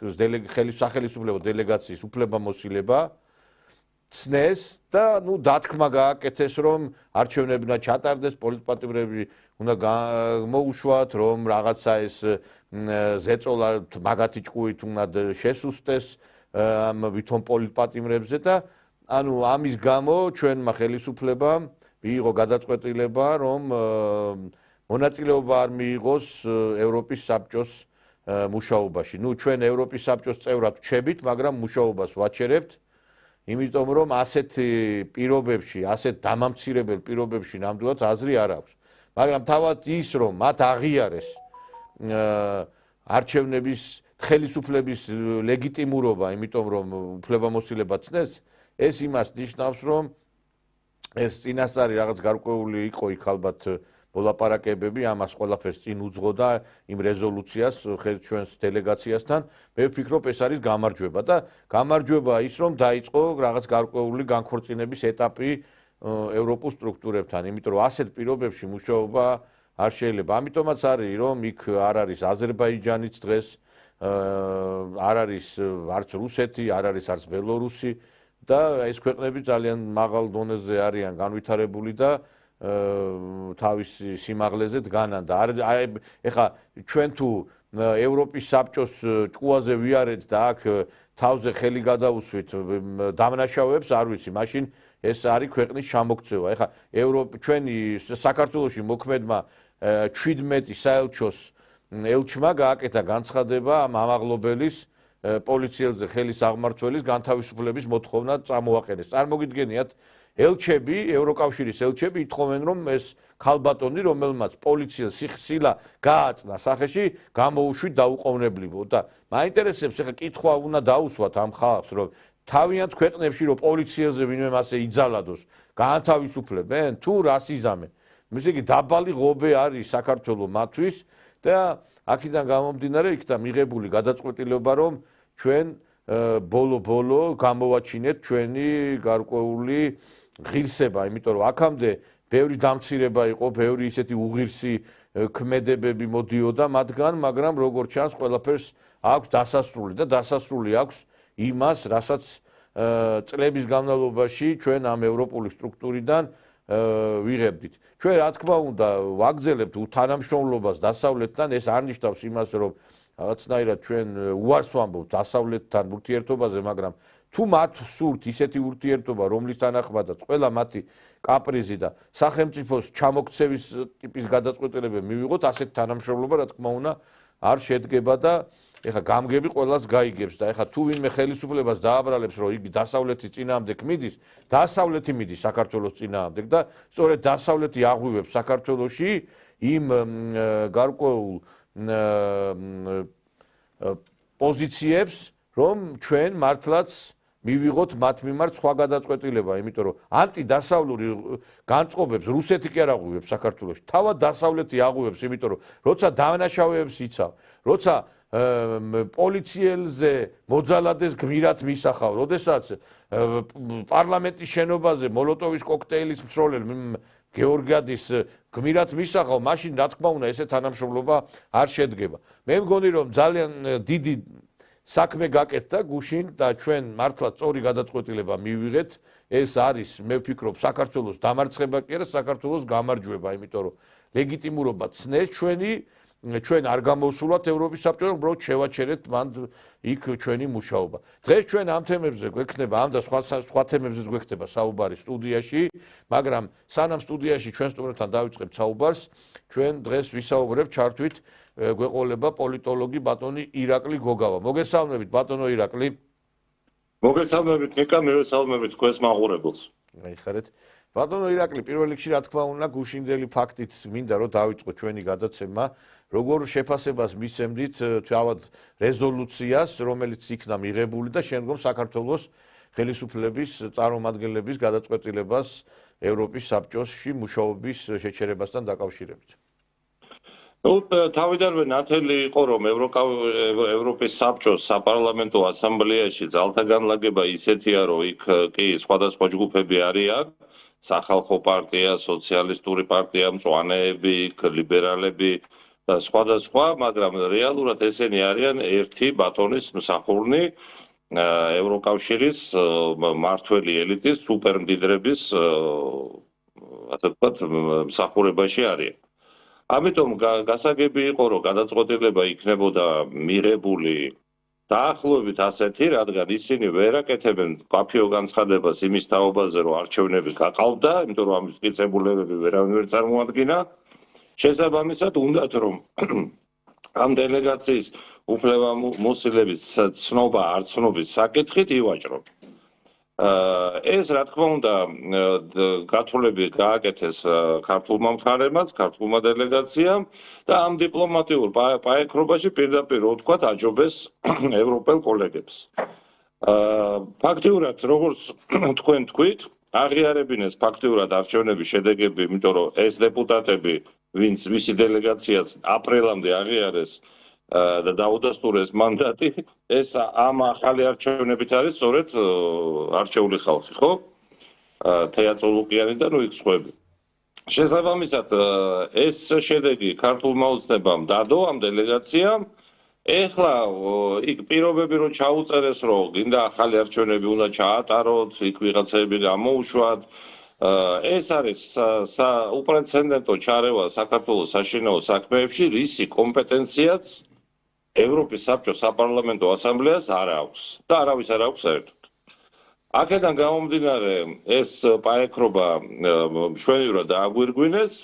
სახელმწიფო დელეგაციის უფლებამოსილება ცნეს და დათქმა გააკეთეს, რომ არჩევნები უნდა ჩატარდეს, პოლიტპატიმრები უნდა მოუშვათ, რომ რაღაცა ეს ზეწოლა მაგათი ჭკუით უნდა შესუსტეს ამ ვითომ პოლიტპატიმრებზე და ამის გამო ჩვენმა ხელისუფლებამ მიიღო გადაწყვეტილება, რომ მონაწილეობა არ მიიღოს ევროპის საბჭოს მუშაობაში. ჩვენ ევროპის საბჭოს წევრად ვჩებით, მაგრამ მუშაობას ვაჩერებთ. იმიტომ რომ ასეთ პირობებში, ასეთ დამამცირებელ პირობებში ნამდვილად აზრი არ აქვს. მაგრამ თავად ის, რომ მათ აღიარეს არჩევნების ხელისუფლების ლეგიტიმურობა, იმიტომ რომ უფლებამოსილება ცნეს, ეს იმას ნიშნავს, რომ ეს წინასწარი რაღაც გარკვეული იყო იქ ალბათ მოლაპარაკებები, ამას ყველაფერს წინ უძღოდა იმ რეზოლუციას ჩვენს დელეგაციასთან. მე ვფიქრობ, ეს არის გამარჯვება და გამარჯვება ის, რომ დაიწყო რაღაც გარკვეული განქორწინების ეტაპი ევროპულ სტრუქტურებთან, იმიტომ რომ ასეთ პირობებში მუშაობა არ შეიძლება. ამიტომაც არის, რომ იქ არ არის აზერბაიჯანიც დღეს, არ არის არც რუსეთი, არ არის არც ბელორუსი და ეს ქვეყნები ძალიან მაღალ დონეზე არიან განვითარებული და თავის სიმაღლეზე დგანან და ეხლა ჩვენ თუ ევროპის საბჭოს ჭკუაზე ვიარეთ და აქ თავზე ხელი გადავუსვით დამნაშავეებს, არ ვიცი, მაშინ ეს არის ქვეყნის ჩამოქცევა. ეხლა ჩვენი საქართველოში მოქმედმა 17 საელჩოს ელჩმა გააკეთა განცხადება ამ ამაღლობელის პოლიციელზე ხელის აღმართველის განთავისუფლების მოთხოვნა წამოაყენეს. წარმოგიდგენიათ, ელჩები, ევროკავშირის ელჩები ითხოვენ, რომ ეს ქალბატონი, რომელმაც პოლიციას სიხსილა გააწნა სახეში, გამოუშვით დაუყოვნებლივ და მაინტერესებს, ეხლა კითხვა უნდა დაუსვათ ამ ხალხს, რომ თავიანთ ქვეყნებში რომ პოლიციაზე ვინმე მასე იძალადოს, გაანთავისუფლებენ თუ რასიზამენ. ესე იგი დაბალი ღობე არის საქართველოს მათთვის და აქედან გამომდინარე იქნა მიღებული გადაწყვეტილება, რომ ჩვენ ბოლო გამოვაჩინეთ ჩვენი გარკვეული ღირსება, იმიტომ რომ აქამდე ბევრი დამცირება იყო, ბევრი ისეთი უღირსი ქმედებები მოდიოდა მათგან, მაგრამ როგორც ჩანს, ყველაფერს აქვს დასასრული და დასასრული აქვს იმას, რასაც წლების განმავლობაში ჩვენ ამ ევროპული სტრუქტურიდან ვიღებდით. ჩვენ რა თქმა უნდა ვაგრძელებთ თანამშრომლობას დასავლეთთან, ეს არ ნიშნავს იმას, რომ რაღაცნაირად ჩვენ უარს ვამბობთ დასავლეთთან ურთიერთობაზე, მაგრამ თუ მათ სურთ ისეთი ურთიერთობა, რომლის თანახმადაც ყველა მათი კაპრიზი და სახელმწიფოს ჩამოქცევის ტიპის გადაწყვეტილებები მივიღოთ, ასეთ თანამშრომლობა რა თქმა უნდა არ შედგება და ეხლა გამგები ყველას გაიგებს და ეხლა თუ ვინმე ხელისუფლებას დააბრალებს, რომ იგი დასავლეთის წინააღმდეგ მიდის, დასავლეთი მიდის საქართველოს წინააღმდეგ და სწორედ დასავლეთი აღვივებს საქართველოში იმ გარკვეულ პოზიციებს, რომ ჩვენ მართლაც მივიღოთ მათ მიმართ სხვა გადაწყვეტილება, იმიტომ რომ ანტიდასავლური განწყობებს რუსეთი კი არ აღვივებს საქართველოში, თავად დასავლეთი აღვივებს, იმიტომ რომ როცა დამნაშავეებს იცავ, როცა პოლიციელზე მოძალადეს გმირად მისახავ, როდესაც პარლამენტის შენობაზე მოლოტოვის კოქტეილის მსროლელ გეორგიადის გმირად მისახავ, მაშინ რა თქმა უნდა ესე თანამშრომლობა არ შედგება. მე მგონი რომ ძალიან დიდი საქმე გაკეთდა გუშინ და ჩვენ მართლა სწორი გადაწყვეტილება მივიღეთ. ეს არის, მე ვფიქრობ, საქართველოს დამარცხება კი არა, საქართველოს გამარჯვება, იმიტომ რომ ლეგიტიმურობა ცნეს ჩვენ არ გამოვსულათ ევროპის საბჭოს, უბრალოდ შევაჩერეთ მან იქ ჩვენი მუშაობა. დღეს ჩვენ ამ თემებზე გვექნება, ამ და სხვა თემებზეც გვექნება საუბარი სტუდიაში, მაგრამ სანამ სტუდიაში ჩვენ სტუმრებთან დავიწყებთ საუბარს, ჩვენ დღეს ვისაუბრებთ ჩართვით გვეყოლება პოლიტოლოგი ბატონი ირაკლი გოგავა. მოგესალმებით ბატონო ირაკლი. მოგესალმებით ნიკა, მივესალმებით თქვენს მაყურებელს. გაიხარეთ. ბატონო ირაკლი, პირველ რიგში რა თქმა უნდა გუშინდელი ფაქტით მინდა რომ დავიწყოთ ჩვენი გადაცემა, როგორ შეფასებას მისცემდით თავად რეზოლუციას, რომელიც იქნა მიღებული და შემდგომ საქართველოს ხელისუფლების წარმომადგენლების გადაწყვეტილებას ევროპის საბჭოში მუშაობის შეჩერებასთან დაკავშირებით. თავიდანვე ნათელი იყო, რომ ევროპის საბჭოს საპარლამენტო ასამბლეაში ძალთა განლაგება ისეთია, რომ იქ კი სხვადასხვა ჯგუფები არიან, სახალხო პარტია, სოციალისტური პარტია, მწვანეები, ლიბერალები, და სხვადასხვა, მაგრამ რეალურად ესენი არიან ერთი ბატონის მსახურნი ევროკავშირის მმართველი ელიტის სუპერმდიდრების ასე ვთქვათ მსახურებაში არიან. ამიტომ გასაგები იყო, რომ გადაწყვეტილება იქნებოდა მიღებული დაახლოებით ასეთი, რადგან ისინი ვერ აკეთებენ მკაფიო განცხადებას იმის თაობაზე, რომ არჩევნები გაყალბდა, იმიტომ რომ ამის მტკიცებულებები ვერავინ ვერ წარმოადგინა. შესაბამისად, უნდათ რომ ამ დელეგაციის უფლებამოსილების ცნობა არ ცნობის საკითხით ივაჭრონ. ეს რა თქმა უნდა გათვლები გააკეთეს ქართულმა მხარემაც, ქართულმა დელეგაციამ და ამ დიპლომატიურ პაექრობაში პირდაპირ ვთქვათ აჯობეს ევროპელ კოლეგებს. ფაქტიურად, როგორც თქვენ თქვით, აღიარებინეს ფაქტიურად არჩევნების შედეგები, იმიტომ რომ ეს დეპუტატები, ვინც მისი დელეგაციაც აპრილამდე აღიარეს და დაუდასტურეს მანდატი, ეს ამ ახალი არჩევნებით არის სწორედ არჩეული ხალხი, ხო? თეატრულუკიანი და იქ სხვები. შესაბამისად, ეს შედეგი ქართულმა ოცნებამ დადო ამ დელეგაციამ. ეხლა იქ პირობები რომ ჩაუწერეს, რომ გინდა ახალი არჩევნები უნდა ჩაატაროთ, იქ ვიღაცები გამოუშვათ. ეს არის უპრეცედენტო ჩარევა საქართველოს საშინაო საქმეებში, რისი კომპეტენციაც ევროპის საბჭოს საპარლამენტო ასამბლეას არ აქვს და არავის არ აქვს საერთოდ. აქედან გამომდინარე ეს პაექრობა მშვენივრად დააგვირგვინეს,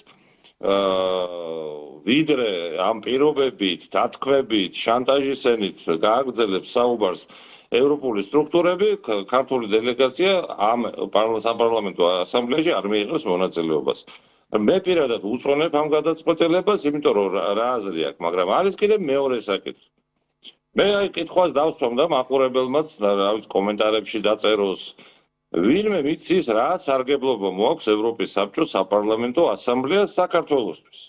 ვიდრე ამ პირობებით, დათქვებით, შანტაჟისენით გააგრძელებს საუბარს ევროპული სტრუქტურები, ქართული დელეგაცია ამ საპარლამენტო ასამბლეაში არ მიიღებს მონაწილეობას. მე პირადად უწონებ ამ გადაწყვეტილებას, იმიტომ რომ რა აზრი აქვს, მაგრამ არის კიდე მეორე საკითხი. მე აი კითხვას დავსვამ და მაყურებელმაც რა ვიცი კომენტარებში დაწეროს, ვინმე მიცის რა სარგებლობა მოაქვს ევროპის საბჭოს საპარლამენტო ასამბლეას საქართველოსთვის.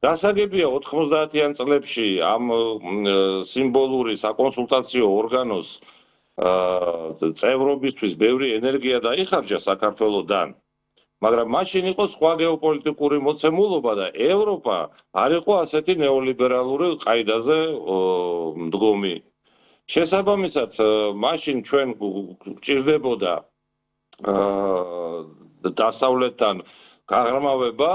გასაგებია 90-იან წლებში ამ სიმბოლური საკონსულტაციო ორგანოს წევრობისთვის ბევრი ენერგია დაიხარჯა საქართველოსთან. მაგრამ მაშინ იყო სხვა გეოპოლიტიკური მოცემულობა და ევროპა არ იყო ასეთი ნეოლიბერალური ყაიდაზე მდგომი. შესაბამისად, მაშინ ჩვენ გვჭირდებოდა დასავლეთთან გაღრმავება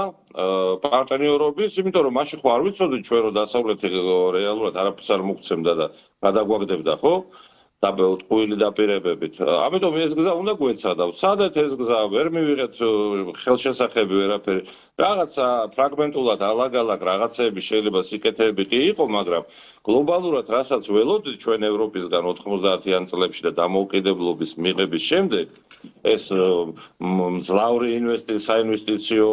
პარტნიორობის, იმიტომ რომ მაშინ ხო არ ვიცოდით ჩვენ რომ დასავლეთი რეალურად არაფერს არ მოგცემდა და გადაგვაგდებდა, ხო? და ტყუილი დაპირებებით. ამიტომ ეს გზა უნდა გვეცადა. სადაც ეს გზა ვერ მივიღეთ ხელშესახები ვერაფერი. რაღაცა ფრაგმენტულად ალაგ-ალაგ რაღაცეები შეიძლება სიკეთეები კი იყო, მაგრამ გლობალურად რასაც ველოდით ჩვენ ევროპისგან 90-იან წლებში და დამოუკიდებლობის მიღების შემდეგ ეს მძლავრი საინვესტიციო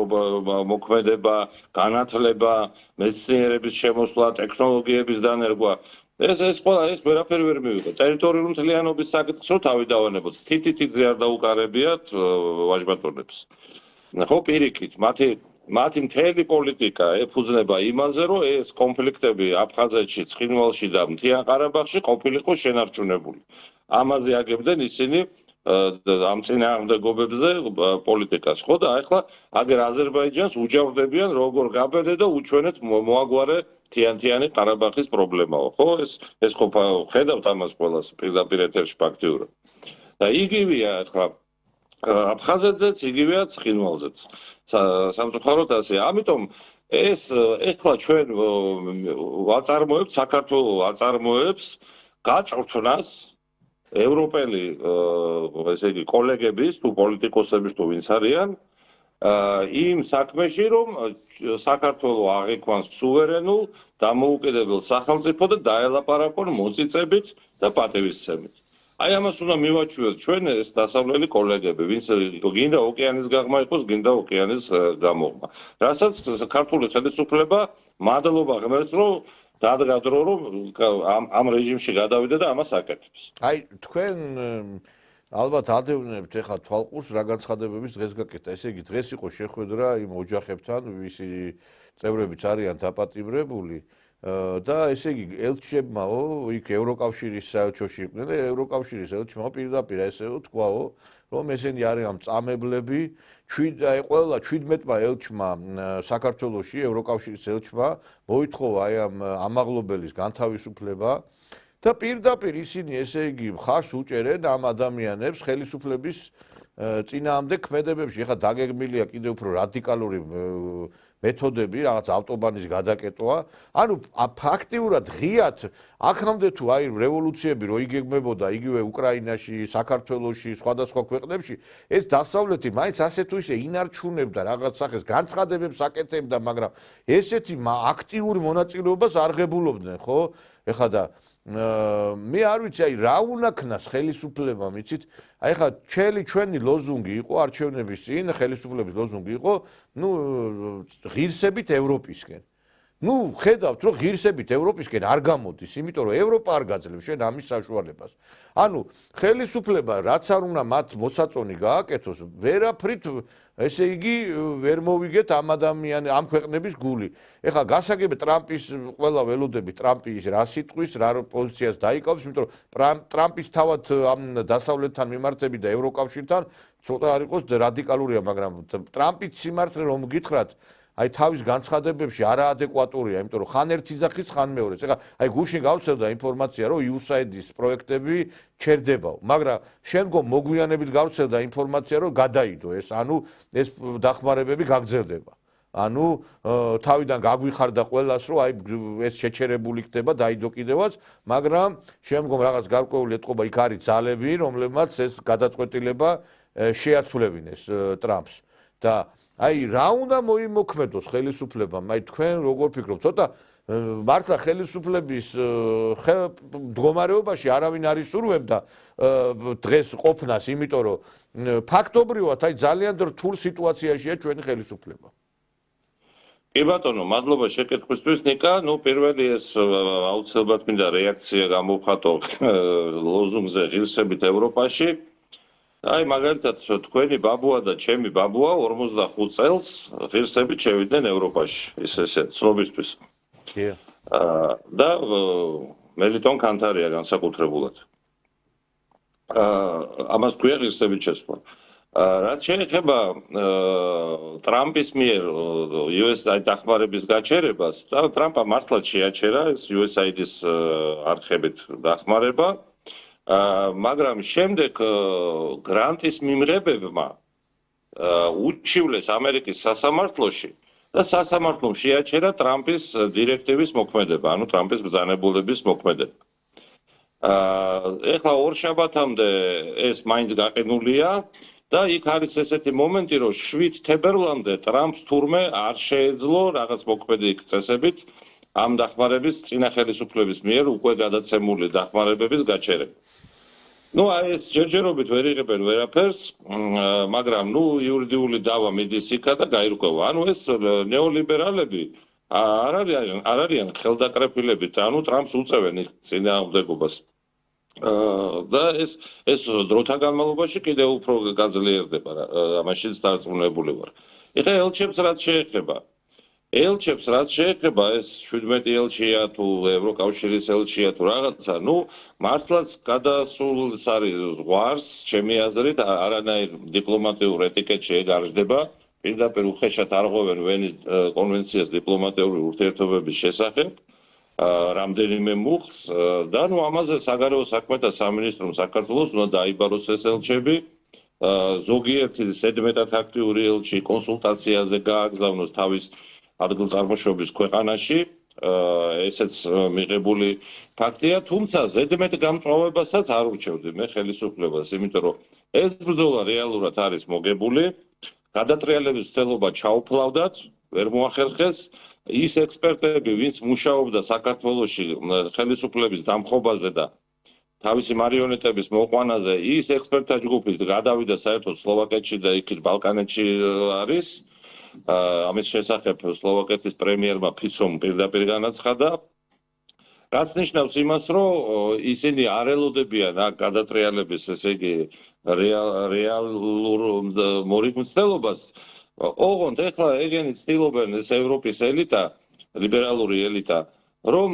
მოქმედება, განათლება, მეცნიერების შემოსვლა, ტექნოლოგიების დანერგვა ეს ვერაფერი ვერ მივიღო. ტერიტორიული მთლიანობის საკითხს რო თავი დავანებოთ, თითითიძე არ დაუკარებიათ ვაჟბატონებს. ხო, პირიქით, მათი მთელი პოლიტიკა ეფუძნება იმაზე, რომ ეს კონფლიქტები აფხაზეთში, ცხინვალში და მთიან ყარაბაღში ყოფილიყო შენარჩუნებული. ამაზე აგებდნენ ისინი ამ წინააღმდეგობებზე პოლიტიკას, ხო და ახლა აგერ აზერბაიჯანს უჯავდებიან როგორ გაბედე და უჩვენეთ მოაგვარე თიანთიანი ყარაბაღის პრობლემაო, ხო? ეს ხო ხედავთ ამას ყველას პირდაპირ ეთერში ფაქტიურად. და იგივეა ახლა აფხაზეთზეც, იგივეა ცხინვალზეც. სამწუხაროდ ასე. ამიტომ ეს ახლა ჩვენ ვაწარმოებთ, საქართველოს აწარმოებს გაწვრთნას ევროპელი ესე იგი კოლეგების თუ პოლიტიკოსების თუ ვინც არიან იმ საქმეში რომ საქართველოს აღიქვანს სუვერენულ დამოუკიდებელ სახელმწიფო და დაელაპარაკონ მოწიწებით და პატივისცემით. აი ამას უნდა მივაჩვიოთ ჩვენ ეს დასავლელი კოლეგები, ვინც გინდა ოკეანის გაღმა იყოს, გინდა ოკეანის გამოღმა. რასაც ქართული ხელისუფლება მადლობა ღმერთს რომ დადგა დრო რომ ამ რეჟიმში გადავიდა და ამას აკეთებს. აი თქვენ ალბათ ადევნებთ ეხლა თვალყურს რა განცხადებების დღეს გაკეთდა. ესე იგი დღეს იყო შეხვედრა იმ ოჯახებთან, ვისი წევრებიც არიან დაპატიმრებული და ესე იგი ელჩებმაო იქ ევროკავშირის საელჩოში იყვნენ და ევროკავშირის ელჩმა პირდაპირ ესეო თქვაო რომ ესენი არიან მწამებლები ყველა 17-მა ელჩმა საქართველოში ევროკავშირის ელჩმა მოითხოვა აი ამ ამაღლობელის განთავისუფლება და პირდაპირ ისინი ესე იგი მხარს უჭერენ ამ ადამიანებს ხელისუფლების წინააღმდეგ ქმედებებში. ეხლა დაგეგმილია კიდევ უფრო რადიკალური მეთოდები, რაღაც ავტობანის გადაკეტვა. ანუ ფაქტიურად ღიად აქამდე თუ აი რევოლუციები რო იგეგმებოდა იგივე უკრაინაში, საქართველოში, სხვადასხვა ქვეყნებში, ეს დასავლეთი მაინც ასე თუ ისე ინარჩუნებდა რაღაც სახეს განცხადებებს აკეთებდა, მაგრამ ესეთი აქტიურ მონაწილეობას არ ღებულობდნენ, ხო? ეხლა და მე არ ვიცი აი რა უნაქნას ხელისუფლებამ იცით აი ხა ჩვენი ლოზუნგი იყო არჩევნების წინ ხელისუფლების ლოზუნგი იყო ნუ ღირსებით ევროპისკენ ნუ ხედავთ რომ ღირსებით ევროპისკენ არ გამოდის იმიტომ რომ ევროპა არ გაძლევს შენ ამის საშუალებას ანუ ხელისუფლება რაც არ უნდა მათ მოსაწონი გააკეთოს ვერაფრით ესე იგი ვერ მოვიგეთ ამ ადამიანის ამ ქვეყნების გული. ეხლა გასაგებია ტრამპის ყველა ველოდები ტრამპი რა სიტყვის, რა პოზიციას დაიკავებს, იმიტომ რომ ტრამპის თავად ამ დასავლეთთან მიმართები და ევროკავშირთან ცოტა არ იყოს რადიკალურია, მაგრამ ტრამპის სიმართლე რომ გითხრათ, აი თავის განცხადებებში არაადეკვატურია, იმიტომ რომ ხან ერთს იძახის, ხან მეორეს. ეხლა აი გუშინ გავცელდა ინფორმაცია, რომ USAID-ის პროექტები ჩერდებაო, მაგრამ შემდგომ მოგვიანებით გავცელდა ინფორმაცია, რომ გადაიდო ეს, ანუ ეს დახმარებები გაგრძელდება. ანუ თავიდან გაგვიხარდა ყველას, რომ აი ეს შეჩერებული ხდება, დაიდო კიდევაც, მაგრამ შემდგომ რაღაც გარკვეული ეთყობა იქ არის ძალები, რომლებმაც ეს გადაწყვეტილება შეაცვლებინეს ტრამპს და აი რა უნდა მოიმოქმედოს ხელისუფლებამ, აი თქვენ როგორ ფიქრობთ, ცოტა მართლა ხელისუფლების მდგომარეობაში არავინ არ ისურვებდა დღეს ყოფნას, იმიტომ რომ ფაქტობრივად აი ძალიან რთულ სიტუაციაშია ჩვენი ხელისუფლება. კი ბატონო, მადლობა შეკითხვისთვის ნიკა, ნუ პირველი ეს აუცილებლად მინდა რეაქცია გამოვხატო ლოზუნგზე ღირსებით ევროპაში. აი მაგალითად თქვენი ბაბუა და ჩემი ბაბუა 45 წელს ღირსებით შევიდნენ ევროპაში, ესე ცნობისთვის. და მელიტონ კანთარია განსაკუთრებულად. ამას ქვია ღირსებით შესვლა. რაც შეეხება ტრამპის მიერ USAID დახმარების გაჩერებას, ტრამპა მართლაც შეაჩერა ეს USAID-ის არხებით დახმარება. მაგრამ შემდეგ გრანტის მიმღებებმა უჩივლეს ამერიკის სასამართლოში და სასამართლომ შეაჩერა ტრამპის დირექტივის მოქმედება, ანუ ტრამპის ბრძანებულების მოქმედება. ეხლა ორშაბათამდე ეს მაინც გაყინულია და იქ არის ესეთი მომენტი, რომ 7 თებერვლამდე ტრამპს თურმე არ შეეძლო რაღაც მოქმედი წესებით ამ დახმარების წინა ხელისუფლების მიერ უკვე გადაცემული დახმარებების გაჩერება. ნუ აი ეს ჯერჯერობით ვერ იღებენ ვერაფერს, მაგრამ ნუ იურიდიული დავა მიდის იქა და გაირკვევა. ანუ ეს ნეოლიბერალები არ არიან ხელდაკრეფილებით, ანუ ტრამპს უწევენ იქ წინააღმდეგობას. და ეს დროთა განმავლობაში კიდევ უფრო გაძლიერდება, ამაშიც დარწმუნებული ვარ. ეხლა ელჩებს რაც შეეხება ელჩებს რაც შეეხება ეს 17 ელჩია თუ ევროკავშირის ელჩია თუ რაღაცა, ნუ მართლაც გადასულს არის ზღვარს, ჩემი აზრით, არანაირ დიპლომატიურ ეტიკეტში ეგ არ ჯდება, პირდაპირ უხეშად არღვევენ ვენის კონვენციას დიპლომატიური ურთიერთობების შესახებ, რამდენიმე მუხლს და ნუ ამაზე საგარეო საქმეთა სამინისტრომ საქართველოს უნდა დაიბაროს ეს ელჩები, ზოგიერთი ზედმეტად აქტიური ელჩი კონსულტაციაზე გააგზავნოს თავის ადგილწარმოშობის ქვეყანაში, ესეც მიღებული ფაქტია, თუმცა ზედმეტ გამწვავებასაც არ ურჩევდი მე ხელისუფლებას, იმიტომ რომ ეს ბრძოლა რეალურად არის მოგებული, გადატრიალების ცდელობა ჩაუფლავდათ, ვერ მოახერხეს, ის ექსპერტები, ვინც მუშაობდა საქართველოში ხელისუფლების დამხობაზე და თავისი მარიონეტების მოყვანაზე, ის ექსპერტთა ჯგუფი გადავიდა საერთოდ სლოვაკეთში და იქით ბალკანეთში არის. ამის შესახებ სლოვაკეთის პრემიერმა ფიცომ პირდაპირ განაცხადა, რაც ნიშნავს იმას, რომ ისინი არ ელოდებიან აქ გადატრიალების, ესე იგი, რეალურ მორიგმცდელობას. ოღონდ ეხლა ეგენი ცდილობენ ეს ევროპის ელიტა, ლიბერალური ელიტა, რომ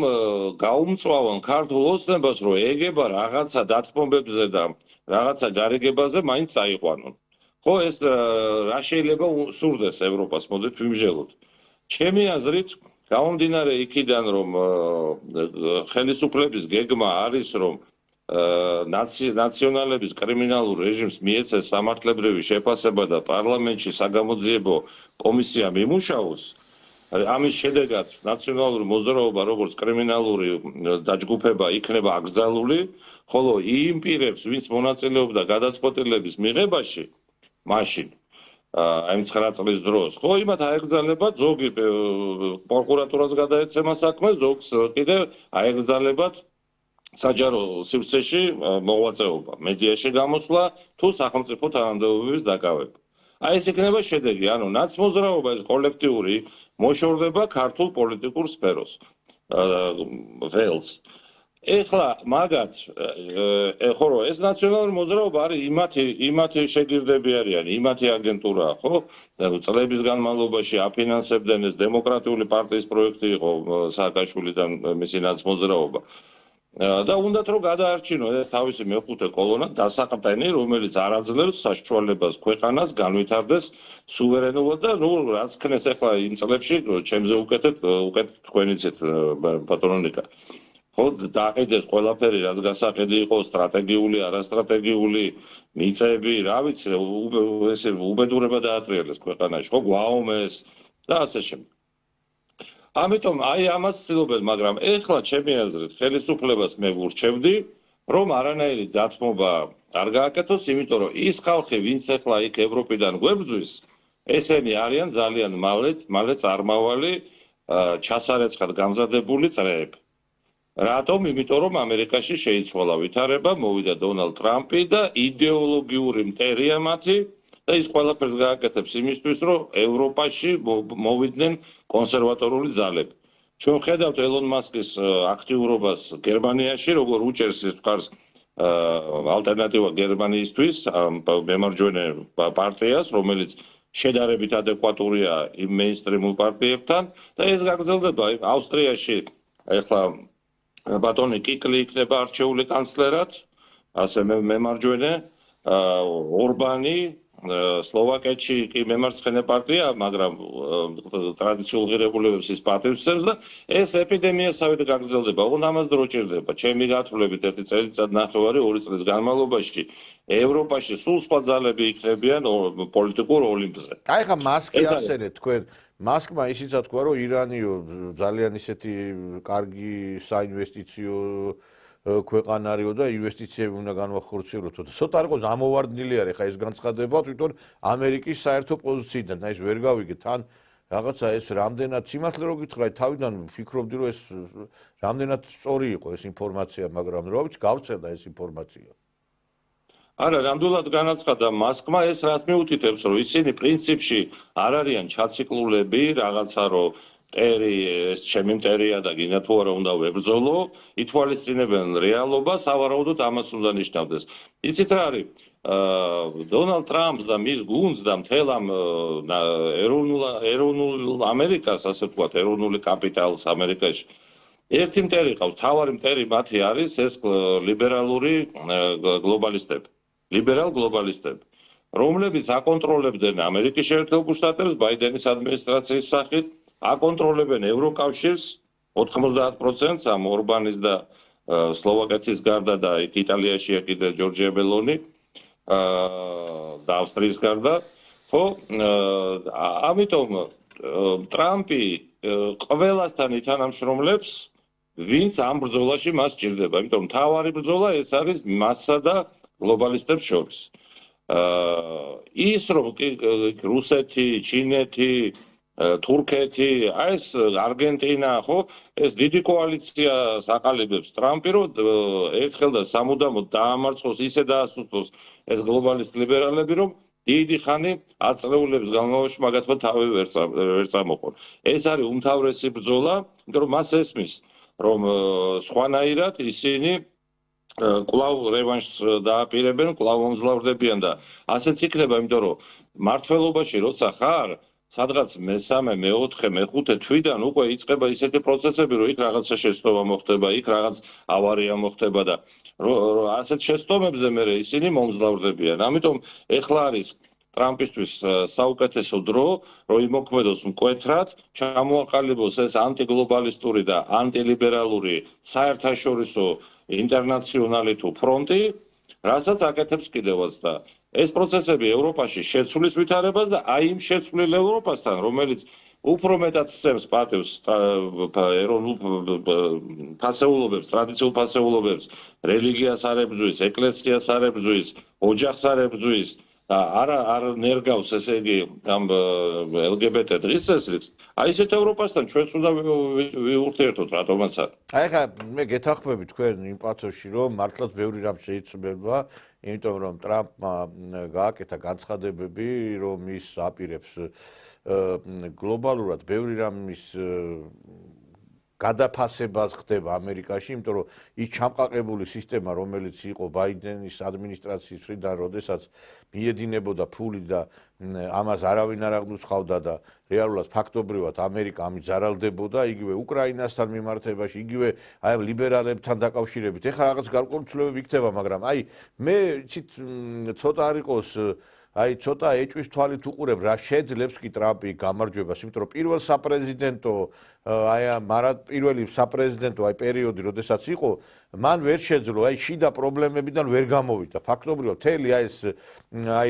გაუმწვავონ ქართულ ოცნებას, რომ ეგება რაღაცა დათმობებზე და რაღაცა გარიგებაზე მაინც წაიყვანონ. ხო, ეს რა შეიძლება სურდეს ევროპას, მოდით ვიმჟელოთ. ჩემი აზრით, გამომდინარე იქიდან, რომ ხელისუფლების გეგმა არის, რომ ნაციონალების კრიმინალურ რეჟიმს მიეცეს სამართლებრივი შეფასება და პარლამენტში საგამოძიებო კომისია მიმუშაოს, ამის შედეგად ნაციონალური მოძრაობა როგორც კრიმინალური დაჯგუფება იქნება აკრძალული, ხოლო იმ პირებს, ვინც მონაწილეობდა გადაწყვეტილების მიღებაში, მაშინ აი 9 წლის დროს, ხო, იმათ აეკრძალებათ ზოგი პროკურატურას გადაეცემა საქმე, ზოგს კიდე აეკრძალებათ საჯარო სივრცეში მოღვაწეობა, მედიაში გამოსვლა თუ სახელმწიფო თანამდებობების დაკავება. აი ეს იქნება შედეგი, ანუ ნაცმოძრაობა ეს კოლექტიური მოშორდება ქართულ პოლიტიკურ სფეროს. ველს. ეხლა მაგათ ხო რომ ეს ნაციონალური მოძრაობა არის იმათი შეგირდები არიან, იმათი აგენტურაა, ხო? წლების განმავლობაში აფინანსებდნენ ეს დემოკრატიული პარტიის პროექტი იყო სააკაშვილიდან მისი ნაცმოძრაობა. და უნდათ რომ გადაარჩინო ეს თავისი მეხუთე კოლონა დასაყრდენი, რომელიც არ აძლევს საშუალებას ქვეყანას განვითარდეს სუვერენულად და ნუ რაც ქნეს ახლა იმ წლებში ჩემზე უკეთეთ თქვენიცით პატრონიკა. ხო, დააყიდეს ყველაფერი, რაც გასაყიდი იყო, სტრატეგიული, არასტრატეგიული მიწები, რა ვიცი, ესე უბედურება დაატრიალეს ქვეყანაში, ხო, გვაომეს და ასე შემდეგ. ამიტომ აი ამას ცდილობენ, მაგრამ ეხლა ჩემი აზრით ხელისუფლებას მე ვურჩევდი, რომ არანაირი დათმობა არ გააკეთოს, იმიტომ რომ ის ხალხი, ვინც ეხლა იქ ევროპიდან გვებრძვის, ესენი არიან ძალიან მალე წარმავალი, ჩასარეცხად გამზადებული წრეები. რატომ? იმიტომ რომ ამერიკაში შეიცვალა ვითარება, მოვიდა დონალდ ტრამპი და იდეოლოგიური მტერია მათი და ის ყველაფერს გააკეთებს იმისთვის, რომ ევროპაში მოვიდნენ კონსერვატორული ძალები. ჩვენ ხედავთ ელონ მასკის აქტიურობას გერმანიაში, როგორ უჭერს ის მხარს ალტერნატივა გერმანიისთვის, მემარჯვენე პარტიას, რომელიც შედარებით ადეკვატურია იმ მეინსტრიმულ პარტიებთან და ეს გაგრძელდება ავსტრიაში. ეხლა ბატონი კიკლი იქნება არჩეული კანცლერად, ასე მემარჯვენე, ორბანი, სლოვაკეთში კი მემარცხენე პარტია, მაგრამ ტრადიციულ ღირებულებებს ის პატივსცემს და ეს ეპიდემიასავით გაგრძელდება. ოღონდ ამას დრო ჭირდება. ჩემი გათვლებით 1 წელიწად ნახევარი 2 წლის განმავლობაში ევროპაში სულ სხვა ძალები იქნებიან პოლიტიკურ ოლიმპზე. აი ხა მასკი ახსენეთ თქვენ. მასკმა ისიც თქვა, რომ ირანიო ძალიან ისეთი კარგი საინვესტიციო ქვეყანა არისო და ინვესტიციები უნდა განვახორციელოთ. ცოტა არ იყოს ამოვარდნილი არის ხა ეს განცხადება თვითონ ამერიკის საერთო პოზიციიდან. აი ეს ვერ გავიგე თან რაღაცა ეს რამდენად სიმართლე რო გითხრა, თავიდან ვფიქრობდი რომ ეს რამდენად სწორი იყო ეს ინფორმაცია, მაგრამ რა ვიცი გავწევდა ეს ინფორმაცია. არა, ნამდვილად განაცხადა მასკმა ეს რაც მიუთითებს, რომ ისინი პრინციპში არ არიან ჩაციკლულები, რაღაცა რომ მტერი ეს ჩემი მტერია და გინდა თუ არა უნდა ვებრძოლო, ითვალისწინებენ რეალობას, ავარაუდოდ ამას უნდა ნიშნავდეს. იცით რა არის? დონალდ ტრამპს და მის გუნდს და მთელ ამ ეროვნულ ამერიკას, ასე ვთქვათ, ეროვნული კაპიტალს ამერიკაში ერთი მტერი ყავს, თავარი მტერი მათი არის ეს ლიბერალური გლობალისტები. ლიბერალ გლობალისტები, რომლებიც აკონტროლებდნენ ამერიკის შეერთებულ შტატებს ბაიდენის ადმინისტრაციის სახით, აკონტროლებენ ევროკავშირს 90%-ს ამ ორბანის და სლოვაკეთის გარდა და იტალიაშია კიდე ჯორჯია მელონი და ავსტრიის გარდა, ხო? ამიტომ ტრამპი ყველასთან ითანამშრომლებს, ვინც ამ ბრძოლაში მას ჭირდება, იმიტომ მთავარი ბრძოლა ეს არის მასსა და გლობალისტებს შორის. ის რომ რუსეთი, ჩინეთი, თურქეთი, ეს არგენტინა, ხო, ეს დიდი კოალიცია საყალიბებს ტრამპი, რომ ერთხელ და სამუდამოდ დაამარცხოს, ისე დაასუსტოს ეს გლობალისტ ლიბერალები, რომ დიდი ხანი აწეულებს განმავლობაში მაგათმა თავი ვერ წამოყონ. ეს არის უმთავრესი ბრძოლა, იმიტომ რომ მას ესმის, რომ სხვანაირად ისინი კვლავ რევანშს დააპირებენ, კვლავ მომძლავრდებიან და ასეც იქნება, იმიტომ რომ მართლობაში როცა ხარ, სადღაც მე-3, მე-4, მე-5 თვიდან უკვე იწყება ისეთი პროცესები, რომ იქ რაღაცა შეცდომა მოხდება, იქ რაღაც ავარია მოხდება და ასეთ შეცდომებზე მე ისინი მომძლავრდებიან. ამიტომ ეხლა არის ტრამპისთვის საუკეთესო დრო, რომ იმოქმედოს მკვეთრად, ჩამოაყალიბოს ეს ანტიგლობალისტური და ანტილიბერალური საერთაშორისო ინტერნაციონალი თუ ფრონტი, რასაც აკეთებს კიდევაც და ეს პროცესები ევროპაში შეცვლის ვითარებას და აი იმ შეცვლილ ევროპასთან, რომელიც უფრო მეტად სცემს პატევს ეროვნულ ფასეულობებს, ტრადიციულ ფასეულობებს, რელიგიას არ ებრძვის, ეკლესიას არ ებრძვის, ოჯახს არ ებრძვის და არ ნერგავს ესე იგი ამ LGBT დღისწესრიგს, აი ესეთ ევროპასთან ჩვენც უნდა ვიურთიერთოთ რატომაც არა. აი ხა მე გეთანხმები თქვენ იმ პათოში, რომ მართლაც ბევრი რამ შეიცვლება, იმიტომ რომ ტრამპმა გააკეთა განცხადებები, რომ ის აპირებს გლობალურად ბევრი რამის გადაფასებას ხდება ამერიკაში, იმიტომ რომ ის ჩამყაყებული სისტემა, რომელიც იყო ბაიდენის ადმინისტრაციის მხრიდან, როდესაც მიედინებოდა ფული და ამას არავინ არ აღნუსხავდა და რეალურად ფაქტობრივად ამერიკა ამით ზარალდებოდა, იგივე უკრაინასთან მიმართებაში, იგივე აი ლიბერალებთან დაკავშირებით. ეხლა რაღაც გარკვეული ცვლილებები იქნება, მაგრამ აი მე იცით ცოტა არ იყოს აი ცოტა ეჭვის თვალით უყურებ რა შეძლებს კი ტრამპი გამარჯვებას, იმიტომ რომ პირველ საპრეზიდენტო პირველი საპრეზიდენტო პერიოდი, როდესაც იყო, მან ვერ შეძლო, აი შიდა პრობლემებიდან ვერ გამოვიდა. ფაქტობრივად მთელი აი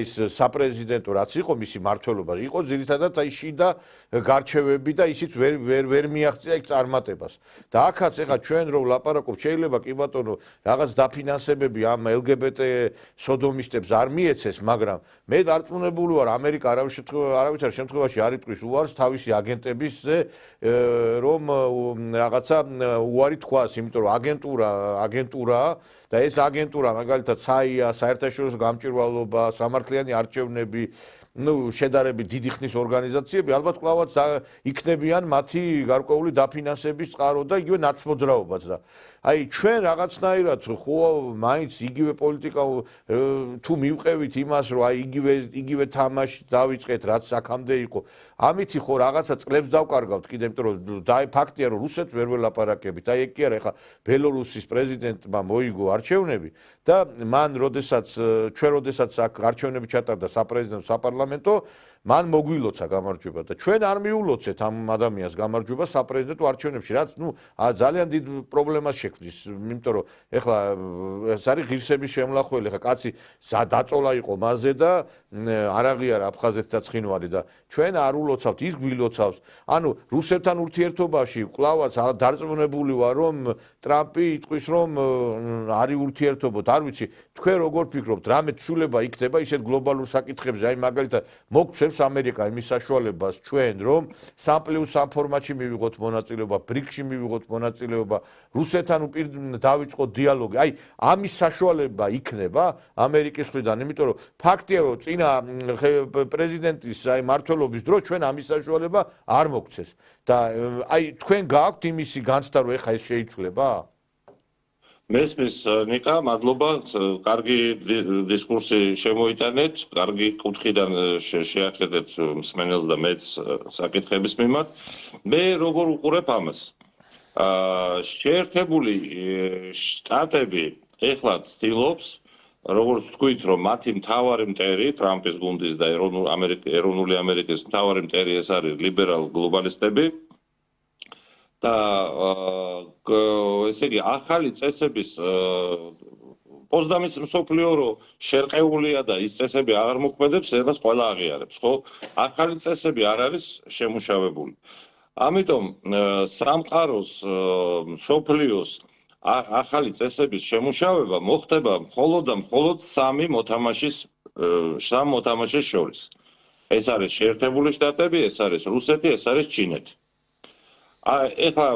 ეს საპრეზიდენტო რაც იყო მისი მმართველობა, იყო ძირითადად აი შიდა გარჩევები და ისიც ვერ მიაღწია იქ წარმატებას. და აქაც ეხა ჩვენ რო ვლაპარაკობ, შეიძლება კი ბატონო რაღაც დაფინანსებები ამ LGBT სოდომისტებს არ მიეცეს, მაგრამ მე დარწმუნებული ვარ, ამერიკა არავითარ შემთხვევაში არ იტყვის უარს თავისი აგენტებისზე, რომ რაღაცა უარი თქვას, იმიტომ რომ აგენტურაა და ეს აგენტურა მაგალითად CIA, საერთაშორისო გამჭვირვალობა, სამართლიანი არჩევნები, შედარებით დიდი ხნის ორგანიზაციები, ალბათ კვლავაც იქნებიან მათი გარკვეული დაფინანსების წყარო და იგივე ნაცმოძრაობაც და აი ჩვენ რაღაცნაირად ხო მაინც იგივე პოლიტიკა თუ მივყევით იმას, რომ აი იგივე თამაში დავიწყეთ, რაც აქამდე იყო. ამითი ხო რაღაცა წლებს დავკარგავთ კიდე, იმიტომ რომ ფაქტია, რომ რუსეთს ვერ ველაპარაკებით. აი ეგ კი არა, ეხლა ბელორუსის პრეზიდენტმა მოიგო არჩევნები და მან ჩვენ როდესაც აქ არჩევნები ჩატარდა საპრეზიდენტო საპარლამენტო, მან მოგვილოცა გამარჯვება და ჩვენ არ მიულოცეთ ამ ადამიანს გამარჯვება საპრეზიდენტო არჩევნებში, რაც ძალიან დიდ პრობლემას შექმნის, იმიტომ რომ ეხლა ეს არის ღირსების შემლახველი, ეხლა კაცი დაწოლა იყო მასზე და არ აღიარა აფხაზეთთა ცხინვალი და ჩვენ არ ულოცავთ, ის გვილოცავს. ანუ რუსებთან ურთიერთობაში კვლავაც დარწმუნებული ვარ, რომ ტრამპი იტყვის, რომ არის ურთიერთობოთ, არ ვიცი, თქვენ როგორ ფიქრობთ, რამე ცვლილება იქნება ისეთ გლობალურ საკითხებზე, აი მაგალითად მოგცემს ამერიკა იმის საშუალებას ჩვენ, რომ 3+3 ფორმატში მივიღოთ მონაწილეობა, ბრიკში მივიღოთ მონაწილეობა, რუსეთთან დავიწყოთ დიალოგი. აი ამის საშუალება იქნება ამერიკის მხრიდან, იმიტომ რომ ფაქტია, რომ წინა პრეზიდენტის აი მმართველობის დროს ჩვენ ამის საშუალება არ მოგცეს და აი თქვენ გააქვთ იმისი განცდა, რომ ეხა ეს შეიცვლება? მესმის ნიკა, მადლობა, კარგი დისკურსი შემოიტანეთ, კარგი კუთხიდან შეახედეთ მსმენელს და მეც საკითხების მიმართ. მე როგორ უყურებ ამას? შეერთებული შტატები ეხლა ცდილობს, როგორც თქვით, რომ მათი მთავარი მტერი, ტრამპის გუნდის და ეროვნული ამერიკის მთავარი მტერი ეს არის ლიბერალ გლობალისტები. და ესე იგი ახალი წესების პოზდამის მსოფლიო რო შერყეულია და ის წესები აღარ მოქმედებს, ეს ყველა აღიარებს, ხო? ახალი წესები არ არის შემუშავებული. ამიტომ სამყაროს მსოფლიოს ახალი წესების შემუშავება მოხდება მხოლოდ სამ მოთამაშეს შორის. ეს არის შეერთებული შტატები, ეს არის რუსეთი, ეს არის ჩინეთი. ეხლა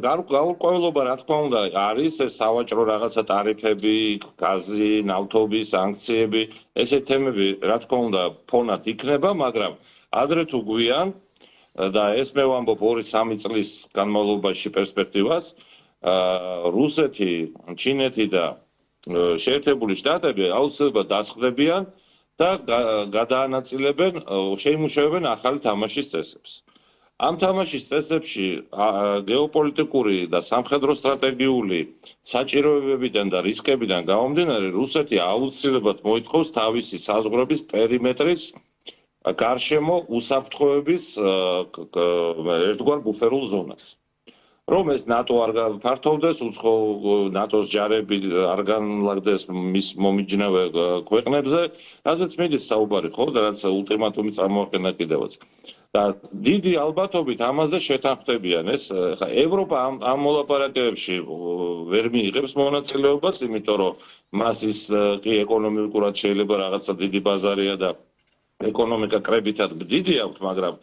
გაურკვევლობა რა თქმა უნდა არის ეს სავაჭრო რაღაცა ტარიფები, გაზი, ნავთობი, სანქციები, ესე თემები რა თქმა უნდა ფონად იქნება, მაგრამ ადრე თუ გვიან და ეს მე ვამბობ 2-3 წლის განმავლობაში პერსპექტივას, რუსეთი, ჩინეთი და შეერთებული შტატები აუცილებლად დასხდებიან და გადაანაწილებენ, შეიმუშავებენ ახალი თამაშის წესებს. ამ თამაშის წესებში გეოპოლიტიკური და სამხედრო სტრატეგიული საჭიროებებიდან და რისკებიდან გამომდინარე, რუსეთი აუცილებლად მოითხოვს თავისი საზღვრების პერიმეტრის გარშემო უსაფრთხოების ერთგვარ ბუფერულ ზონას. რომ ეს ნატო არ გაფართოვდეს, უცხო ნატოს ჯარები არ განლაგდეს მის მომიჯნავე ქვეყნებზე, რაზეც მიდის საუბარი, ხო, და რაც ულტიმატუმი წარმოაყენა კიდევაც. და დიდი ალბათობით ამაზე შეთანხმდებიან ეს. ხა ევროპა ამ მოლაპარაკებებში ვერ მიიღებს მონაწილეობას, იმიტომ რომ მას ის კი ეკონომიკურად შეიძლება რაღაცა დიდი ბაზარია და ეკონომიკა კრებითად დიდი აქვს, მაგრამ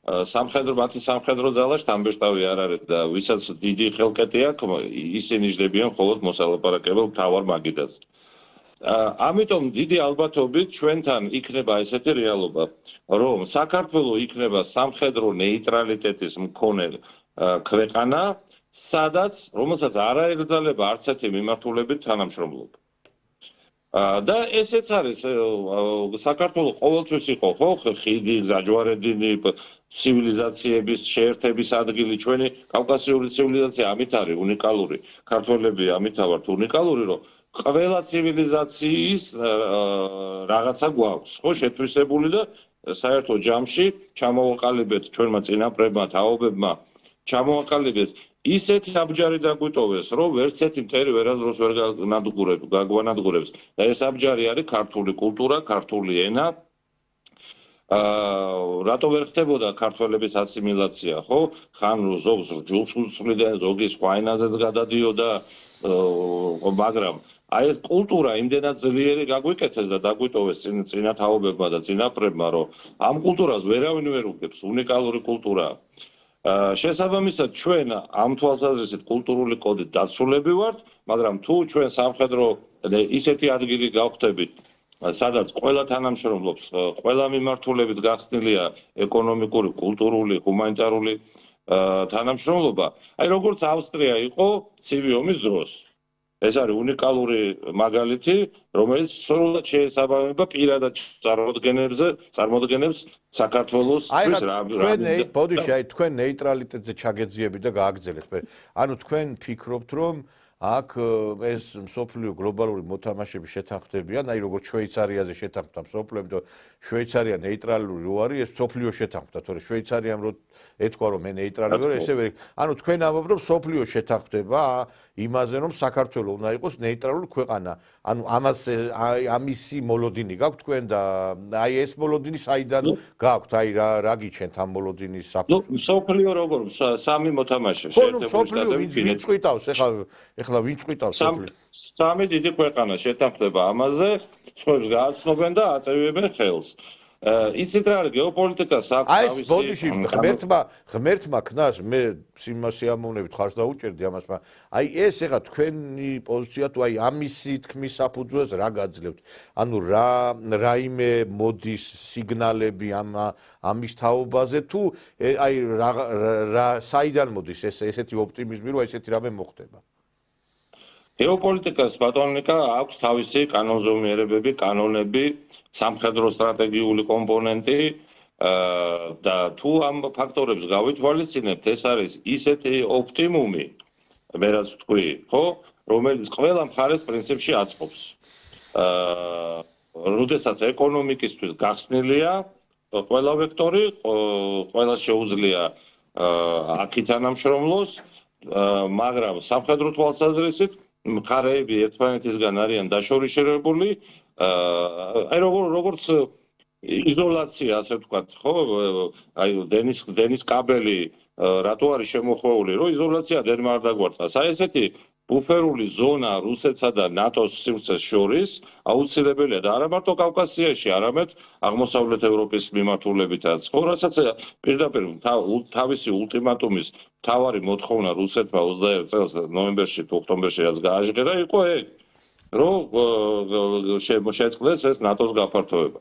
მათი სამხედრო ძალა შთამბეჭდავი არ არის და ვისაც დიდი ხელკეტი აქვს, ისინი ჯდებიან მხოლოდ მოსალაპარაკებელ მთავარ მაგიდაზე. ამიტომ დიდი ალბათობით ჩვენთან იქნება ესეთი რეალობა, რომ საქართველო იქნება სამხედრო ნეიტრალიტეტის მქონე ქვეყანა, რომელსაც არ აეგრძალება არც ერთი მიმართულებით თანამშრომლობა. და ესეც არის საქართველოს ყოველთვის იყო ხო ხიდი, გზაჯვარედინი, ცივილიზაციების შეერთების ადგილი, ჩვენი კავკასიური ცივილიზაცია ამით არის უნიკალური, ქართველები ამით ვართ უნიკალური, რომ ყველა ცივილიზაციის რაღაცა გვაქვს, ხო, შეთვისებული და საერთო ჯამში ჩამოვაყალიბეთ ჩვენმა წინაპრებმა, თაობებმა, ჩამოვაყალიბეს ისეთი აბჯარი დაგვიტოვეს, რომ ვერც ერთი მტერი ვერასდროს ვერ გაგვანადგურებს. და ეს აბჯარი არის ქართული კულტურა, ქართული ენა. რატო ვერ ხდებოდა ქართველების ასიმილაცია, ხო? ხან ზოგს რჯულს უწვლიდნენ, ზოგი სხვა ენაზეც გადადიოდა, მაგრამ აი ეს კულტურა იმდენად ძლიერი გაგვიკეთეს და დაგვიტოვეს წინა თაობებმა და წინაპრებმა, რომ ამ კულტურას ვერავინ ვერ უგებს, უნიკალური კულტურაა. შესაბამისად ჩვენ ამ თვალსაზრისით კულტურული კოდით დაცულები ვართ, მაგრამ თუ ჩვენ სამხედრო ისეთი ადგილი გავხდებით, სადაც ყველა თანამშრომლობს, ყველა მიმართულებით გახსნილია ეკონომიკური, კულტურული, ჰუმანიტარული თანამშრომლობა, აი როგორც ავსტრია იყო ცივი ომის დროს. ეს არის უნიკალური მაგალითი, რომელიც სრულად შეესაბამება პირადად წარმოადგენებს საქართველოს თქვენ ნეიტრალიტეტზე ჩაგეძიებით და გააგრძელებთ. ანუ თქვენ ფიქრობთ, რომ აქ ეს მსოფლიო გლობალური მოთამაშეები შეთანხმდებიან, აი როგორც შვეიცარიაზე შეთანხმდა მსოფლიო, იმიტომ შვეიცარია ნეიტრალური რო არის, ეს მსოფლიო შეთანხმდა, თორე შვეიცარიამ რო ეთქვა რომ მე ნეიტრალი ვარ, ესე ვერ. ანუ თქვენ ამბობთ, რომ მსოფლიო შეთანხმდება იმაზე, რომ საქართველო უნდა იყოს ნეიტრალური ქვეყანა. ანუ ამისი მოლოდინი გაქვთ თქვენ და აი ეს მოლოდინი საიდან გაქვთ? აი რა გიჩენთ ამ მოლოდინის საფუძვლად? მსოფლიო როგორ სამი მოთამაშე შეერთებული ვინ წვითავს ეხლა ვინ წვითავს სამი დიდი ქვეყანა შეთანხმდება ამაზე, სხვებს გააცნობენ და აწევებენ ხელს. იცით რა არის გეოპოლიტიკა საქმე აი ეს ბოდიში ღმერთმა ქნას მე სიმასიამოვნებით ხარს დაუჭერდი ამას, მაგრამ აი ეს ეხა თქვენი პოზიცია თუ აი ამისი თქმის საფუძველს რა გაძლევთ? ანუ რაიმე მოდის სიგნალები ამის თაობაზე თუ აი რა საიდან მოდის ესეთი ოპტიმიზმი რომ ესეთი რამე მოხდება? გეოპოლიტიკას ბატონიკა აქვს თავისი კანონზომიერებები, კანონები, სამხედრო სტრატეგიული კომპონენტი და თუ ამ ფაქტორებს გავითვალისწინებთ, ეს არის ისეთი ოპტიმუმი, მე რაც ვთქვი, ხო, რომელიც ყველა მხარეს პრინციპში აწყობს. როდესაც ეკონომიკისთვის გახსნილია ყველა ვექტორი, ყველა შეუძლია აქ თანამშრომლოს, მაგრამ სამხედრო თვალსაზრისით მხარეები ერთმანეთისგან არიან დაშორიშებული, აი როგორც იზოლაცია, ასე ვთქვათ, ხო? აი დენის კაბელი რატო არის შემოხვეული, რომ იზოლაცია დენმა არ დაგვარტყას. აი ესეთი ბუფერული ზონა რუსეთსა და ნატოს სივრცეს შორის აუცილებელია და არა მარტო კავკასიაში, არამედ აღმოსავლეთ ევროპის მიმართულებითაც. ხო, რასაც პირდაპირ თავისი ულტიმატუმის მთავარი მოთხოვნა რუსეთმა 21 წელს ნოემბერში თუ ოქტომბერში რაც გააჟღერა, იყო ეგ, რომ შეწყდეს ეს ნატოს გაფართოება.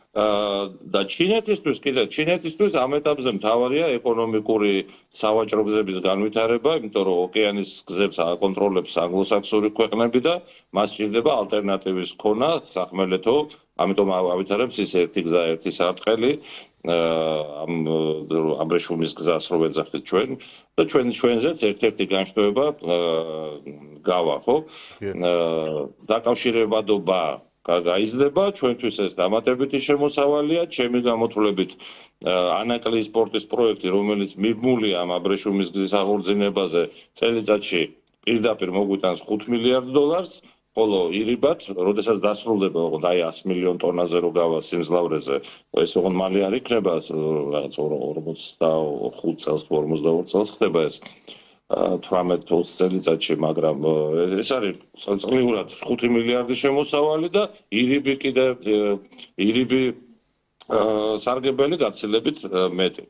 და ჩინეთისთვის ამ ეტაპზე მთავარია ეკონომიკური სავაჭრო გზების განვითარება, იმიტომ რომ ოკეანის გზებს აკონტროლებს ანგლოსაქსონური ქვეყნები და მას სჭირდება ალტერნატივის ქონა სახმელეთო ამიტომ ავითარებს ის ერთი გზა, ერთი სარტყელი ამ აბრეშუმის გზას რო ვეძახით ჩვენ და ჩვენზეც ერთ-ერთი განშტოება გავა, ხო? დაკავშირებადობა გაიზრდება, ჩვენთვის ეს დამატებითი შემოსავალია, ჩემი გამოთვლებით ანაკლიის სპორტის პროექტი, რომელიც მიბმულია ამ აბრეშუმის გზის აღორძინებაზე, წელიწადში პირდაპირ მოგვიტანს $5 მილიარდ, ხოლო ირიბად, როდესაც დასრულდება ოღონდ აი 100 მილიონ ტონაზე რო გავა სიმძლავრეზე, ეს ოღონდ მალე არ იქნება, რაღაც 45 წელს, 42 წელს ხდება ეს 18-20 წელიწადში, მაგრამ ეს არის წლიურად 5 მილიარდი შემოსავალი და ირიბი სარგებელი გაცილებით მეტი.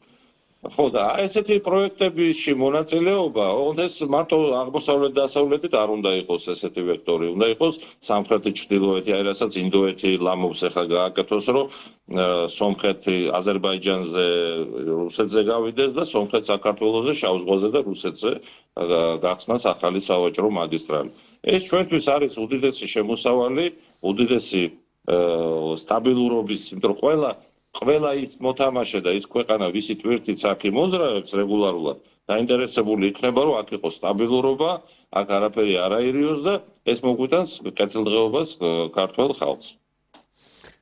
ხო და ესეთი პროექტებში მონაწილეობა, ოღონდ ეს მარტო აღმოსავლეთ დასავლეთით არ უნდა იყოს ესეთი ვექტორი, უნდა იყოს სამხრეთი ჩრდილოეთი, აი რასაც ინდოეთი ლამობს ახლა გააკეთოს, რომ სომხეთი აზერბაიჯანზე, რუსეთზე გავიდეს და სომხეთ საქართველოზე, შავ ზღვაზე და რუსეთზე გახსნას ახალი სავაჭრო მაგისტრალი. ეს ჩვენთვის არის უდიდესი შემოსავალი, უდიდესი სტაბილურობის, იმიტომ რომ ყველა ის მოთამაშე და ის ქვეყანა, ვისი ტვირთიც აქ იმოძრავებს რეგულარულად, დაინტერესებული იქნება, რომ აქ იყოს სტაბილურობა, აქ არაფერი არ აირიოს და ეს მოგვიტანს კეთილდღეობას ქართველ ხალხს.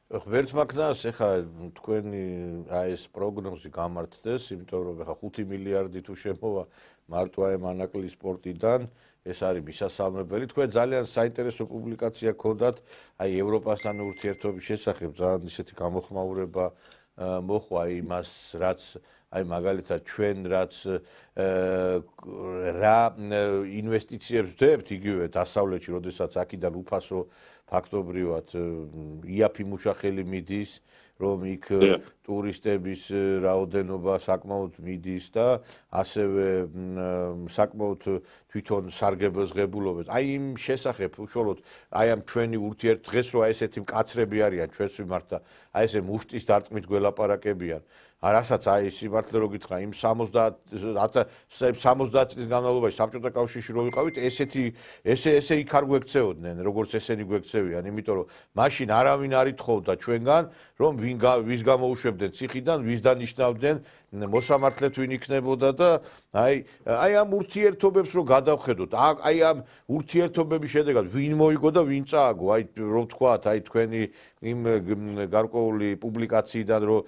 ღმერთ მაგნას ეხა თქვენი აი ეს პროგნოზი გამართდეს, იმიტომ რომ ეხა 5 მილიარდი თუ შემოვა მარტო აი ანაკლიის სპორტიდან, ეს არის მისასალმებელი. თქვენ ძალიან საინტერესო პუბლიკაცია გქონდათ აი ევროპასთან ურთიერთობის შესახებ, ძალიან ისეთი გამოხმაურება მოხვა იმას, რაც აი მაგალითად ჩვენ რაც რა ინვესტიციებს ვდებთ იგივე დასავლეთში, როდესაც აქედან უფასო ფაქტობრივად იაფი მუშახელი მიდის, რომ იქ ტურისტების რაოდენობა საკმაოდ მიდის და ასევე საკმაოდ თვითონ სარგებლობებს. აი იმ შესახებ უშუალოდ აი ამ ჩვენი ურთიერთდღეს რო აი ესეთი მკაცრები არიან ჩვენს მიმართ და აი ესე მუშტის დარტყმით გველაპარაკებიან. რასაც აი სიმართლე რო გითხრა იმ 70 წლის განმავლობაში საბჭოთა კავშირში რო ვიყავით, ესე იქ არ გვექცეოდნენ, როგორც ესენი გვექცევიან, იმიტომ რომ მაშინ არავინ არ ითხოვდა ჩვენგან, რომ ვის გამოუშვებდნენ ციხიდან, ვის დანიშნავდნენ მოსამართლედ ვინ იქნებოდა და აი ამ ურთიერთობებს რო გადავხედოთ, აი ამ ურთიერთობების შედეგად ვინ მოიგო და ვინ წააგო, აი რო ვთქვათ, აი თქვენი იმ გარკვეული პუბლიკაციიდან რო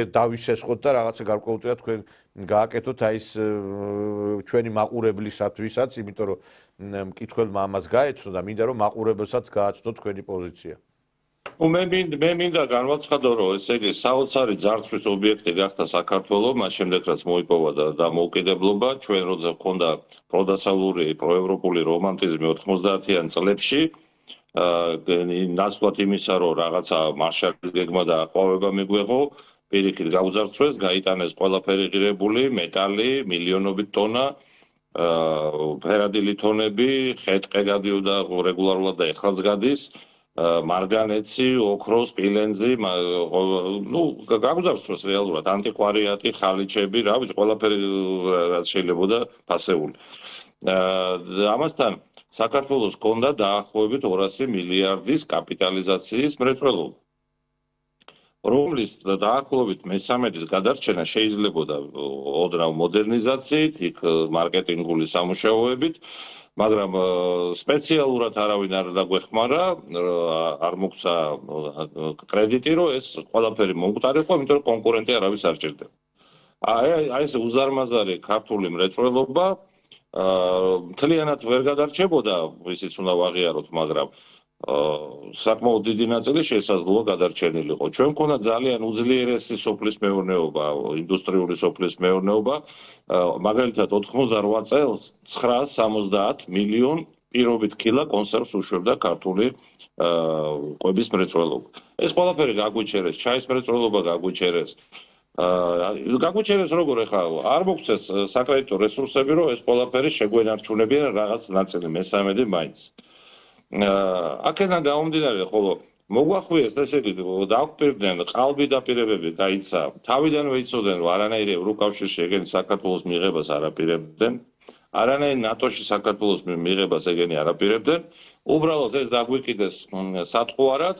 დავისესხოთ და რაღაცა გარკვეულწილად თქვენ გააკეთოთ აი ეს ჩვენი მაყურებლისათვისაც, იმიტომ რომ მკითხველმა ამას გაეცნო და მინდა რომ მაყურებელსაც გააცნო თქვენი პოზიცია. მე მინდა განვაცხადო, რომ ესე იგი საოცარი ძარცვის ობიექტი გახდა საქართველო, მას შემდეგ რაც მოიპოვა და დამოუკიდებლობა, ჩვენ როცა გქონდა პროდასავლური, პროევროპული რომანტიზმი 90-იან წლებში, ნაცვლად იმისა, რომ რაღაცა მარშალის გეგმა და ყვავება მიგვეღო, პირიქით გაუძარცვეს, გაიტანეს ყველაფერი ღირებული, მეტალი, მილიონობით ტონა, ფერადი ლითონები, ხე-ტყე გადიოდა რეგულარულად და ეხლაც გადის. მარგანეცი, ოქრო, სპილენძი, გაგვძარცვეს რეალურად ანტიკვარიატი, ხალიჩები, რა ვიცი, ყველაფერი რაც შეიძლებოდა ფასეული. ამასთან საქართველოს ჰქონდა დაახლოებით 200 მილიარდის კაპიტალიზაციის მრეწველობა, რომლის დაახლოებით მესამედის გადარჩენა შეიძლებოდა ოდნავ მოდერნიზაციით, იქ მარკეტინგული სამუშაოებით, მაგრამ სპეციალურად არავინ არ დაგვეხმარა, არ მოგცა კრედიტი, რომ ეს ყველაფერი მომკვდარიყო, იმიტომ რომ კონკურენტი არავის არ ჭირდება. აი ეს უზარმაზარი ქართული მრეწველობა მთლიანად ვერ გადარჩებოდა, ისიც უნდა ვაღიაროთ, მაგრამ საკმაოდ დიდი ნაწილი შესაძლოა გადარჩენილიყო. ჩვენ მქონდა ძალიან უძლიერესი სოფლის მეურნეობა, ინდუსტრიული სოფლის მეურნეობა, მაგალითად 88 წელს 970 მილიონ პირობით კილა კონსერვს უშვებდა ქართული კვების მრეწველობა. ეს ყველაფერი გაგვიჩერეს, ჩაის მრეწველობა გაგვიჩერეს. გაგვიჩერეს როგორ ახლა არ მოგცეს საკრედიტო რესურსები, რომ ეს ყველაფერი შეგვენარჩუნებიან რაღაც ნაწილი, მესამედი მაინც. აქედან გამომდინარე, ხოლო მოგვახვიეს, ესე იგი, დაგვპირდნენ ყალბი დაპირებები გაიცა. თავიდანვე იცოდნენ, რომ არანაირი ევროკავშირში ეგენი საქართველოს მიღებას არ აპირებდნენ. არანაირი ნატოში საქართველოს მიღებას ეგენი არ აპირებდნენ. უბრალოდ ეს დაგვიკიდეს სატყუარად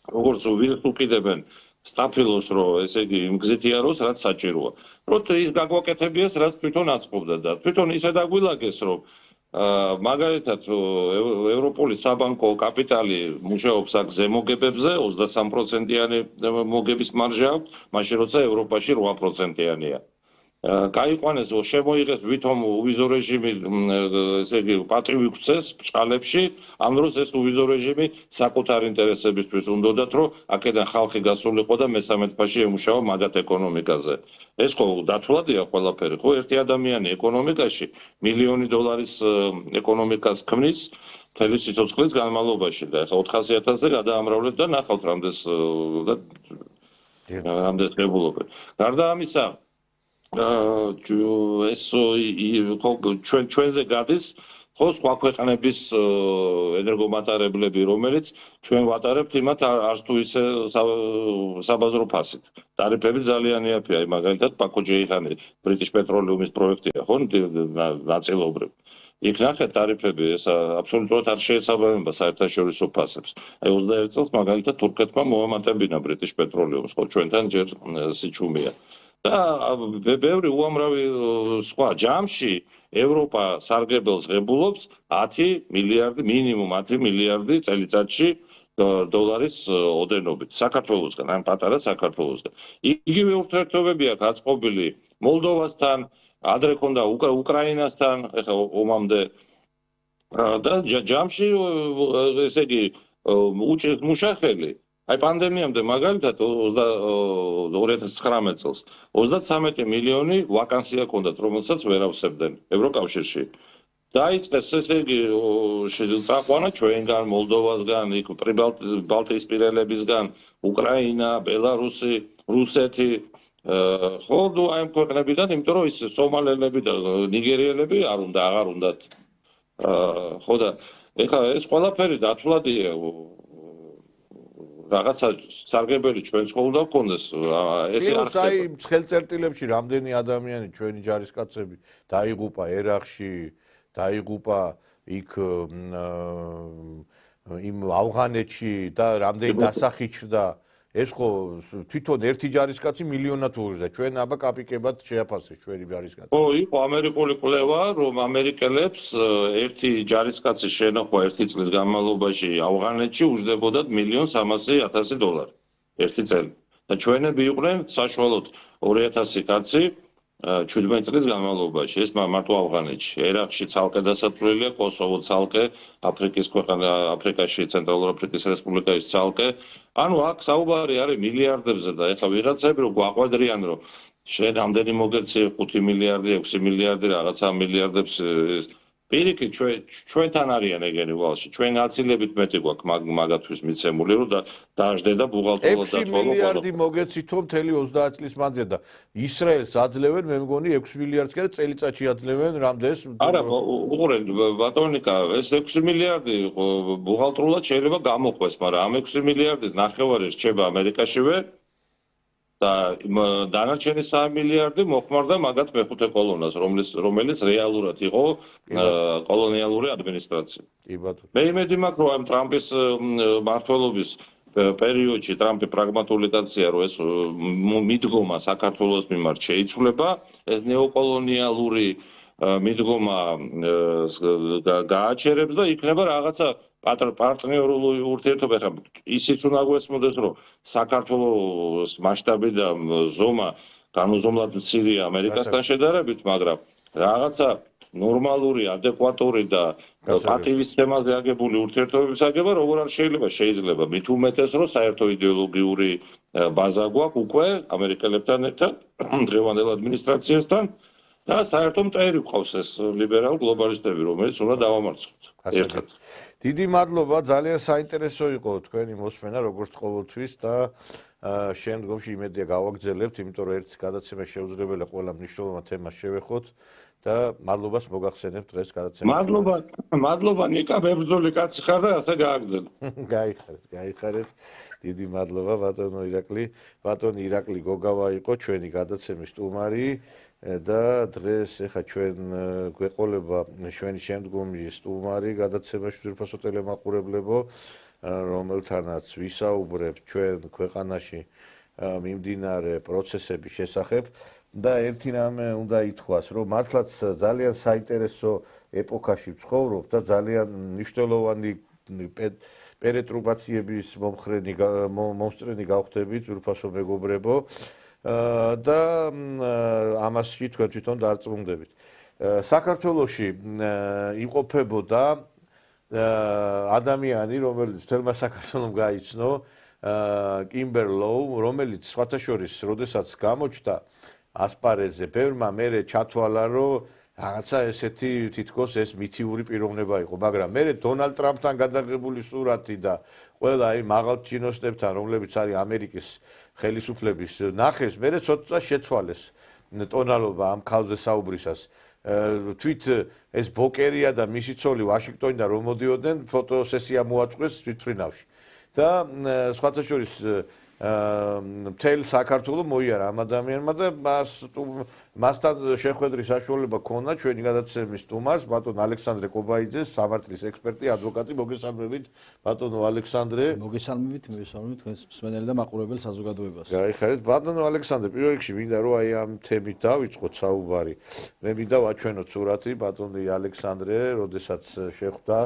როგორც ვირს უკიდებენ სტაფილოს, რომ ესე იგი იმ გზით იაროს, რაც საჭიროა. რომ ის გაგვაკეთებიას, რაც თვითონ აწყობდა და თვითონ ისე დაგვილაგეს, რომ მაგალითად ევროპული საბანკო კაპიტალი მუშაობს აქ ზემოგებებზე 23%-იანი მოგების მარჟა აქვს, მაშინ როცა ევროპაში 8%-იანია. გაიყვანეს შემოიღეს ვითომ უვიზო რეჟიმი, ესე იგი პატრივი ქცეს ბჭყალებში, ამ დროს ეს უვიზო რეჟიმი საკუთარ ინტერესებისთვის უნდათ, რომ აქედან ხალხი გასულიყო და მესამედ ფაში ემუშავა მაგათ ეკონომიკაზე. ეს ხო დათვლადია ყველაფერი, ხო ერთი ადამიანი ეკონომიკაში $1,000,000 ეკონომიკას ქმნის მთელი სიცოცხლის განმავლობაში და ეხლა 400,000-ზე გადაამრავლეთ და ნახავთ რამდენს ღებულობენ. გარდა ამისა ეს ჩვენზე გადის ხო სხვა ქვეყნების ენერგომატარებლები, რომელიც ჩვენ ვატარებთ იმათ არც თუ ისე საბაზრო ფასით. ტარიფები ძალიან იაფია, მაგალითად პაკო-ჯეიხანი ბრიტიშ პეტროლიუმის პროექტია, ხო, ნაწილობრივ. იქ ნახეთ ტარიფები, ეს აბსოლუტურად არ შეესაბამება საერთაშორისო ფასებს. აი 21 წელს მაგალითად თურქეთმა მოამატებინა ბრიტიშ პეტროლიუმს, ხო, ჩვენთან ჯერ სიჩუმეა. და ბევრი უამრავი სხვა ჯამში ევროპა სარგებელს ღებულობს 10 მილიარდი, მინიმუმ 10 მილიარდი წელიწადში დოლარის ოდენობით საქართველოსგან, ან პატარა საქართველოსგან. იგივე ურთიერთობები აქვს აწყობილი მოლდოვასთან, ადრე ქონდა უკრაინასთან, ეხლა ომამდე და ჯამში ესე იგი უჭერთ მუშახელი. აი პანდემიამდე მაგალითად 2019 წელს 33 მილიონი ვაკანსია ჰქონდათ, რომელსაც ვერ ავსებდნენ ევროკავშირში. დაიწყეს ესე იგი წაყვანა ჩვენგან, მოლდოვასგან, იქ ბალტიისპირელებისგან, უკრაინა, ბელარუსი, რუსეთი, ხო, აი ამ ქვეყნებიდან, იმიტომ რომ ის სომალელები და ნიგერიელები არ უნდა, აღარ უნდათ. ხო და ეხლა ეს ყველაფერი დათვლადია. რაღაცა სარგებელი ჩვენს ხო უნდა გქონდეს ესე არ ხდება. აი ცხელწერტილებში რამდენი ადამიანი ჩვენი ჯარისკაცები დაიღუპა ერაყში, დაიღუპა იქ იმ ავღანეთში და რამდენი დასახი ჩრდა. ეს ხო თვითონ ერთი ჯარისკაცი მილიონად უღრდა. ჩვენ აბა კაპიკებად შეაფასეს ჩვენი ჯარისკაცი. ხო, იყო ამერიკული კვლევა, რომ ამერიკელებს ერთი ჯარისკაცი შენახვა ერთი წლის განმავლობაში ავღანეთში უჯდებოდათ $1,300,000 ერთი წელი. და ჩვენები იყვნენ საშუალოდ 2000 კაცი 17 წლის განმავლობაში. ეს მარტო ავღანეთში. ერაყში ცალკე დასათვლილია, კოსოვო ცალკე, აფრიკის ქვეყანა, აფრიკაში, ცენტრალურ აფრიკის რესპუბლიკაში ცალკე. ანუ აქ საუბარი არის მილიარდებზე და ეხლა ვიღაცები რო გვაყვედრიან, რომ შენ ამდენი მოგეცი 5 მილიარდი, 6 მილიარდი რაღაცა მილიარდებს პირიქით ჩვენთან არიან ეგენი ვალში. ჩვენ აცილებით მეტი გვაქვს მაგათვის მიცემული, რომ დაждე და ბუღალტერულად დათვალო. 6 მილიარდი მოგეცითო მთელი 30 წლის მანძილზე და ისრაელს აძლევენ, მე მგონი 6 მილიარდს კიდე წელიწადში აძლევენ რამდენს? არა, უყურეთ ბატონიკა, ეს 6 მილიარდი ბუღალტრულად შეიძლება გამოყვეს, მაგრამ ამ 6 მილიარდის ნახევარი რჩება ამერიკაშივე და დანარჩენი 3 მილიარდი მოხმარდა მაგათ მეხუთე კოლონას, რომელიც რეალურად იყო კოლონიალური ადმინისტრაცია. კი ბატონო. მე იმედი მაქვს, რომ ამ ტრამპის მმართველობის პერიოდში ტრამპი პრაგმატული კაცია, რომ ეს მიდგომა საქართველოს მიმართ შეიცვლება, ეს ნეოკოლონიალური მიდგომა გააჩერებს და იქნება რაღაცა პარტნიორული ურთიერთობა. ხა ისიც უნდა გვესმოდეს, რომ საქართველოს მასშტაბი და ზომა განუზომლად მცირეა ამერიკასთან შედარებით, მაგრამ რაღაცა ნორმალური, ადეკვატური და პატივისცემაზე აგებული ურთიერთობების აგება როგორ არ შეიძლება მით უმეტეს, რომ საერთო იდეოლოგიური ბაზა გვაქვს უკვე ამერიკელებთან ერთად, დღევანდელ ადმინისტრაციასთან და საერთო მტერი გვყავს ეს ლიბერალ გლობალისტები, რომელიც უნდა დავამარცხოთ ერთად. დიდი მადლობა, ძალიან საინტერესო იყო თქვენი მოსმენა, როგორც ყოველთვის და შემდგომში იმედია გავაგრძელებთ, იმიტომ რომ ერთ გადაცემას შეუძლებელია ყველა მნიშვნელოვან თემას შევეხოთ და მადლობას მოგახსენებთ დღეს გადაცემაში. მადლობა ნიკა, მებრძოლი კაცი ხარ და ასე გააგრძელე. გაიხარეთ. დიდი მადლობა ბატონო ირაკლი. ბატონი ირაკლი გოგავა იყო ჩვენი გადაცემის სტუმარი. და დღეს ეხა ჩვენ გვეყოლება ჩვენი შემდგომი სტუმარი გადაცემაში ძვირფასო ტელემაყურებლებო რომელთანაც ვისაუბრებთ ჩვენ ქვეყანაში მიმდინარე პროცესების შესახებ და ერთი რამე უნდა ითქვას, რომ მართლაც ძალიან საინტერესო ეპოქაში ვცხოვრობ და ძალიან მნიშვნელოვანი პერეტრუბაციების მომსწრენი გავხდებით, ძვირფასო მეგობრებო და ამასში თქვენ თვითონ დარწმუნდებით. საქართველოში იმყოფებოდა ადამიანი, რომელიც თელმა საქართველოს გაიცნო, კიმბერლოუ, რომელიც სხვათა შორის, როდესაც გამოჩნდა ასპარეზზე, ბევრმა მერე ჩათვალა, რომ რაღაცა ესეთი თითქოს ეს მითიური პიროვნება იყო, მაგრამ მერე დონალდ ტრამპთან გადაღებული სურათი და ყველა იმ მაღალ ჩინოსნებთან, რომლებიც არის ამერიკის ხელისუფლების ნახეს, მერე ცოტა შეცვალეს ტონალობა ამ ქალზე საუბრისას. თვით ეს ბოკერია და მისი ცოლი ვაშინგტონიდან რომ მოდიოდნენ, ფოტოსესია მოაწყვეს თვითმფრინავში. და სხვათა შორის მთელ საქართველოს მოიარა ამ ადამიანმა და მასთან შეხვედრის საშუალება ჰქონდა ჩვენი გადაცემის სტუმარს, ბატონ ალექსანდრე კობაიძეს, სამართლის ექსპერტი, ადვოკატი. მოგესალმებით, ბატონო ალექსანდრე. მოგესალმებით თქვენს მსმენელი და მაყურებელ საზოგადოებას. გაიხარეთ, ბატონო ალექსანდრე, პირველ რიგში მინდა რომ აი ამ თემით დავიწყოთ საუბარი. მე მინდა ვაჩვენოთ სურათი ბატონი ალექსანდრე, როდესაც შეხვდა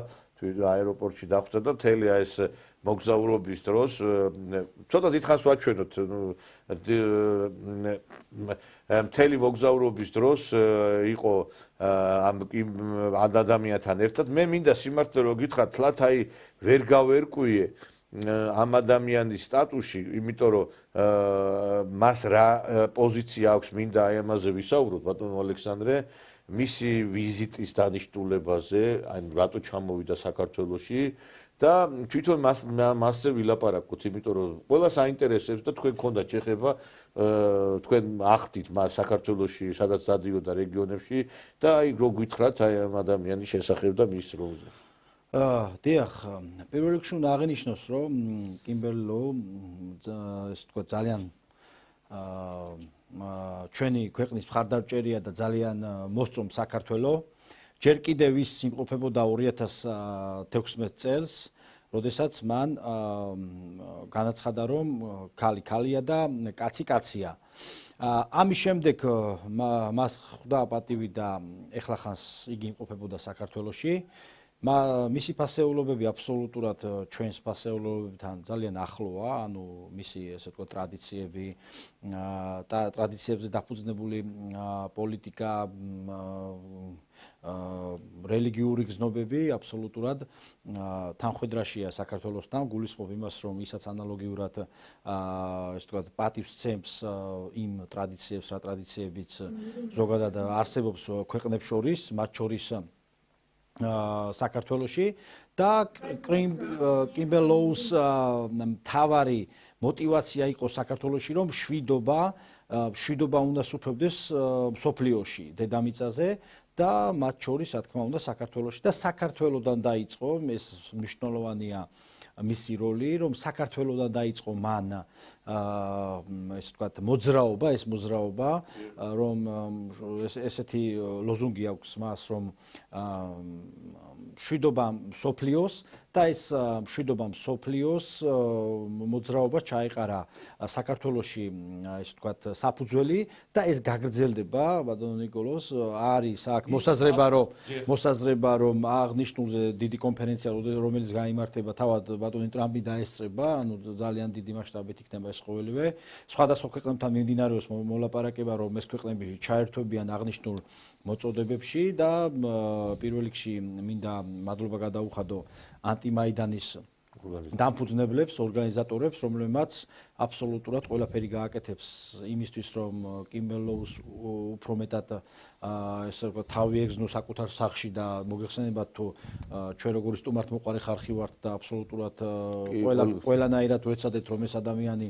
აეროპორტში დახვდა და მთელი ეს მოგზაურობის დროს ცოტა დიდხანს ვაჩვენოთ მთელი მოგზაურობის დროს იყო ამ ადამიანთან ერთად. მე მინდა სიმართლე რომ გითხრათ, თლათ აი ვერ გავერკვიე ამ ადამიანის სტატუსში, იმიტომ რომ მას რა პოზიცია აქვს, მინდა აი ამაზე ვისაუბროთ, ბატონო ალექსანდრე, მისი ვიზიტის დანიშნულებაზე, აი რატო ჩამოვიდა საქართველოში და თვითონ მასზე ვილაპარაკოთ, იმიტომ რომ ყველა საინტერესებს და თქვენ გქონდათ შეხება, თქვენ ახდით მას საქართველოში, სადაც დადიოდა რეგიონებში და აი რო გითხრათ აი ამ ადამიანის შესახებ და მის როლზე. დიახ, პირველ რიგში უნდა აღინიშნოს, რომ კიმბერლოუ ესე თქვა ძალიან ჩვენი ქვეყნის მხარდამჭერია და ძალიან მოსწონს საქართველოს. ჯერ კიდევ ის იმყოფებოდა 2016 წელს, როდესაც მან განაცხადა, რომ ქალი ქალია და კაცი კაცია. ამის შემდეგ მას ხვდა პატივი და ეხლახანს იგი იმყოფებოდა საქართველოში. მისი ფასეულობები აბსოლუტურად ჩვენს ფასეულობებთან ძალიან ახლოა, ანუ მისი ესე ვთქვათ ტრადიციები და ტრადიციებზე დაფუძნებული პოლიტიკა, რელიგიური გზნობები აბსოლუტურად თანხვედრაშია საქართველოსთან, გულისხმობ იმას, რომ ისაც ანალოგიურად ესე ვთქვათ პატივს სცემს იმ ტრადიციებს, რა ტრადიციებიც ზოგადად არსებობს ქვეყნებს შორის, მათ შორის საქართველოში და კიმბერლოუს მთავარი мотивация იყო საქართველოში, რომ შვიდობა უნდა სუფევდეს მსოფლიოში დედამიწაზე და მათ შორის, რა თქმა უნდა, საქართველოში და საქართველოსთან დაიწყო, ეს მნიშვნელოვანია მისი როლი, რომ საქართველოსთან დაიწყო მან ესე ვთქვათ მოძრაობა, რომ ესეთი ლოზუნგი აქვს მას, რომ შვიდობა მსოფლიოს და ეს შვიდობა მსოფლიოს მოძრაობა ჩაეყარა საქართველოში, ესე ვთქვათ, საფუძველი და ეს გაგრძელდება, ბატონო ნიკოლოს, არის აქ მოსაზრება, რომ აღნიშნულზე დიდი კონფერენცია, რომელიც გაიმართება, თავად ბატონი ტრამპი დაესწრება, ანუ ძალიან დიდი მასშტაბით იქნება ეს ყოველივე. სხვადასხვა ქვეყნებთან მიმდინარეობს მოლაპარაკება, რომ ეს ქვეყნები ჩაერთვებიან აღნიშნულ მოწოდებებში და პირველ რიგში მინდა მადლობა გადაუხადო ანტიმაიდანის დამფუძნებლებს, ორგანიზატორებს, რომლებმაც აბსოლუტურად ყველაფერი გააკეთებს იმისთვის, რომ კიმბერლოუს უფრო მეტად ესე ვთქვათ თავი ეგზნო საკუთარ სახლში და მოგეხსენებათ თუ ჩვენ როგორი სტუმართმოყვარე ხალხი ვართ და აბსოლუტურად ყველანაირად ვეცადეთ, რომ ეს ადამიანი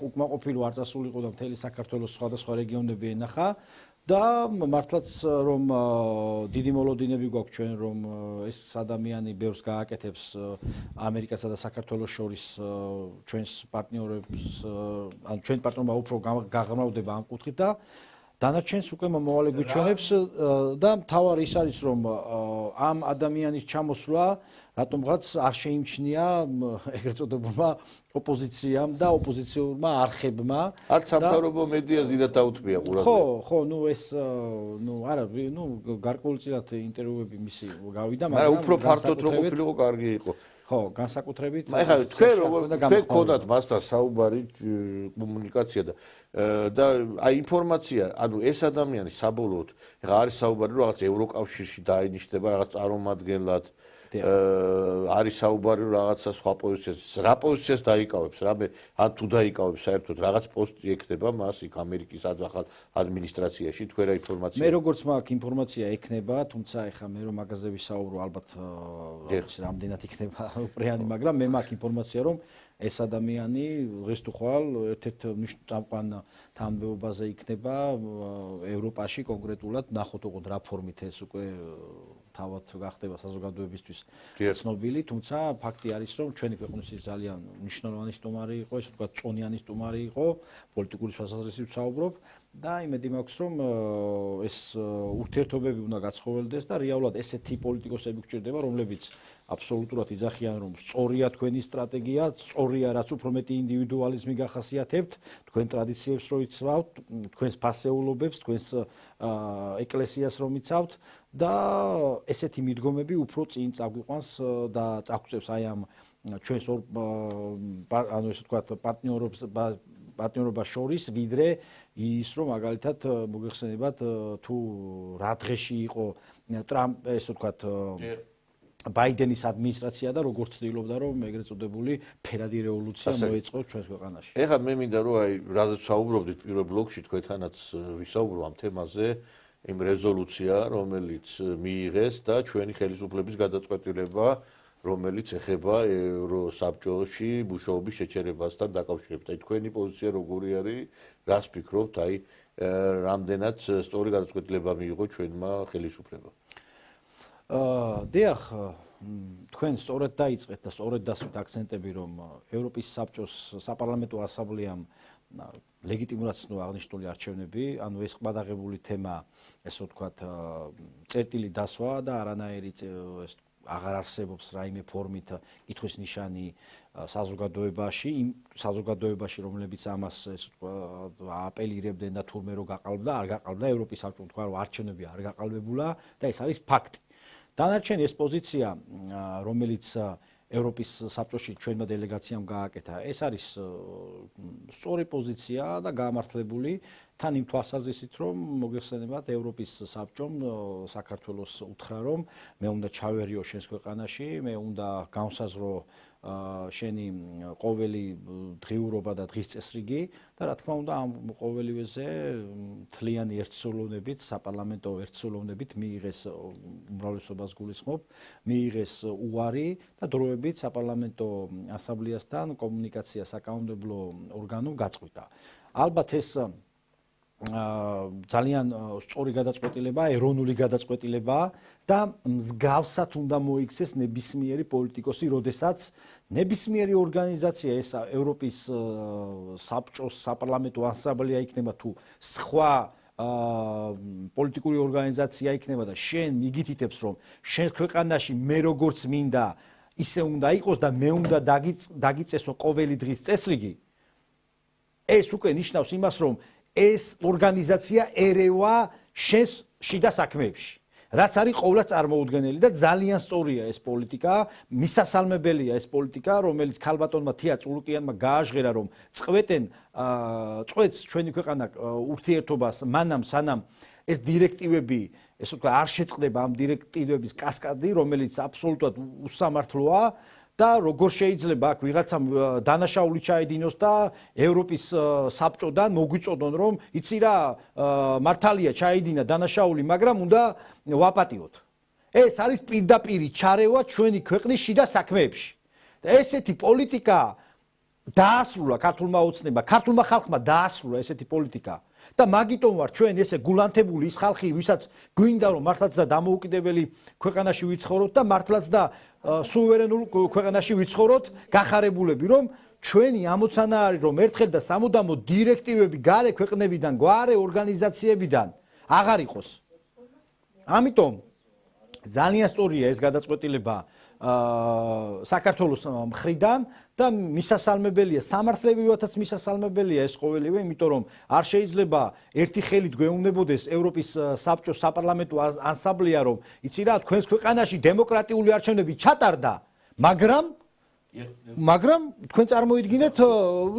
უკმაყოფილო არ წასულიყო და მთელი საქართველოს სხვადასხვა რეგიონები ენახა. და მართლაც რომ დიდი მოლოდინები გვაქვს ჩვენ, რომ ეს ადამიანი ბევრს გააკეთებს ამერიკასა და საქართველოს შორის ჩვენს პარტნიორებს, ან ჩვენ პარტნიორობა უფრო გაღრმავდება ამ კუთხით დანარჩენს უკვე მომავალი გვიჩვენებს და მთავარი ის არის რომ ამ ადამიანის ჩამოსვლა რატომღაც არ შეიმჩნია ეგრეთ წოდებულმა ოპოზიციამ და ოპოზიციურმა არხებმა. არც სამთავრობო მედიას დიდად დაუთმია ყურადღება. ხო, ეს არა, გარკვეულწილად ინტერვიუები მისი გავიდა, მაგრამ უფრო ფართოდ რო ყოფილიყო, კარგი იყო. ხო, განსაკუთრებით. ეხლა თქვენ გქონდათ მასთან საუბარი, კომუნიკაცია და აი ინფორმაცია, ანუ ეს ადამიანი საბოლოოდ ეხლა არის საუბარი, რომ რაღაც ევროკავშირში დაინიშნება რაღაც წარმომადგენლად არის საუბარი რაღაცა სხვა პოზიციას, რა პოზიციას დაიკავებს, რამე ან თუ დაიკავებს საერთოდ რაღაც პოსტი ექნება მას იქ ამერიკის ახალ ადმინისტრაციაში, თქვენ რა ინფორმაცია? მე როგორც მაქვს ინფორმაცია ექნება, თუმცა ეხლა მე რომ მაგაზე ვისაუბრო, ალბათ რამდენად იქნება უპრეანი, მაგრამ მე მაქვს ინფორმაცია რომ ეს ადამიანი დღეს თუ ხვალ ერთ-ერთ წამყვან თანამდებობაზე იქნება ევროპაში კონკრეტულად, ნახოთ ოღონდ რა ფორმით ეს უკვე თავად გახდება საზოგადოებისთვის ცნობილი, თუმცა ფაქტი არის რომ ჩვენი ქვეყნისთვის ძალიან მნიშვნელოვანი სტუმარი იყო, ესე ვთქვათ, წონიანი სტუმარი იყო, პოლიტიკური თვალსაზრისით ვსაუბრობ და იმედი მაქვს რომ ეს ურთიერთობები უნდა გაცხოველდეს და რეალურად ესეთი პოლიტიკოსები გვჭირდება, რომლებიც აბსოლუტურად იძახიან რომ სწორია თქვენი სტრატეგია, სწორია რაც უფრო მეტი ინდივიდუალიზმი გახასიათებთ, თქვენ ტრადიციებს რო იცავთ, თქვენს ფასეულობებს, თქვენს ეკლესიას რომ იცავთ და ესეთი მიდგომები უფრო წინ წაგვიყვანს და წაგწევს აი ამ ჩვენს ანუ ესე ვთქვათ პარტნიორობას შორის, ვიდრე ის რომ მაგალითად მოგეხსენებათ თუ რა დღეში იყო ტრამპ ესე ვთქვათ ბაიდენის ადმინისტრაცია და როგორც ცდილობდა რომ ეგრეთ წოდებული ფერადი რევოლუცია მოეწყო ჩვენს ქვეყანაში. ეხლა მე მინდა რომ აი რაზეც საუბრობდით პირველ ბლოკში თქვენთანაც ვისაუბრო ამ თემაზე, იმ რეზოლუცია, რომელიც მიიღეს და ჩვენი ხელისუფლების გადაწყვეტილება, რომელიც ეხება ევროსაბჭოში მუშაობის შეჩერებასთან დაკავშირებით. აი თქვენი პოზიცია როგორი არის? რას ფიქრობთ? აი რამდენად სწორი გადაწყვეტილება მიიღო ჩვენმა ხელისუფლებამ? დიახ, თქვენ სწორად დაიწყეთ და სწორად დასვით აქცენტები, რომ ევროპის საბჭოს საპარლამენტო ასამბლეამ ლეგიტიმურად ცნო აღნიშნული არჩევნები, ანუ ეს ყბადაღებული თემა, ესე ვთქვათ, წერტილი დასვა და არანაირი ეს აღარ არსებობს რაიმე ფორმით კითხვის ნიშანი საზოგადოებაში, რომლებიც ამას ეს აპელირებდნენ და თურმე რო გაყალბდა, არ გაყალბდა, ევროპის საბჭომ თქვა რომ არჩევნები არ გაყალბებულა და ეს არის ფაქტი. დანარჩენი ეს პოზიცია, რომელიც ევროპის საბჭოში ჩვენმა დელეგაციამ გააკეთა, ეს არის სწორი პოზიცია და გაამართლებული თან იმ თვალსაზრისით, რომ მოგეხსენებათ ევროპის საბჭომ საქართველოს უთხრა, რომ მე უნდა ჩავერიო შენს ქვეყანაში, მე უნდა განსაზღვრო შენი ყოველი დღიურობა და დღის წესრიგი და რა თქმა უნდა ამ ყოველივეზე თლიანი ერთსულოვნებით, საპარლამენტო ერთსულოვნებით მიიღეს უმრავლესობას გულისხმობ, მიიღეს უარი და დროებით საპარლამენტო ასამბლეასთან კომუნიკაცია საკანონმდებლო ორგანომ გაწყვიტა. ალბათ ეს ძალიან სწორი გადაწყვეტილება, ეროვნული გადაწყვეტილება და მსგავსად უნდა მოიქცეს ნებისმიერი პოლიტიკოსი, როდესაც ნებისმიერი ორგანიზაცია ეს ევროპის საბჭოს საპარლამენტო ასამბლეა იქნება თუ სხვა პოლიტიკური ორგანიზაცია იქნება და შენ მიგითითებს რომ შენ ქვეყანაში მე როგორც მინდა ისე უნდა იყოს და მე უნდა დაგიწესო ყოველი დღის წესრიგი, ეს უკვე ნიშნავს იმას რომ ეს ორგანიზაცია ერევა შენს შიდა საქმეებში, რაც არის ყოველას წარმოუდგენელი და ძალიან სწორია ეს პოლიტიკა, მისასალმებელია ეს პოლიტიკა, რომელიც ქალბატონმა თია წულუკიანმა გააჟღერა, რომ წვეთს ჩვენი ქვეყანა ურთიერთობას მანამ სანამ ეს დირექტივები, ესე ვთქვათ, არ შეწყდება ამ დირექტივების კასკადი, რომელიც აბსოლუტურად უსამართლოა და როგორ შეიძლება აქ ვიღაცამ დანაშაული ჩაედინოს და ევროპის საბჭოდან მოგვიწოდონ რომ იცი რა მართალია ჩაედინა დანაშაული, მაგრამ უნდა ვაპატიოთ. ეს არის პირდაპირი ჩარევა ჩვენი ქვეყნის შიდა საქმეებში. და ესეთი პოლიტიკა დაასრულა ქართულმა ოცნებმა, ქართულმა ხალხმა დაასრულა ესეთი პოლიტიკა. და მაგიტომ ვარ ჩვენ ესე გულანთებული ის ხალხი, ვისაც გვინდა რომ მართლაც და დამოუკიდებელი ქვეყანაში ვიცხოვროთ და მართლაც და სუვერენულ ქვეყანაში ვიცხოვროთ, გახარებულები რომ ჩვენი ამოცანა არის რომ ერთხელ და სამუდამო დირექტივები გარე ქვეყნებიდან, გვარე ორგანიზაციებიდან აღარ იყოს. ამიტომ ძალიან სწორია ეს გადაწყვეტილება საქართველოს მხრიდან და მისასალმებელია, სამართლებრივადაც მისასალმებელია ეს ყოველივე, იმიტომ რომ არ შეიძლება ერთი ხელით გვეუბნებოდეს ევროპის საბჭოს საპარლამენტო ასამბლეა, რომ იცი რა, თქვენს ქვეყანაში დემოკრატიული არჩევნები ჩატარდა, მაგრამ თქვენ წარმოიდგინეთ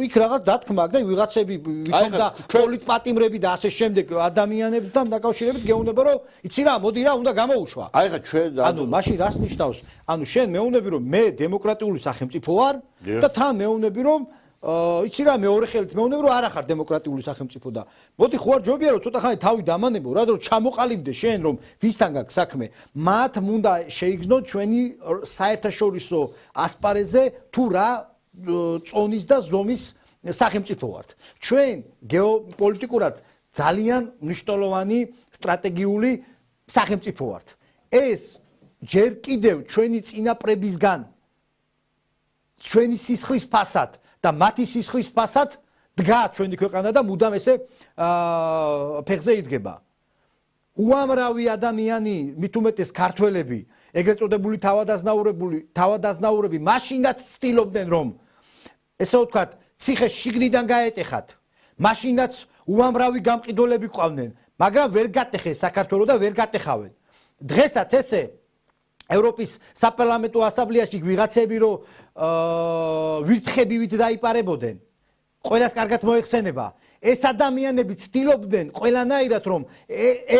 იქ რაღაც დათქმა და ვიღაცები ვითომ და პოლიტპატიმრები და ასე შემდეგ ადამიანებთან დაკავშირებით გეუბნება რომ იცი რა მოდი რა უნდა გამოუშვა. აი ხა ჩვენ ანუ მაშინ რას ნიშნავს? ანუ შენ მეუბნები რომ მე დემოკრატიული სახელმწიფო ვარ და თან მეუბნები რომ იცი რა მეორე ხელით მეუბნები რომ არა ხარ დემოკრატიული სახელმწიფო და მოდი ხო არ ჯობია რომ ცოტა ხანი თავი დამანებო რა რომ ჩამოყალიბდე შენ რომ ვისთან გაქვს საქმე მათ უნდა შეიგრძნო ჩვენი საერთაშორისო ასპარეზზე თუ რა წონის და ზომის სახელმწიფო ვართ ჩვენ გეოპოლიტიკურად ძალიან მნიშვნელოვანი სტრატეგიული სახელმწიფო ვართ ეს ჯერ კიდევ ჩვენი წინაპრებისგან ჩვენი სისხლის ფასად და მათი სისხლის ფასად დგა ჩვენი ქვეყანა და მუდამ ესე ფეხზე იდგება. უამრავი ადამიანი, მით უმეტეს ქართველები, ეგრეთ წოდებული თავადაზნაურები მაშინაც ცდილობდნენ რომ ესე ვთქვათ, ციხეს შიგნიდან გაეტეხათ. მაშინაც უამრავი გამყიდველები ყავდნენ, მაგრამ ვერ გატეხეს საქართველოს და ვერ გატეხავენ. დღესაც ესე ევროპის საპარლამენტო ასამბლეაში ვიღაცები რომ ვირთხებივით დაიპარებოდნენ ყველას კარგად მოეხსენება ეს ადამიანები ცდილობდნენ ყველანაირად რომ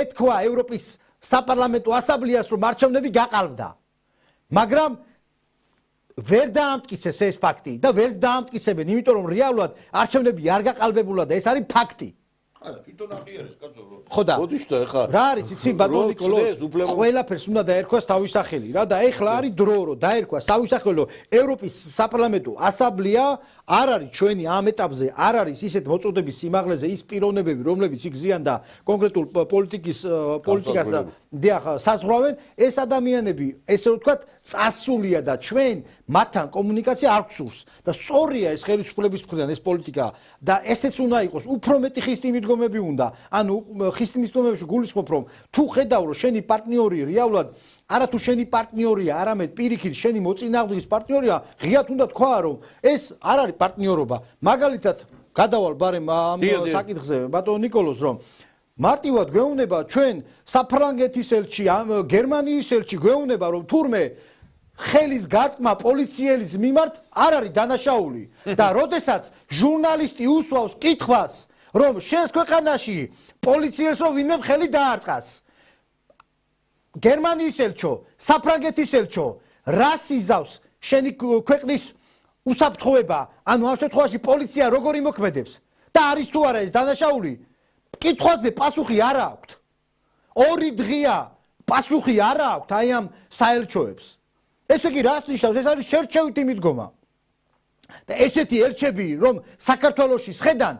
ეთქვა ევროპის საპარლამენტო ასამბლეას რომ არჩევნები გაყალბდა მაგრამ ვერ დაამტკიცეს ეს ფაქტი და ვერ დაამტკიცებენ იმიტომ რომ რეალურად არჩევნები არ გაყალბებულა და ეს არის ფაქტი არა თვითონ აღიარეს კაცო ხო და მოდიშ და ეხა რა არის იცი ბატონო ნიკოლოზ ყველაფერს უნდა დაერქვას თავის სახელი რა და ეხლა არის დრო რომ დაერქვას თავის სახელი რომ ევროპის საპარლამენტო ასამბლეა არ არის ჩვენი ამ ეტაპზე არ არის ისეთ მოწოდების სიმაღლეზე ის პიროვნებები რომლებიც იგზიან და კონკრეტულ პოლიტიკას დიახ საზღვრავენ ეს ადამიანები ესე ვთქვათ წასულია და ჩვენ მათთან კომუნიკაცია არ გვსურს და სწორია ეს ხელისუფლების მხრიდან ეს პოლიტიკა და ესეც უნდა იყოს უფრო მეტი ხისტი მიდგომები უნდა ანუ ხისტი მიდგომებში გულისხმობ რომ თუ ხედავ რომ შენი პარტნიორი რეალურად არა თუ შენი პარტნიორია არამედ პირიქით შენი მოწინააღმდეგის პარტნიორია ღიად უნდა თქვა რომ ეს არ არის პარტნიორობა მაგალითად გადავალ ბარემ ამ საკითხზე ბატონო ნიკოლოზ რომ მარტივად გვეუბნება ჩვენ საფრანგეთის ელჩი ამ გერმანიის ელჩი გვეუბნება რომ თურმე ხელის გარტყმა პოლიციელის მიმართ არ არის დანაშაული და როდესაც ჟურნალისტი უსვავს კითხვას რომ შენს ქვეყანაში პოლიციელს რომ ვინმე ხელი დაარტყას გერმანიის ელჩო საფრანგეთის ელჩო რას იზავს შენი ქვეყნის უსაფრთხოება ანუ ამ შემთხვევაში პოლიცია როგორ იმოქმედებს და არის თუ არა ეს დანაშაული კითხვაზე პასუხი არ აქვთ ორი დღეა პასუხი არ აქვთ აი ამ საელჩოებს ესე იგი რას ნიშნავს ეს არის შერჩევითი მიდგომა და ესეთი ელჩები რომ საქართველოში შედან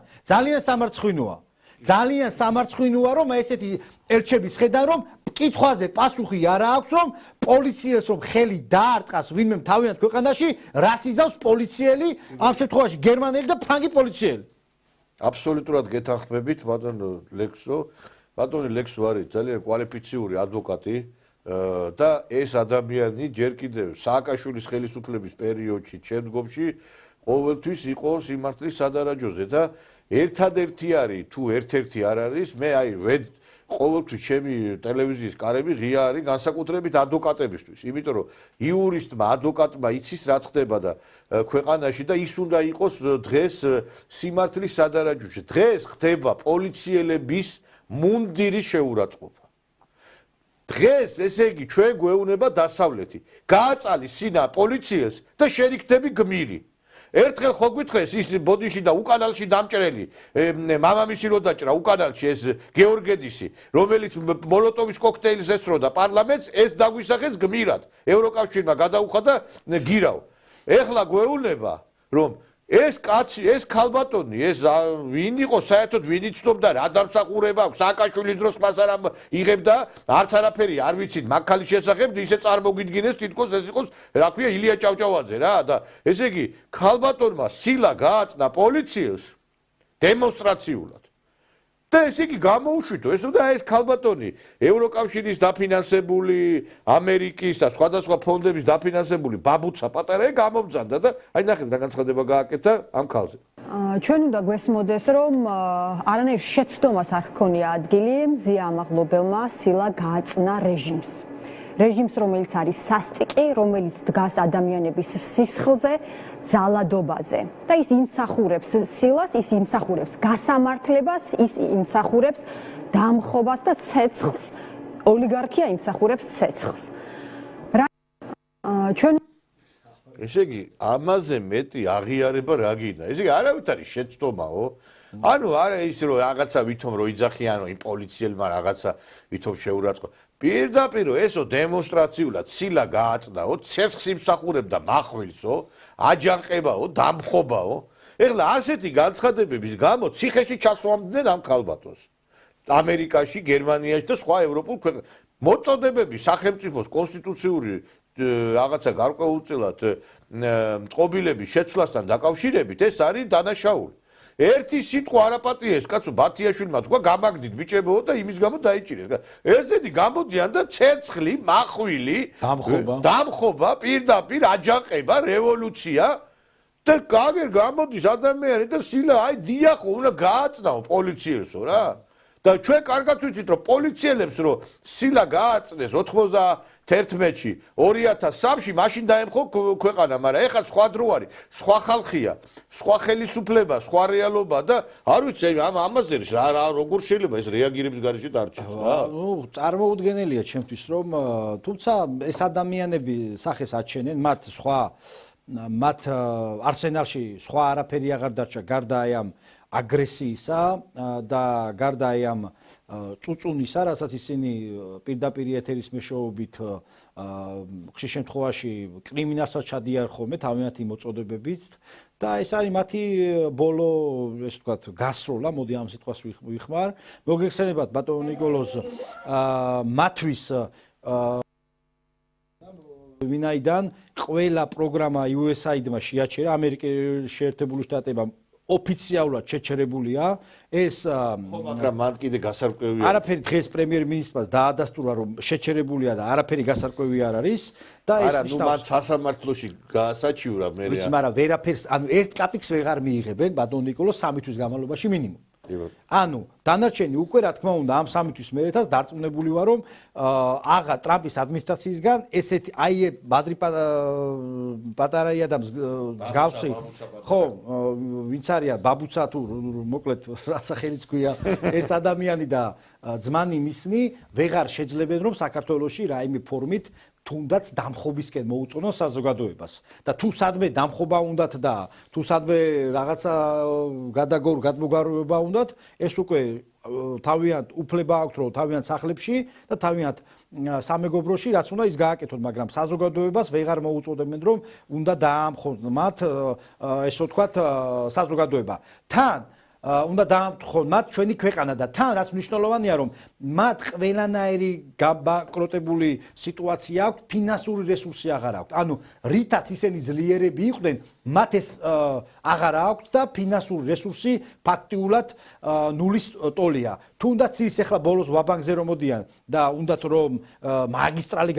ძალიან სამარცხვინოა რომ ესეთი ელჩები შედან რომ კითხვაზე პასუხი არ აქვს რომ პოლიციელს რომ ხელი დაარტყას ვინმე თავიანთ ქვეყანაში რას იზავს პოლიციელი ამ შემთხვევაში გერმანელი და ფრანგი პოლიციელი აბსოლუტურად გეთანხმებით ბატონო ლექსო ბატონი ლექსო არის ძალიან კვალიფიციური ადვოკატი და ეს ადამიანი ჯერ კიდევ სააკაშვილის ხელისუფლების პერიოდში შემდგომში ყოველთვის იყო სიმართლის სადარაჯოზე და ერთადერთი არის თუ ერთ-ერთი არ არის მე აი ყოველთვის ჩემი ტელევიზიის კარები ღია არის განსაკუთრებით ადვოკატებისთვის იმიტომ რომ იურისტმა ადვოკატმა იცის რა ხდება და ქვეყანაში და ის უნდა იყოს დღეს სიმართლის სადარაჯოში დღეს ხდება პოლიციელების მუნდირის შეურაცხყოფა დღეს ესე იგი ჩვენ გვეუბნება დასავლეთი გააწალი სინა პოლიციელს და შენ იქნები გმირი ერთხელ ხო გითხეს ის ბოდიში და უკანალში დამჭრელი მამამისი რო დაჭრა უკანალში ეს გეორგედისი რომელიც მოლოტოვის კოქტეილს ესროდა პარლამენტს ეს დაგვისახეს გმირად ევროკავშირმა გადაუხადა გირავ ეხლა გვეუბნება რომ ეს კაცი, ეს ქალბატონი, ეს ვინ იყო საერთოდ ვინ იცნობდა რა დამსახურება აქვს სააკაშვილის დროს მას არ იღებდა არც არაფერი არ ვიცით მაგ-ქალის შესახებ ისე წარმოგიდგინეს თითქოს ეს იყოს რა ქვია ილია ჭავჭავაძე რა და ესე იგი ქალბატონმა სილა გააწნა პოლიციას დემონსტრაციულად და ესე იგი გამოუშვითო ეს უნდა ეს ქალბატონი ევროკავშირის დაფინანსებული ამერიკის და სხვადასხვა ფონდების დაფინანსებული ბაბუცა პატარა გამომძანდა და აი ნახეთ რა განცხადება გააკეთა ამ ქალზე ჩვენ უნდა გვესმოდეს რომ არანაირ შეცდომას არ ჰქონია ადგილი მზეამაღლობელმა სილა გააწნა რეჟიმს რომელიც არის სასტიკი რომელიც დგას ადამიანების სისხლზე ძალადობაზე და ის იმსახურებს სილას ის იმსახურებს გასამართლებას ის იმსახურებს დამხობას და ცეცხლს ოლიგარქია იმსახურებს ცეცხლს ჩვენ ესე იგი ამაზე მეტი აღიარება რა გინდა ესე იგი არავით არის შეცდომაო ანუ არა ის რომ რაღაცა ვითომ რო იძახიანო იმ პოლიციელმა რაღაცა ვითომ შეურაცხყო პირდაპირ ესო დემონსტრაციულად სილა გააწნაო ცეცხლს იმსახურებდა מחვილსო აჯანყებაო დამხობაო ეხლა ასეთი განცხადებების გამო ციხეში ჩასვამდნენ ამ ქალბატონს ამერიკაში გერმანიაში და სხვა ევროპულ ქვეყნებში მოწოდებები სახელმწიფოს კონსტიტუციური რაღაცა გარკვეულწილად მწყობილების შეცვლასთან დაკავშირებით ეს არის დანაშაული ერთი სიტყვა არაპატიეს კაცო ბათიაშვილმა თქვა გამაგდით ბიჭებო და იმის გამო დაიჭირეს ესეთი გამოდიან და ცეცხლი მახვილი დამხობა პირდაპირ აჯანყება რევოლუცია და კაგერ გამოდის ადამიანი და სილა აი დიახო უნდა გააწნაო პოლიციელსო რა და ჩვენ კარგად ვიცით რომ პოლიციელებს რომ სილა გააწნეს 91-ში 2003-ში მაშინ დაემხო ქვეყანა მაგრამ ეხლა სხვა დრო არის სხვა ხალხია სხვა ხელისუფლება სხვა რეალობა და არ ვიცი ამაზე რა როგორ შეიძლება ეს რეაგირების გარეშე დარჩეს რა ნუ წარმოუდგენელია ჩემთვის რომ თუმცა ეს ადამიანები სახეს აჩენენ მათ არსენალში სხვა არაფერი აღარ დარჩა გარდა ამ აგრესიისა და გარდა ამ წუწუნისა, რასაც ისინი პირდაპირ ეთერის მეშვეობით ხშირ შემთხვევაში კრიმინალსაც ჩადიან ხოლმე თავიანთი მოწოდებებით და ეს არის მათი ბოლო, ესე ვთქვათ, გასროლა, მოდი ამ სიტყვას ვიხმარ. მოგეხსენებათ ბატონო ნიკოლოზ მათთვის ვინაიდან ყველა პროგრამა USAID-მა შეაჩერა ამერიკის შეერთებული შტატებმა ოფიციალურად შეჩერებულია ეს მაგრამ მან კიდე გასარკვევია არაფერი დღეს პრემიერ-მინისტრმა დაადასტურა რომ შეჩერებულია და არაფერი გასარკვევი არ არის და ეს არა ნუ მან სასამართლოში გაასაჩივრა მე ვიცი მაგრამ ვერაფერს ანუ ერთ კაპიკს ვეღარ მიიღებენ ბატონ ნიკოლოზ 3 თვის განმავლობაში მინიმუმ ანუ დანარჩენი უკვე რა თქმა უნდა ამ 3 თვის მერეთაც დარწმუნებული ვარ რომ აღარ ტრამპის ადმინისტრაციისგან ესეთი აი ბადრი პატარაია და მსგავსი ხო ვინც არიან ბაბუცა თუ მოკლედ რა სახელიც ქვია ეს ადამიანი და ძმანი მისნი ვეღარ შეძლებენ რომ საქართველოში რაიმე ფორმით თუნდაც დამხობისკენ მოუწონონ საზოგადოებას და თუ სადმე დამხობა უნდათ და თუ სადმე რაღაცა გადმოგარება უნდათ ეს უკვე თავიანთ უფლება აქვთ რომ თავიანთ სახლებში და თავიანთ სამეგობროში რაც უნდა ის გააკეთონ მაგრამ საზოგადოებას ვეღარ მოუწოდებენ რომ უნდა დაამხონ მათ ესე ვთქვათ საზოგადოება თან უნდა დაამტყონ მათ ჩვენი ქვეყანა და თან რაც მნიშვნელოვანია რომ მათ ყველანაირი გაბანკროტებული სიტუაცია აქვს ფინანსური რესურსი აღარ აქვს ანუ რითაც ისინი ძლიერები იყვნენ მათ ეს აღარ აქვს და ფინანსური რესურსი ფაქტიურად ნულის ტოლია თუნდაც ის ახლა ბოლოს ვაბანკზე რომ მოდიან და უნდათ რომ მაგისტრალი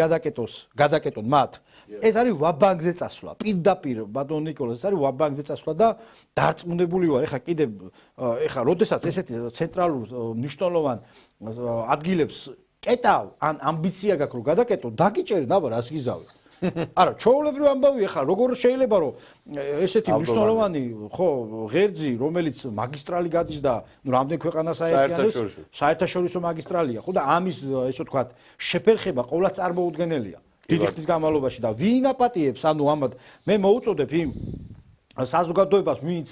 გადაკეტონ მათ ეს არის ვაბანკზე წასვლა პირდაპირ ბატონ ნიკოლოზ ეს არის ვაბანკზე წასვლა და დარწმუნებული ვარ ეხლა კიდე ეხლა როდესაც ესეთი ცენტრალურ მნიშვნელოვან ადგილებს კეტავ ან ამბიცია გაქვს რომ გადაკეტო დაგიჭერენ აბა რას გიზავი არა ჩაოლებრივ ამბავი ეხლა როგორ შეიძლება რომ ესეთი მნიშვნელოვანი ხო ღერძი რომელიც მაგისტრალი გადის და ნუ რამდენ ქვეყანას აერთიანებს საერთაშორისო მაგისტრალია ხო და ამის ესე ვთქვათ შეფერხება ყოველას წარმოუდგენელია დიდი ხნის განმავლობაში და ვინ აპატიებს ანუ ამად მე მოუწოდებ იმ საზოგადოებას ვინც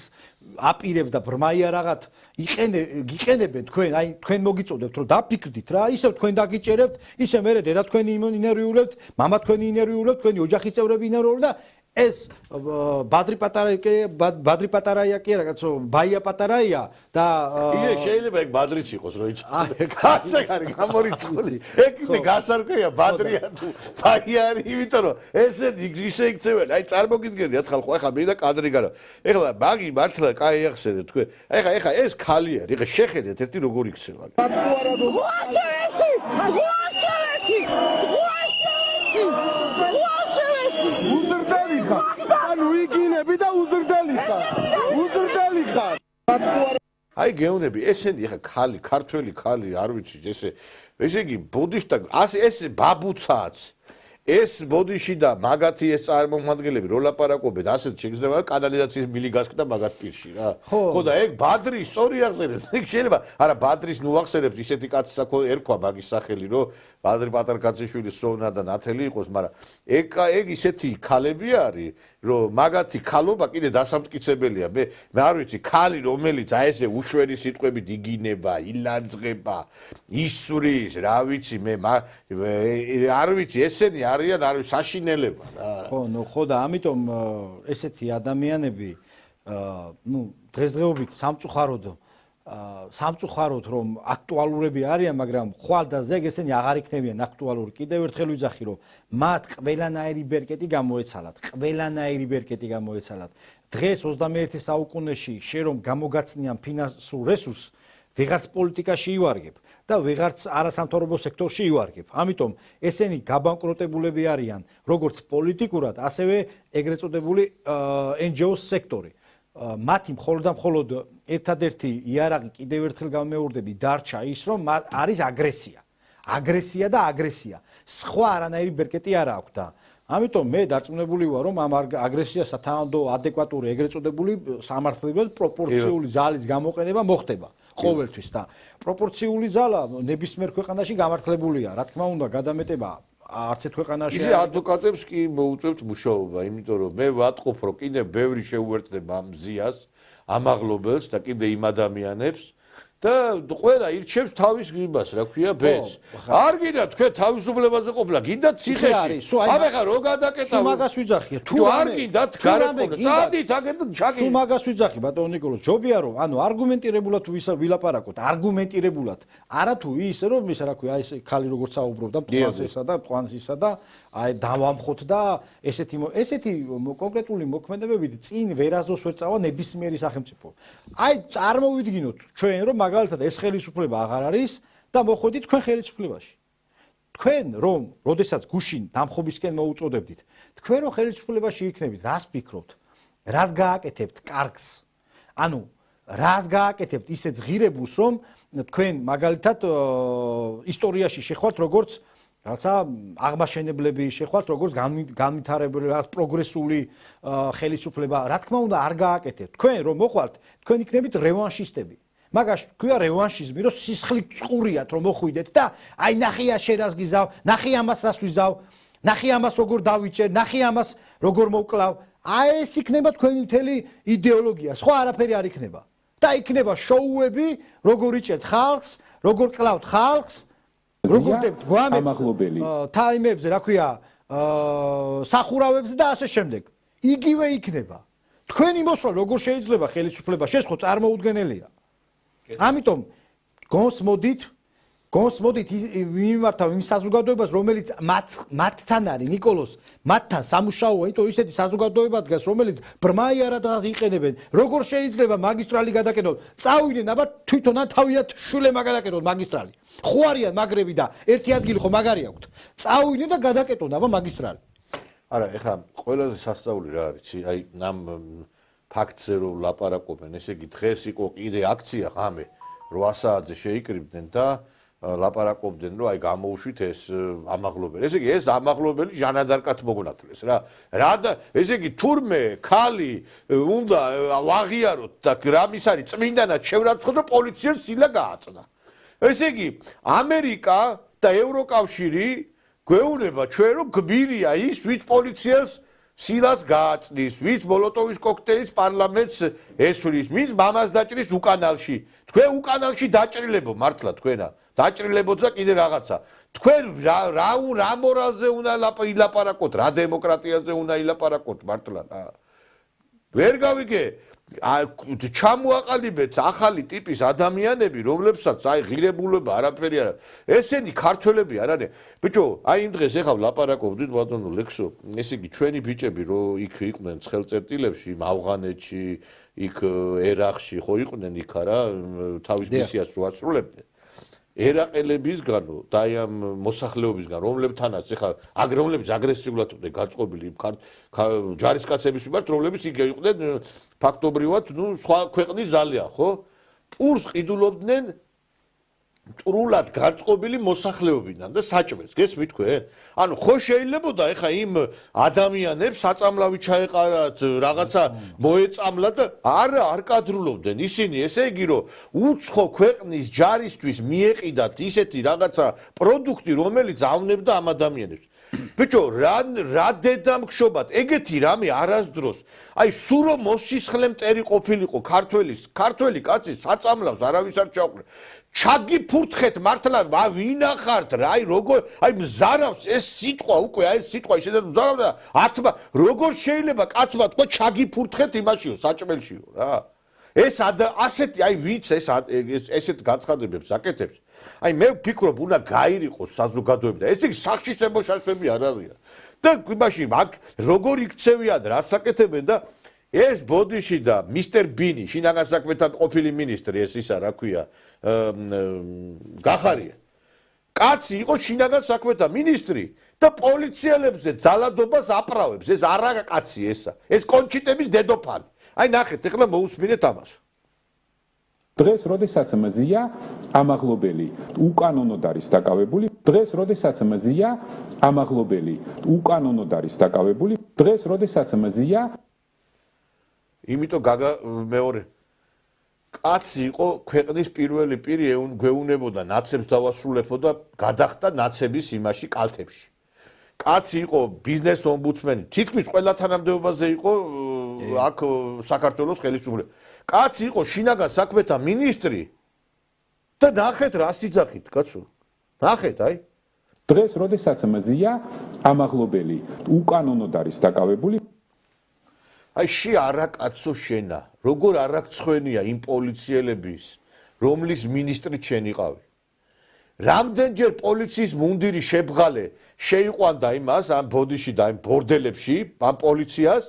აპირებს და ბრმაიარაღად გიყენებენ თქვენ აი თქვენ მოგიწოდებთ რომ დაფიქრდით რა ისევ თქვენ დაგიჭერებთ ისე მე დედა თქვენი ინერვიულებთ მამა თქვენი ინერვიულებთ თქვენი ოჯახის წევრები ინერვიულებთ და ეს ბადრი პატარაია კი არა კაცო ბაია პატარაია და იგივე შეიძლება ეგ ბადრიც იყოს რო იცი კაცი არის გამორიცხული ეგ კიდე გასარკვეია ბადრია თუ ბაია არის იმიტომ რომ ესეთი ისე იქცევენ აი წარმოგიდგენიათ ხალხო ეხლა მე და კადრი განა ეხლა მაგი მართლა კაი ახსენეთ თქვენ ეხლა ეს ქალი არის ეხლა შეხედეთ ერთი როგორ იქცევა უზრდელი ხარ ანუ იგინები და უზრდელი ხარ აი გეუნები ესენი ეხლა ქალი ქართველი ქალი არ ვიცი ესე იგი ბუდიშტა ეს ბაბუცაც ეს ბოდიში და მაგათი ეს წარმომადგენლები რო ლაპარაკობენ ასეთ შეგრძნება კანალიზაციის მილი გასკდა მაგათ პირში რა ხო და ეგ ბადრი სწორი აღწერეს ეგ შეიძლება არა ბადრის ნუ ახსენებთ ისეთი კაცს ერქვა მაგის სახელი რო ბადრი პატარკაციშვილი სოვნა და ნათელი იყოს მაგრამ ეგ ისეთი ქალები არის რომ მაგათი ქალობა კიდე დასამტკიცებელია მე არ ვიცი ქალი რომელიც აი ესე უშვერი სიტყვებით იგინება ილანძღება ისვრის რა ვიცი მე არ ვიცი ესენი არიან არ ვიცი საშინელება რა ხო და ამიტომ ესეთი ადამიანები ნუ დღესდღეობით სამწუხაროდ რომ აქტუალურები არიან მაგრამ ხვალ და ზეგ ესენი აღარ იქნებიან აქტუალური კიდევ ერთხელ ვიძახი რომ მათ ყველანაირი ბერკეტი გამოეცალათ დღეს 21 საუკუნეში შე რომ გამოგაცნიან ფინანსურ რესურსს ვეღარც პოლიტიკაში ივარგებ და ვეღარც არასამთავრობო სექტორში ივარგებ ამიტომ ესენი გაბანკროტებულები არიან როგორც პოლიტიკურად ასევე ეგრეთ წოდებული NGO-ს სექტორი მათი მხოლოდ ერთადერთი იარაღი კიდევ ერთხელ გამეორდები დარჩა ის რომ არის აგრესია და აგრესია სხვა არანაირი ბერკეტი არ აქვს და ამიტომ მე დარწმუნებული ვარ რომ ამ აგრესიას სათანადო ადეკვატური ეგრეთ წოდებული სამართლებრივად პროპორციული ძალის გამოყენება მოხდება ყოველთვის და პროპორციული ძალა ნებისმიერ ქვეყანაში გამართლებულია რა თქმა უნდა გადამეტება არც ერთ ქვეყანაში ისე ადვოკატებს კი მოუწევთ მუშაობა იმიტომ რომ მე ვატყობ რომ კიდე ბევრი შეუერთდება ამ ზიას ამაღლობელს და კიდე იმ ადამიანებს და ყველა ირჩევს თავის გრიბას რა ქვია ბედს არ გინდა თქვენ თავისუფლებაზე ყოფნა გინდა ციხეში აბა რო გადაკეტავ სულ მაგას ვიძახია თუ არ გინდათ გარეკონა წადით აგეთ ჩაკი სულ მაგას ვიძახი ბატონო ნიკოლოზ ჯობია რომ ანუ არგუმენტირებულად ვილაპარაკოთ არგუმენტირებულად არა თუ ისე რომ ის რა ქვია ეს ხალი როგორც საუბრობდა პლანსისა და აი დავამხოთ და ესეთი კონკრეტული მოქმედებებით წინ ვერასდროს ვერ წავა ნებისმიერი სახელმწიფო აი წარმოვიდგინოთ ჩვენ რომ მაგალითად ეს ხელისუფლება აღარ არის და მოხვედით თქვენ ხელისუფლებაში. თქვენ რომ როდესაც გუშინ დამხობისკენ მოუწოდებდით, თქვენ რომ ხელისუფლებაში იქნებით, რას ფიქრობთ? რას გააკეთებთ კარგს? ანუ რას გააკეთებთ ისე ზღირებულს რომ თქვენ მაგალითად ისტორიაში შეხვალთ როგორც რაცა აღმაშენებლები შეხვალთ როგორც განვითარებული რაღაც პროგრესული ხელისუფლება, რა თქმა უნდა არ გააკეთებთ. თქვენ რომ მოხვალთ, თქვენ იქნებით რევანშისტები. მაგაში თქვია რევანშიზმი, რომ სისხლით წყურიათ რომ მოხვიდეთ და აი ნახია შენ რას გიზავ, ნახი ამას რას ვიზავ, ნახი ამას როგორ დავიჭერ, ნახი ამას როგორ მოვკლავ. აი ეს იქნება თქვენი მთელი იდეოლოგია, სხვა არაფერი არ იქნება. და იქნება შოუები, როგორ იჭერთ ხალხს, როგორ კლავთ ხალხს, როგორ დებთ გვამებს, თაიმებს, რა ქვია, სახურავებს და ასე შემდეგ. იგივე იქნება. თქვენი მოსვლა როგორ შეიძლება ხელისუფლებაში, ეს ხო წარმოუდგენელია. ამიტომ გონსმოდით მიმართავ იმ საზოგადოებას რომელიც მათთან არის ნიკოლოზ მათთან სამუშაოა იმიტომ ისეთი საზოგადოება დგას რომელიც ბრმაიარად იყენებენ როგორ შეიძლება მაგისტრალი გადაკეთონ წავიდნენ აბა თვითონან თავიანთ შულემა გადაკეთონ მაგისტრალი ხო არიან მაგრები და ერთი ადგილი ხო მაგარი აქვთ წავიდნენ და გადაკეთონ აბა მაგისტრალი არა ეხლა ყველაზე სასწაული რა არის აი ამ ფაქტზე რომ ლაპარაკობენ ესე იგი დღეს იყო კიდე აქცია ღამე 8 საათზე შეიკრიბდნენ და ლაპარაკობდნენ რომ აი გამოუშვით ეს ამაღლობელი ესე იგი ეს ამაღლობელი ჟანადარკად მოგონათლეს რა და ესე იგი თურმე ქალი უნდა ვაღიაროთ და რამის არის წმინდანად შევრაცხოთ რომ პოლიციას სილა გააწნა ესე იგი ამერიკა და ევროკავშირი გვეუბნება ჩვენ რომ გმირია ის ვით პოლიციას სილას გააწნის, ვის მოლოტოვის კოქტეილის პარლამენტს ესვრის, ვის მამას დაჭრის უკანალში. თქვენ უკანალში დაჭრილებო მართლა თქვენა. დაჭრილებოთ და კიდე რაღაცა. თქვენ რა მორალზე უნდა ილაპარაკოთ, რა დემოკრატიაზე უნდა ილაპარაკოთ მართლა რა. ვერ გავიგე ჩამოაყალიბეთ ახალი ტიპის ადამიანები, რომლებსაც აი ღირებულება არაფერი არა. ესენი ქართველები არ არიან. ბიჭო, აი იმ დღეს ეხავ ლაპარაკობდით ბატონო ლექსო, ესე იგი ჩვენი ბიჭები რო იქ იყვნენ ცხელწერტილებში, ავღანეთში, იქ ერაყში, ხო იყვნენ იქ რა, თავის მისიას რო ასრულებდნენ. ერაყელებისგანო და აი ამ მოსახლეობისგან, რომლებთანაც ეხლა რომლებიც აგრესიულად იყვნენ გაწყობილი ჯარისკაცების მიმართ, რომლებიც იქ იყვნენ ფაქტობრივად, სხვა ქვეყნის ზალია, ხო? პურს ყიდულობდნენ მტრულად გაწყობილი მოსახლეობიდან და საჭმელს, გესმით თქვენ? ანუ ხო შეიძლებოდა ეხა იმ ადამიანებს საწამლავი ჩაეყარათ, რაღაცა მოეწამლათ და არ კადრულობდნენ ისინი, ესე იგი რომ უცხო ქვეყნის ჯარისთვის მიეყიდათ ისეთი რაღაცა პროდუქტი, რომელიც ავნებდა ამ ადამიანებს. ბიჭო, რა დედამგშობად, ეგეთი რამე არასდროს. აი სულ რომ მოსისხლე მტერი ყოფილიყო ქართველი კაცი საწამლავს არავის არ ჩაუყრა. ჩაგიფურთხეთ მართლა ვინახართ რა, აი როგორ აი მზარავს ეს სიტყვა უკვე, აი ეს სიტყვა შეიძლება მზარავდა ათმა, როგორ შეიძლება კაცმა თქვა ჩაგიფურთხეთ იმაშიო, საჭმელშიო რა. ეს ასეთი აი ვიც ესეთ განცხადებებს აკეთებს. აი მე ვფიქრობ, უნდა გაირიყოს საზოგადოება და ესე იგი სახში შემოშაშები არ არიან. და იმაში მაგ როგორ იქცევიან, რას აკეთებენ და ეს ბოდიში და მისტერ ბინი, შინაგან საქმეთა ყოფილი მინისტრი, ეს ისა რა ქვია, გახარია. კაცი იყო შინაგან საქმეთა მინისტრი და პოლიციელებზე ძალადობას აპრავებს. ეს არა კაცი ესა. ეს კონჩიტების დედოფალი. აი ნახეთ, ეხლა მოусმინეთ ამას. დღეს, როდესაც მზია ამაღლობელი უკანონოდ არის დაკავებული, დღეს, როდესაც მზია ამაღლობელი უკანონოდ არის დაკავებული, დღეს, როდესაც მზია იმიტომ გაგა მეორე კაცი იყო ქვეყნის პირველი პირი, გვეუნებოდა ნაცებს დავასრულებო და გადახდა ნაცების იმაში კალთებში. კაცი იყო ბიზნეს ომბუდსმენი, თითქმის ყველა თანამდებობაზე იყო აქ საქართველოს ხელისუფლება. კაცი იყო შინაგან საქმეთა მინისტრი და ნახეთ რა სიძახით, კაცო. ნახეთ, აი. დღეს, როდესაც მზია ამაღლობელი უკანონოდ არის დაკავებული, აი ში არა კაცო შენა, როგორ არ აქცხვენია იმ პოლიციელების, რომლის მინისტრი შენიყავი. რამდენჯერ პოლიციის მუნდირი შებღალე შეიყვანდა იმას ამ ბოდიში და იმ ბორდელებში, ამ პოლიციას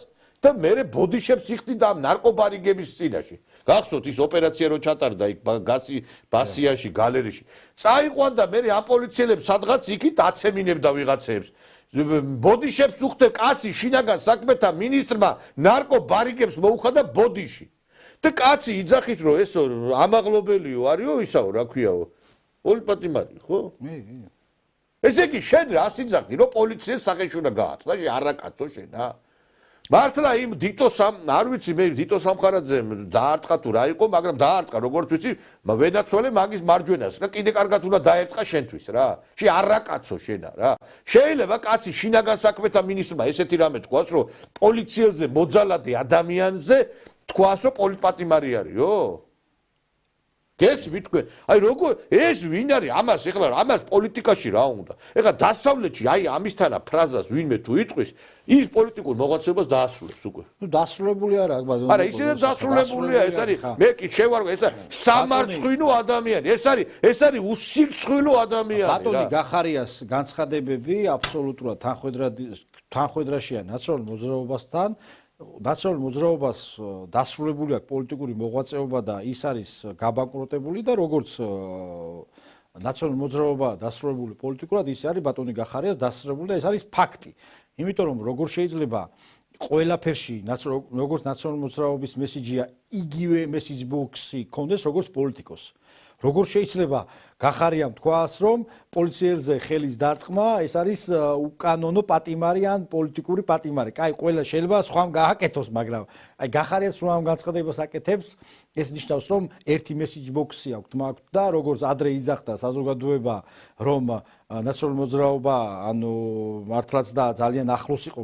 და მე ბოდიშებს იხდიდა ამ ნარკობარიგების წინაშე. გახსოვთ ის ოპერაცია რო ჩატარდა იქ ბასიაში, გალერეში. წაიყვანდა მე ამ პოლიციელებს სადღაც იქით აცემინებდა ვიღაცებს. ბოდიშებს უხდებ კაცი შინაგან საქმეთა მინისტრმა ნარკობარიგებს მოუხადა ბოდიში. და კაცი იძახის რომ ეს ამაღლობელიო არისო ისაო რა ქვიაო. პოლიტმატიმარი, ხო? ესე იგი შენ რა სიძახი რომ პოლიციას სახეში უნდა გააცნო, არა კაცო შენა. მართლა იმ დიტოს არ ვიცი მე დიტო სამხარაძემ დაარტყა თუ რა იყო, მაგრამ დაარტყა როგორც ვიცი, ვენაცვალე მაგის მარჯვენას და კიდე კარგად უნდა დაერტყა შენთვის რა. შე არა კაცო შენა რა. შეიძლება კაცი შინაგან საქმეთა მინისტრმა ესეთი რამე თქვას, რომ პოლიციელზე მოძალადე ადამიანზე თქვას, რომ პოლიტპატიმარი არისო? გესმით თქვენ? აი როგორ ეს ვინ არის ამას ეხლა ამას პოლიტიკაში რა უნდა? ეხლა დასავლეთში აი ამისთანა ფრაზას ვინმე თუ იტყვის, ის პოლიტიკურ მოღვაწეობას დაასრულებს უკვე. ნუ დასრულებული არა, ბატონო. არა, ისედაც დასრულებულია, ეს არის მე კი შევარგო, ეს არის სამარცხვინო ადამიანი, ეს არის უსირცხვილო ადამიანი რა. ბატონი გახარიას განცხადებები აბსოლუტურად თანხმედრაშია ნაციონალურ მოძრაობასთან. ნაციონალურ მოძრაობას დასრულებული აქვს პოლიტიკური მოღვაწეობა და ის არის გაბანკროტებული და როგორც ნაციონალურ მოძრაობა დასრულებული პოლიტიკურად ის არის ბატონი გახარიას დასრულებული და ეს არის ფაქტი. იმიტომ რომ როგორ შეიძლება ყველაფერში როგორც ნაციონალურ მოძრაობის მესიჯია იგივე მესიჯ ბოქსი კონდეს როგორც პოლიტიკოს. როგორ შეიძლება გახარიამ თქვას, რომ პოლიციელზე ხელის დარტყმა ეს არის უკანონო პატიმარი ან პოლიტიკური პატიმარი. კაი, ყველა შეიძლება სხვამ გააკეთოს, მაგრამ აი გახარიას რომ ამ განცხადებას აკეთებს, ეს ნიშნავს, რომ ერთი message box-ი აქვს თმაქვთ და როგორც ადრე იძახდა საზოგადოება, რომ ნაციონალური მოძრაობა, ანუ მართლაც და ძალიან ახლოს იყო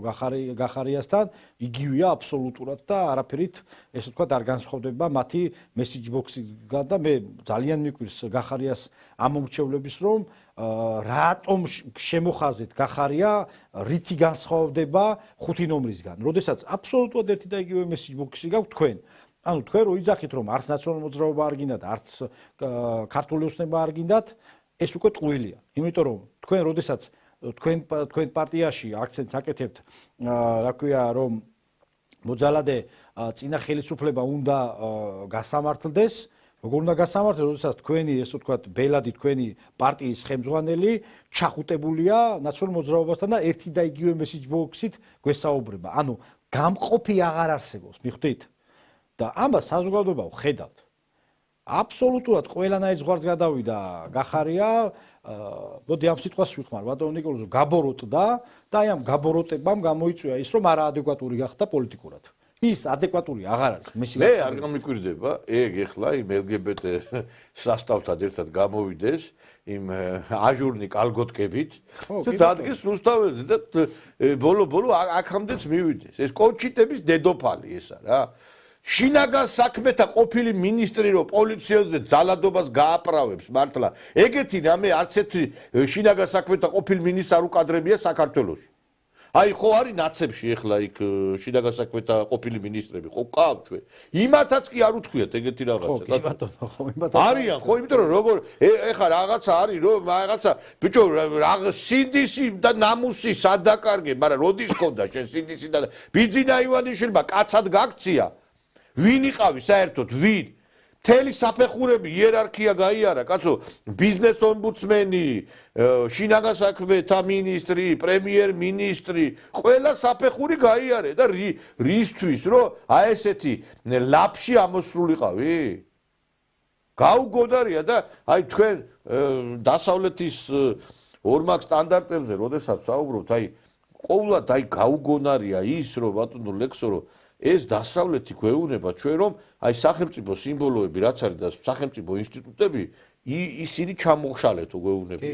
გახარიასთან, იგივეა აბსოლუტურად და არაფერით ესე ვთქვათ არ განსხვავდება მათი message box-იდან და მე ძალიან მიკვირს გახარიას ამომრჩევლების რომ რატომ შემოხაზეთ გახარია რითი განსხვავდება 5 ნომრისგან. როდესაც აბსოლუტურად ერთი და იგივე message box-ი გაქვთ თქვენ. ანუ თქვენ რო იძახით რომ არც ნაციონალური მოძრაობა არ გინდათ, არც ქართული ოცნება არ გინდათ, ეს უკვე ტყუილია. იმიტომ რომ თქვენ როდესაც თქვენ პარტიაში აქცენტს აკეთებთ, რა ქვია, რომ მოძალადე წინა ხელისუფლება უნდა გასამართლდეს, როგორ უნდა გასამართლდეს, როდესაც თქვენი ესე ვთქვათ, ბელადი თქვენი პარტიის ხელმძღვანელი ჩახუტებულია ნაციონალურ მოძრაობასთან და ერთი და იგივე message box-ით გვესაუბრება. ანუ გამყოფი აღარ არსებობს, მიხვდით? და ამას საზოგადოება ვხედავთ. აბსოლუტურად ყველანაირ ზღვარს გადავიდა გახარია, მოდი ამ სიტყვას ვიხმარ, ბატონო ნიკოლოზო, გაბოროტდა და აი ამ გაბოროტებამ გამოიწვია ის, რომ არაადეკვატური გახდა პოლიტიკურად. ის ადეკვატური აღარ არის. მე არ გამიკვირდება, ეგ ეხლა იმ LGBT სასწავთან ერთად გამოვიდეს იმ აჟურნი კალგოტკებით და დადგეს რუსთაველზე და ბოლო აქამდეც მივიდეს. ეს კონჩიტების დედოფალი ესა რა. შინაგან საქმეთა ყოფილი მინისტრი რო პოლიციაზე ძალადობას გააправებს მართლა ეგეთი რამე არც ერთი შინაგან საქმეთა ყოფილი მინისტრი არ უკადრებია საქართველოში. აი ხო არის ნაცებში ეხლა იქ შინაგან საქმეთა ყოფილი მინისტრები ხო ყავთ ჩვენ იმათაც კი არ უთქვიათ ეგეთი რაღაცა კი ბატონო ხო იმათ არიან ხო იმიტომ რომ როგორ ეხლა რაღაცა არის რომ რაღაცა ბიჭო სინდისი და ნამუსი სადაკარგე მაგრამ როდის ხონდა შენ სინდისი და ბიძინა ივანიშვილმა კაცად გაქცია ვინ იყავი საერთოდ ვინ მთელი საფეხურები იერარქია გაიარა კაცო ბიზნეს ომბუდსმენი შინაგან საქმეთა მინისტრი პრემიერ მინისტრი ყველა საფეხური გაიარე და რისთვის რომ აი ესეთი ლაფში ამოსრულიყავი გაუგონარია და აი თქვენ დასავლეთის ორმაგ სტანდარტებზე როდესაც საუბრობთ აი ყოვლად აი გაუგონარია ის რომ ბატონო ლექსო რომ ეს დასავლეთი გვეუბნება ჩვენ რომ აი სახელმწიფო სიმბოლოები რაც არის და სახელმწიფო ინსტიტუტები ისინი ჩამოხშალეთო გვეუბნები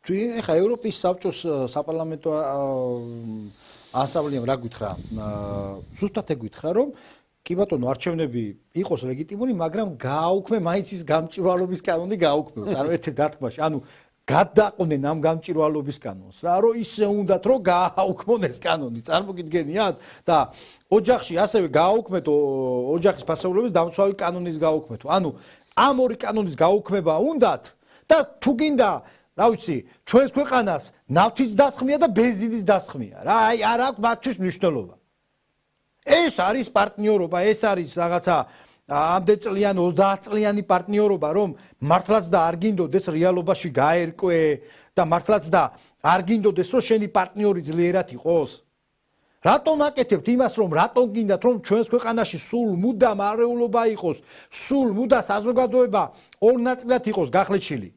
კი ეხა ევროპის საბჭოს საპარლამენტო ასამბლეამ რა გითხრა ზუსტად ეგ გითხრა რომ კი ბატონო არჩევნები იყოს ლეგიტიმური მაგრამ გააუქმე მაინც ის გამჭვირვალობის კანონი გააუქმე წარმოერთეთ დათქმაში ანუ გადაყვნენ ამ გამჭვირვალობის კანონს რა რომ ისე უნდათ რომ გააუქმონ ეს კანონი წარმოგიდგენიათ და ოჯახში ასევე გააუქმეთ ოჯახის ფასეულობის დამცავი კანონის გააუქმეთ ანუ ამ ორი კანონის გაუქმება უნდათ და თუ გინდა რა ვიცი ჩვენს ქვეყანას ნავთის დასხმია და ბენზინის დასხმია რა აი არ აქვს მათთვის მნიშვნელობა ეს არის პარტნიორობა ეს არის რაღაცა ამდენწლიანი 30 წლიანი პარტნიორობა რომ მართლაც და არ გინდოდეს რეალობაში გაერკვე და მართლაც და არ გინდოდეს რომ შენი პარტნიორი ძლიერად იყოს რატომ აკეთებთ იმას რომ რატომ გინდათ რომ ჩვენს ქვეყანაში სულ მუდამ არეულობა იყოს სულ მუდამ საზოგადოება ორ ნაწილად იყოს გახლეჩილი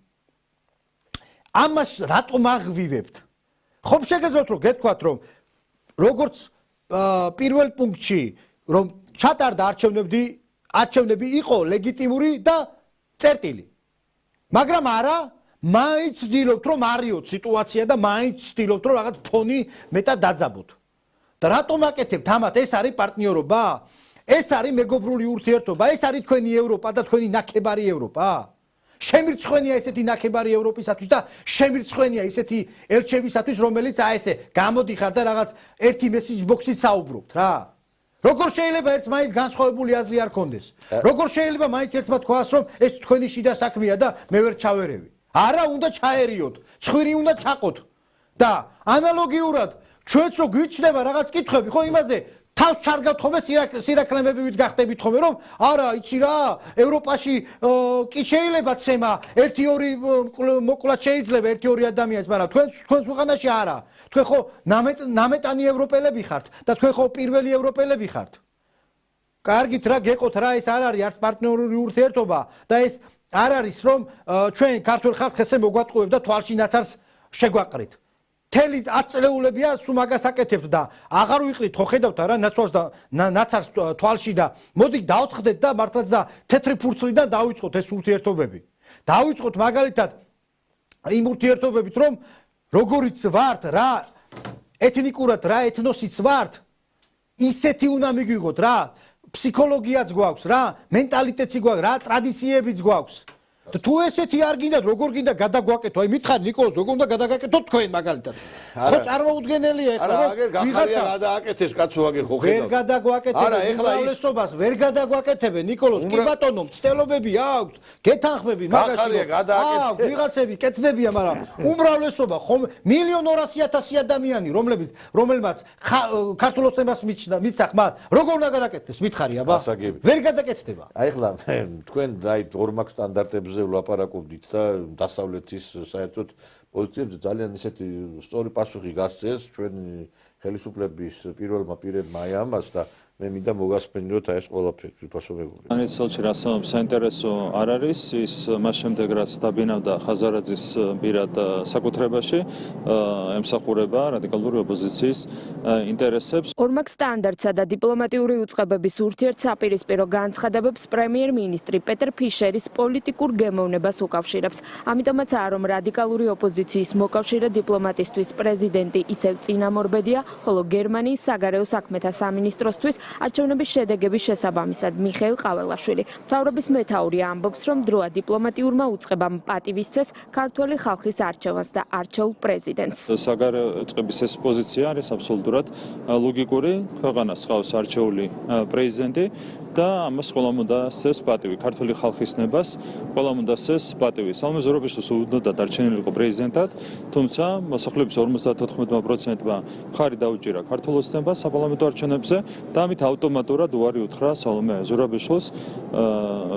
ამას რატომ აღვივებთ ხომ შეგეძლოთ რომ გეთქვათ რომ როგორც პირველ პუნქტში რომ ჩატარდა არჩევნები იყო ლეგიტიმური და წერტილი. მაგრამ არა, მაინც ვცდილობთ რომ არიოთ სიტუაცია და მაინც ვცდილობთ რომ რაღაც ფონი მეტად დაძაბოთ. და რატომ აკეთებთ ამათ? ეს არის პარტნიორობა? ეს არის მეგობრული ურთიერთობა? ეს არის თქვენი ევროპა და თქვენი ნაკებარი ევროპა? შემირცხვენია ესეთი ნაკებარი ევროპისათვის და შემირცხვენია ესეთი ელჩებისათვის, რომელიც აი ესე გამოდიხარ და რაღაც ერთი message box-ით საუბრობთ რა. როგორ შეიძლება ერთს მაინც განსხვავებული აზრი არ კონდეს? როგორ შეიძლება მაინც ერთმა თქვას რომ ეს თქვენი შიდა საქმეა და მე ვერ ჩავერევი? არა, უნდა ჩაერიოთ, ცხვირი უნდა ჩაყოთ. და ანალოგიურად ჩვენც რო გვიჩნდება რაღაც კითხვები, ხო იმაზე თავს ჩარგავთ ხოლმე სირაქლემებით გახდებით ხოლმე რომ არა, იცი რა, ევროპაში კი შეიძლება ცემა 1-2 მოკლად შეიძლება 1-2 ადამიანს, მაგრამ თქვენს ქვეყანაში არა. თქვენ ხო ნამეტანი ევროპელები ხართ და თქვენ ხო პირველი ევროპელები ხართ. კარგით რა გეყოთ რა ეს არ არის არც პარტნიორული ურთიერთობა და ეს არ არის რომ ჩვენ ქართულ ხალხს ესე მოგვატყუებთ და თვალში ნაცარს შეგვაყრით. თელი 10 წლეულებია სულ მაგას აკეთებთ და აღარ ვიყრით ხო ხედავთ რა ნაცვალს და ნაცარს თვალში და მოდი დავთხდეთ და მართლაც და თეთრი ფურცლიდან დავიწყოთ ეს ურთიერთობები. დავიწყოთ მაგალითად იმ ურთიერთობებით რომ როგორიც ვართ რა ეთნიკურად რა ეთნოსიც ვართ ისეთი უნდა მიგვიღოთ რა ფსიქოლოგიაც გვაქვს რა მენტალიტეტი გვაქვს რა ტრადიციებიც გვაქვს და თუ ესეთი არ გინდა როგორ გინდა გადაგვაკეთო აი მითხარ ნიკოლოზ როგორ უნდა გადაგაკეთოთ თქვენ მაგალითად ხო წარმოუდგენელია ეხლა რომ ვიღაცა გადააკეთეს კაცო აგერ ხო ხედავ ვერ გადაგვაკეთებენ უმრავლესობას ვერ გადაგვაკეთებენ ნიკოლოზ კი ბატონო მცდელობები აქვს გეთანხმები მაგაში აქვს ვიღაცები კეთდებია მაგრამ უმრავლესობა ხომ 1.200.000 ადამიანი რომელმაც ქართულ ოცნებას მიცახ მათ როგორ უნდა გადაკეთდეს მითხარი აბა ვერ გადაკეთდება აი ეხლა თქვენ აი ორმაგ სტანდარტებზე ვლაპარაკობდით და დასავლეთის საერთოდ პოზიციებზე ძალიან ისეთი სწორი პასუხი გასცეს ჩვენ ხელისუფლების პირველმა პირებმა აი ამას და მე მინდა მოგასმენიოთ აი ეს ყველაფერი ვიფასობებული. ანიცელჩი რასაუბრ საინტერესო არ არის ის მას შემდეგ რაც დაბინავდა ხაზარაძის პირად საკუთრებაში ემსახურება რადიკალური ოპოზიციის ინტერესებს. ორმაგ სტანდარტსა და დიპლომატიური უწყებების ურთიერთსაპირისპირო განცხადებებს პრემიერ-მინისტრი პეტერ ფიშერის პოლიტიკურ გემოვნებას უკავშირებს. ამიტომაცაა რომ რადიკალური ოპოზიციის მოკავშირე დიპლომატისთვის პრეზიდენტი ისევ წინამორბედია, ხოლო გერმანიის საგარეო საქმეთა სამინისტროსთვის არჩევნების შედეგების შესაბამისად მიხეილ ყაველაშვილი. მთავრობის მეთაური ამბობს, რომ დროა დიპლომატიურმა უწყებამ პატივისცეს ქართველი ხალხის არჩევანს და არჩეულ პრეზიდენტს. საგარეო უწყების ეს პოზიცია არის აბსოლუტურად ლოგიკური. ქვეყანას ხავს არჩეული პრეზიდენტი და ამას ყველამ უნდა სცეს პატივი. ქართული ხალხის ნებას ყველამ უნდა სცეს პატივი. სალომე ზურაბიშვილს უნდა დარჩენილიყო პრეზიდენტად, თუმცა მოსახლეობის 54%-მა მხარი დაუჭირა ქართულ ოცნებას საპარლამენტო არჩევნებზე და ამით ავტომატურად უარი უთხრა სალომე ზურაბიშვილს,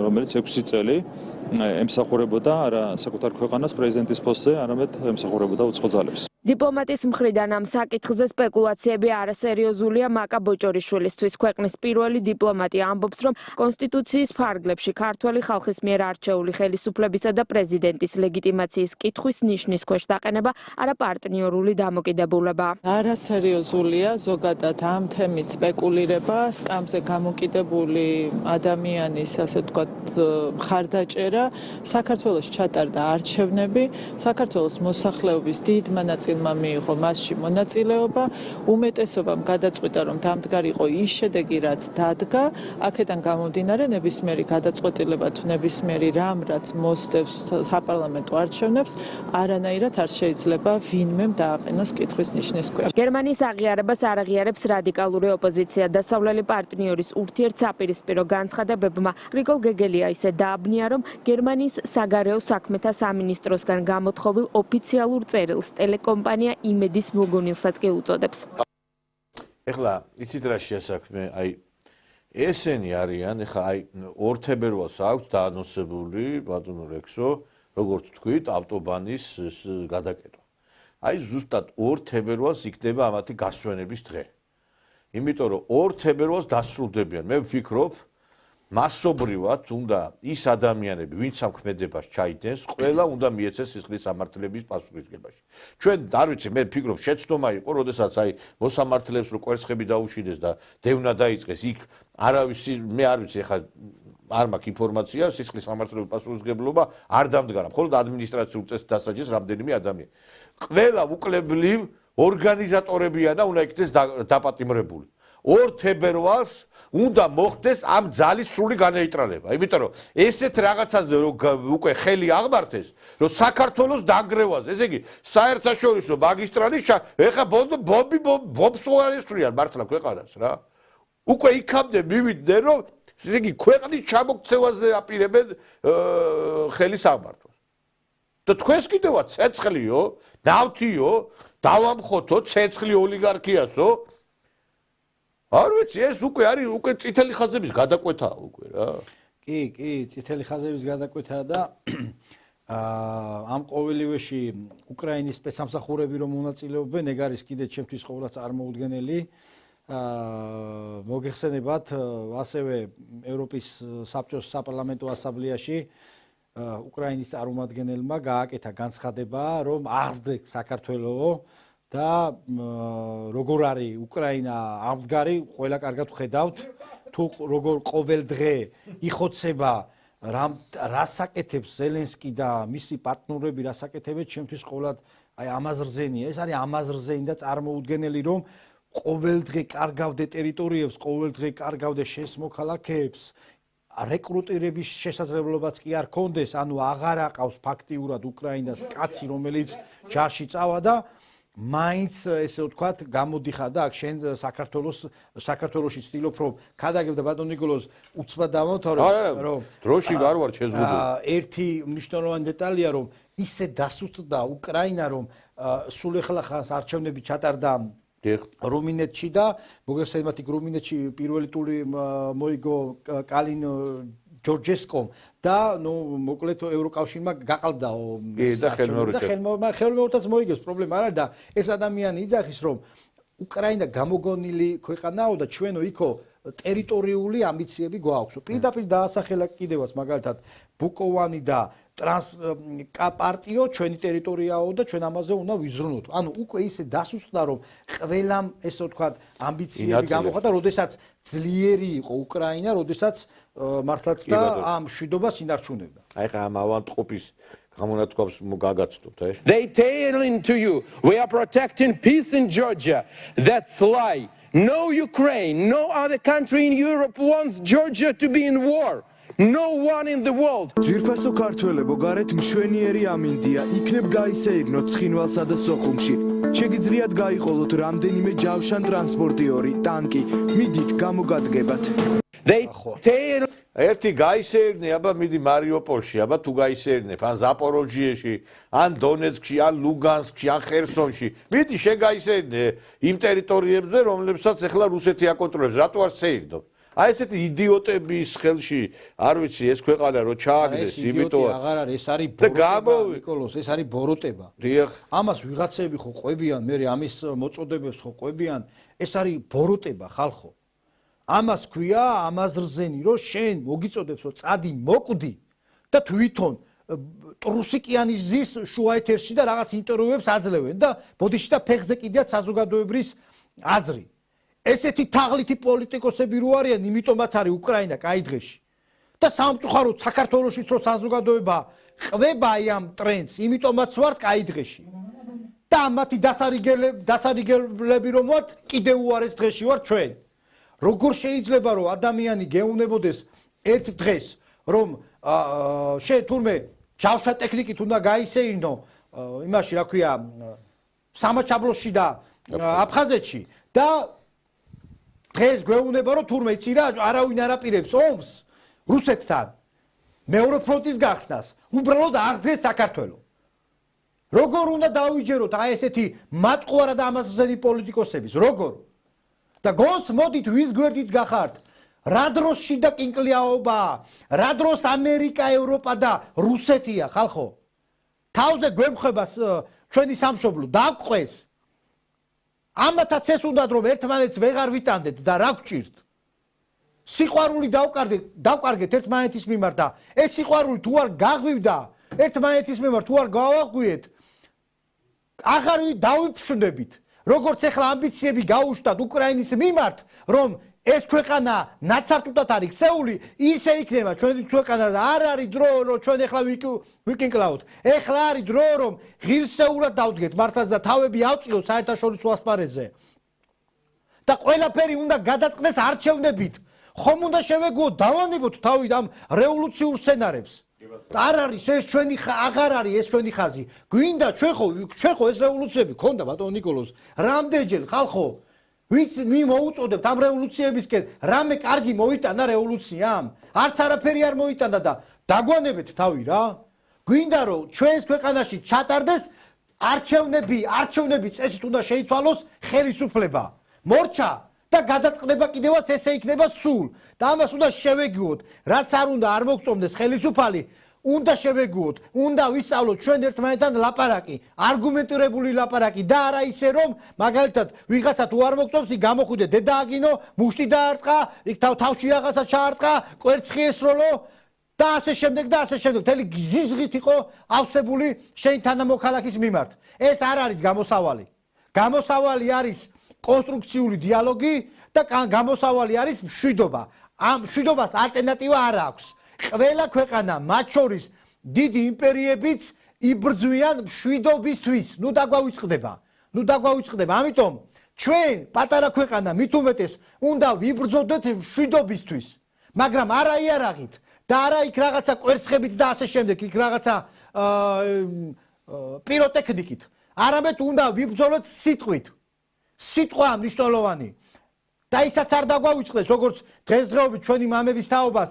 რომელიც 6 წელი ემსახურებოდა არა საკუთარ ქვეყანას პრეზიდენტის პოსტზე, არამედ ემსახურებოდა უცხო ძალებს. დიპლომატის მხრიდან ამ საკითხზე სპეკულაციები არასერიოზულია. მაკა ბოჭორიშვილისთვის ქვეყნის პირველი დიპლომატი ამბობს, რომ კონსტიტუციის ფარგლებში ქართველი ხალხის მიერ არჩეული ხელისუფლებისა და პრეზიდენტის ლეგიტიმაციის კითხვის ნიშნის ქვეშ დაყენება არაპარტნიორული დამოკიდებულებაა. არასერიოზულია ზოგადად ამ თემით სპეკულირება, სკამზე გამოკიდებული ადამიანის ასე ვთქვათ მხარდაჭერა. საქართველოს ჩატარდა არჩევნები, საქართველოს მოსახლეობის დიდმა ნაწილმა მიიღო მასში მონაწილეობა, უმეტესობამ გადაწყვიტა რომ დამდგარიყო ის შედეგი რაც დადგა, აქედან გამომდინარე ნებისმიერი გადაწყვეტილება თუ ნებისმიერი რამ რაც მოსდევს საპარლამენტო არჩევნებს, არანაირად არ შეიძლება ვინმემ დააყენოს კითხვის ნიშნის ქვეშ. გერმანიის აღიარებას არ აღიარებს რადიკალური ოპოზიცია. დასავლელი პარტნიორის ურთიერთსაპირისპირო განცხადებებმა გრიგოლ გეგელია ისე დააბნია, რომ გერმანიის საგარეო საქმეთა სამინისტროსგან გამოთხოვილ ოფიციალურ წერილს ტელეკომპანია იმედის მოგონილსაც კი უწოდებს. ეხლა იცით რა შეასაქმე, აი ესენი არიან, ეხლა აი 2 თებერვალს აქვს დაანონსებული ბატონო რექსო, როგორც თქვით, ავტობანის გადაკეთება. აი ზუსტად 2 თებერვალს იქნება ამათი გასვენების დღე. იმიტომ რომ 2 თებერვალს დასრულდებიან. მე ვფიქრობ მასობრივად უნდა ის ადამიანები, ვინც ამ ქმედებას ჩაიდენს, ყველა უნდა მიეცეს სისხლის სამართლების პასუხისგებაში. ჩვენ არ ვიცი, მე ვფიქრობ, შეცდომა იყო, როდესაც აი მოსამართლეებს რო კვერცხები დაუშიდეს და დევნა დაიწყეს, იქ არავის მე არ ვიცი, ხა არ მაქვს ინფორმაცია, სისხლის სამართლების პასუხისგებლობა არ დამდგარა. მხოლოდ ადმინისტრაციულ წესს დასაჯეს რამდენიმე ადამიანი. ყველა უკლებლივ ორგანიზატორებია და უნდა იქნეს დაპატიმრებული. 2 თებერვალს უნდა მოხდეს ამ ძალის სრული განეიტრალება. იმიტომ რომ ესეთ რაღაცაზე უკვე ხელი აღმართეს, რომ საქართველოს დანგრევაზე, ესე იგი, საერთაშორისო მაგისტრალის ეხა ბომბს უარესწრიან მართლა ქვეყანას რა. უკვე იქამდე მივიდნენ, რომ ესე იგი, ქვეყნის ჩამოქცევაზე აპირებენ ხელის აღმართვას. და თქვენს კიდევა ცეცხლიო, ნავთიო, დავამხოთო ცეცხლი ოლიგარქიასო. არ ვიცი, ეს უკვე არის უკვე წითელი ხაზების გადაკვეთაა უკვე რა. კი, წითელი ხაზების გადაკვეთაა და ამ ყოველივეში უკრაინის სპეცსამსახურები რომ მონაწილეობენ, ეგ არის კიდე ჩემთვის ყოველას წარმოუდგენელი. მოგეხსენებათ ასევე ევროპის საბჭოს საპარლამენტო ასამბლეაში უკრაინის წარმომადგენელმა გააკეთა განცხადება, რომ აღზრდეთ საქართველოს და როგორ არის უკრაინა ამდგარი, ყველა კარგად ხედავთ, თუ როგორ ყოველ დღე იხოცება რას აკეთებს ზელენსკი და მისი პარტნიორები რას აკეთებენ, ჩემთვის ყოველად აი ამაზრზენია. ეს არის ამაზრზენი და წარმოუდგენელი, რომ ყოველ დღე კარგავდე ტერიტორიებს, ყოველ დღე კარგავდე შენს მოქალაქეებს, რეკრუტირების შესაძლებლობაც კი არ ქონდეს, ანუ აღარ აყავს ფაქტიურად უკრაინას კაცი, რომელიც ჯარში წავა და მაინც ესე ვთქვათ, გამოდიხარ და აქ შენ საქართველოში ცდილობ რომ ქადაგებ და ბატონ ნიკოლოზ უცბად დამთავრებ, რომ დროში არ ვარ შეზღუდული. ერთი მნიშვნელოვანი დეტალია, რომ ისე დასუსტდა უკრაინა, რომ სულ ეხლა ხანს არჩევნები ჩატარდა რუმინეთში და მოგესალმებით რუმინეთში პირველი ტური მოიგო კალინ ჯორჯესკომ და ნუ მოკლედ ევროკავშირმა გაყალბდაო ხელმეორედაც მოიგებს პრობლემა არ არის და ეს ადამიანი იძახის რომ უკრაინა გამოგონილი ქვეყანაო და ჩვენო იქო ტერიტორიული ამბიციები გვაქვს. პირდაპირ დაასახელა კიდევაც მაგალითად ბუკოვანი და ტრანსპარტიო ჩვენი ტერიტორიაო და ჩვენ ამაზე უნდა ვიზრუნოთ. ანუ უკვე ისე დასუსტდა რომ ყველამ ესე ვთქვათ ამბიციები გამოხატა, როდესაც ძლიერი იყო უკრაინა, როდესაც მართლაც და ამ მშვიდობას ინარჩუნებდა. აი ხა ამ ავანტყოფის გამონათქვამს გაგაცნობთ, They telling to you, we are protecting peace in Georgia. That's lie. No Ukraine, no other country in Europe wants Georgia to be in war. No one in the world. ძვირფასო ქართველებო, გარეთ მშვენიერი ამინდია, იქნებ გაისეირნოთ ცხინვალსა და სოხუმში. შეგიძლიათ გაიყოლოთ რამდენიმე ჯავშან ტრანსპორტიორი, ტანკი. მიდით გამოგადგებათ. They tell ერთი გაისეირნე, აბა მიდი მარიუპოლში, აბა თუ გაისეირნებ, ან ზაპოროჟიეში, ან დონეცკში, ან ლუგანსკში, ან ხერსონში. მიდი შეგაისეირნე იმ ტერიტორიებზე, რომლებსაც ახლა რუსეთი აკონტროლებს. რატო არ შეირდო? აი ესეთი იდიოტების ხელში, არ ვიცი, ეს ქვეყანა რო ჩააგდეს, იმიტომ აღარ არის, ეს არის ბოროტება, ნიკოლოზ, ეს არის ბოროტება. დიახ. ამას ვიღაცები ხო ყვებიან, მე ამის მოწოდებებს ხო ყვებიან, ეს არის ბოროტება, ხალხო. ამას ქვია ამაზრზენი, რომ შენ მოგიწოდებს, რომ წადი მოკვდი და თვითონ ტრუსიკიანის ზის შუაეთერში და რაღაც ინტერვიუებს აძლევენ და ბოდიში და ფეხზე კიდეაც საზოგადოებრივ აზრი. ესეთი თაღლითი პოლიტიკოსები რო არიან, იმიტომაც არის უკრაინა კაი დღეში. და სამწუხაროდ საქართველოშიც რო საზოგადოება ყვება აი ამ ტრენდს, იმიტომაც ვართ კაი დღეში. და მათი დასარიგებლები რომ ვართ, კიდევ უარეს დღეში ვართ ჩვენ. როგორ შეიძლება რომ ადამიანი გეუნებოდეს ერთ დღეს რომ შენ თურმე ჯავშა ტექნიკით უნდა გაისეირნო იმაში რა ქვია სამაჩაბლოში და აფხაზეთში და დღეს გვეუნება რომ თურმე იცი რა არავინ არ აპირებს ომს რუსეთთან მეორე ფრონტის გახსნას უბრალოდ აღდგეს საქართველოს როგორ უნდა დავიჯეროთ აი ესეთი მატყუარა და ამასზენი პოლიტიკოსების როგორ და გონს მოდით ვის გვერდით გახართ რა დროს შიდა კინკლიაობაა რა დროს ამერიკა ევროპა და რუსეთია ხალხო თავზე გვემხებას ჩვენი სამშობლო დაგყვეს ამათაც ეს უნდათ რომ ერთმანეთს ვეღარ ვიტანდეთ და რა გჭირთ სიყვარული დავკარგეთ ერთმანეთის მიმართ და ეს სიყვარული თუ არ გაღვივდა ერთმანეთის მიმართ თუ არ გავაღვიეთ აღარ დავიფშვნებით როგორც ახლა ამბიციები გაუშვათ უკრაინის მიმართ რომ ეს ქვეყანა ნაცარტუდად არის ქცეული ისე იქნება ჩვენი ქვეყანა არ არის დრო რომ ჩვენ ახლა ვიკინკლავთ ახლა არის დრო რომ ღირსეულად დავდგეთ მართლაც და თავები ავწიოთ საერთაშორისო ასპარეზზე და ყველაფერი უნდა გადაწყდეს არჩევნებით ხომ უნდა შევეგუოთ დავანებოთ თავი ამ რევოლუციურ სცენარებს არ არის ეს ჩვენი აღარ არის ეს ჩვენი ხაზი გვინდა ჩვენ ხო ეს რევოლუციები ქონდა ბატონ ნიკოლოზ რამდენჯერ ხალხო ვიც მოუწოდებთ ამ რევოლუციებისკენ რამე კარგი მოიტანა რევოლუციამ არც არაფერი არ მოიტანა და დაგვანებეთ თავი რა გვინდა რომ ჩვენს ქვეყანაში ჩატარდეს არჩევნები წესით უნდა შეიცვალოს ხელისუფლება მორჩა და გადაწყდება კიდევაც ესე იქნება სულ და ამას უნდა შევეგუოთ რაც არ უნდა არ მოგწონდეს ხელისუფალი უნდა შევეგუოთ, უნდა ვისწავლოთ ჩვენ ერთმანეთთან ლაპარაკი, არგუმენტირებული ლაპარაკი და არა ისე რომ მაგალითად ვიღაცა თუ არ მოგწონს, იქ გამოხვიდე დედააგინო, მუშტი დაარტყა, იქ თავში რაღაცა ჩაარტყა, კვერცხი ესროლო და ასე შემდეგ და ასე შემდეგ. მთელი ზიზღით იყო ავსებული შენ თანამოქალაქის მიმართ. ეს არ არის გამოსავალი. გამოსავალი არის კონსტრუქციული დიალოგი და გამოსავალი არის მშვიდობა. ამ მშვიდობას ალტერნატივა არ აქვს. ყველა ქვეყანა, მათ შორის დიდი იმპერიებიც იბრძვიან მშვიდობისთვის. ნუ დაგვავიწყდება. ამიტომ ჩვენ პატარა ქვეყანა მით უმეტეს უნდა ვიბრძოდეთ მშვიდობისთვის. მაგრამ არა იარაღით და არა იქ რაღაცა კვერცხებით და ასე შემდეგ, იქ რაღაცა პიროტექნიკით. არამედ უნდა ვიბრძოლოთ სიტყვით. სიტყვა მნიშვნელოვანი. და ისაც არ დაგვავიწყდეს, როგორც დღესდღეობით ჩვენი მამების თაობას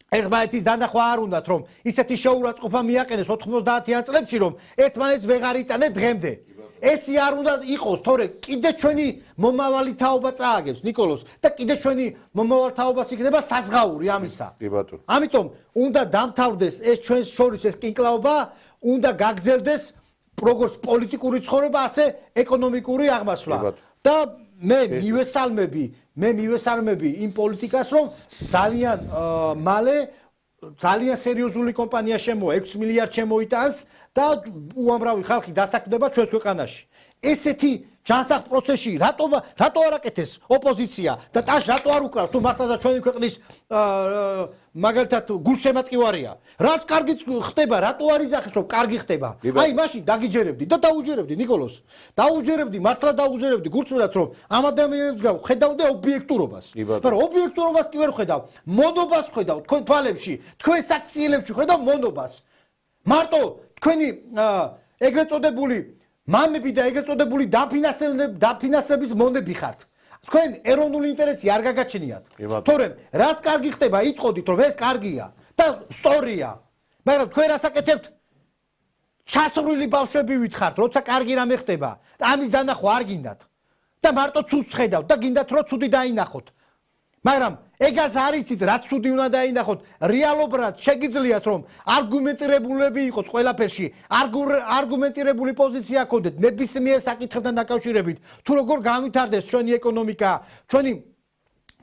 ერთმანეთის დანახვა არ უნდათ, რომ ისეთი შეურაცხყოფა მიაყენეს 90-იან წლებში, რომ ერთმანეთს ვეღარ იტანეთ დღემდე. ესი არ უნდა იყოს, თორე კიდე ჩვენი მომავალი თაობა წააგებს ნიკოლოს და კიდე ჩვენი მომავალი თაობას იქნება საზღაური ამისა. ამიტომ უნდა დამთავრდეს ეს ჩვენს შორის ეს კინკლაობა, უნდა გაგრძელდეს როგორც პოლიტიკური ცხოვრება, ასე ეკონომიკური აღმასვლა. და მე მივესალმები იმ პოლიტიკას, რომ ძალიან მალე ძალიან სერიოზული კომპანია შემოვა, 6 მილიარდ შემოიტანს და უამრავი ხალხი დასაქმდება ჩვენს ქვეყანაში. ესეთი ჯანსაღ პროცესში რატო არ აკეთეს ოპოზიცია და ტაშ რატო არ უკრავს თუ მართლაც ჩვენი ქვეყნის მაგალითად გულშემატკივარია. რაც კარგი ხდება, რატო არ იზახეს რომ კარგი ხდება? აი მაშინ დაგიჯერებდი და დაუჯერებდი ნიკოლოს. დაუჯერებდი, მართლა დაუჯერებდი გულწრფელად რომ ამ ადამიანებს ხედავდე ობიექტურობას. მაგრამ ობიექტურობას კი ვერ ხედავ. მონობას ხედავ თქვენ თვალებში, თქვენ საქციელებში ხედავ მონობას. მარტო თქვენი ეგრეთ წოდებული მამები და ეგრეთ წოდებული დაფინანსების მონები ხართ. თქვენ ეროვნული ინტერესი არ გაგაჩნიათ. თორემ რაც კარგი ხდება, იტყოდით რომ ეს კარგია და სწორია. მაგრამ თქვენ რას აკეთებთ? ჩასრული ბავშვები ვითხართ, როცა კარგი რამე ხდება და ამის დანახვა არ გინდათ. და მარტო ცუდს ხედავთ და გინდათ რომ ცუდი დაინახოთ. მაგრამ ეგას არ იცით, რაც ცუდი უნდა დაინახოთ. რეალობრივად შეგიძლიათ რომ არგუმენტირებულები იყოთ ყველაფერში, არგუმენტირებული პოზიცია გქონდეთ ნებისმიერ საკითხებთან დაკავშირებით, თუ როგორ განვითარდეს ჩვენი ეკონომიკა, ჩვენი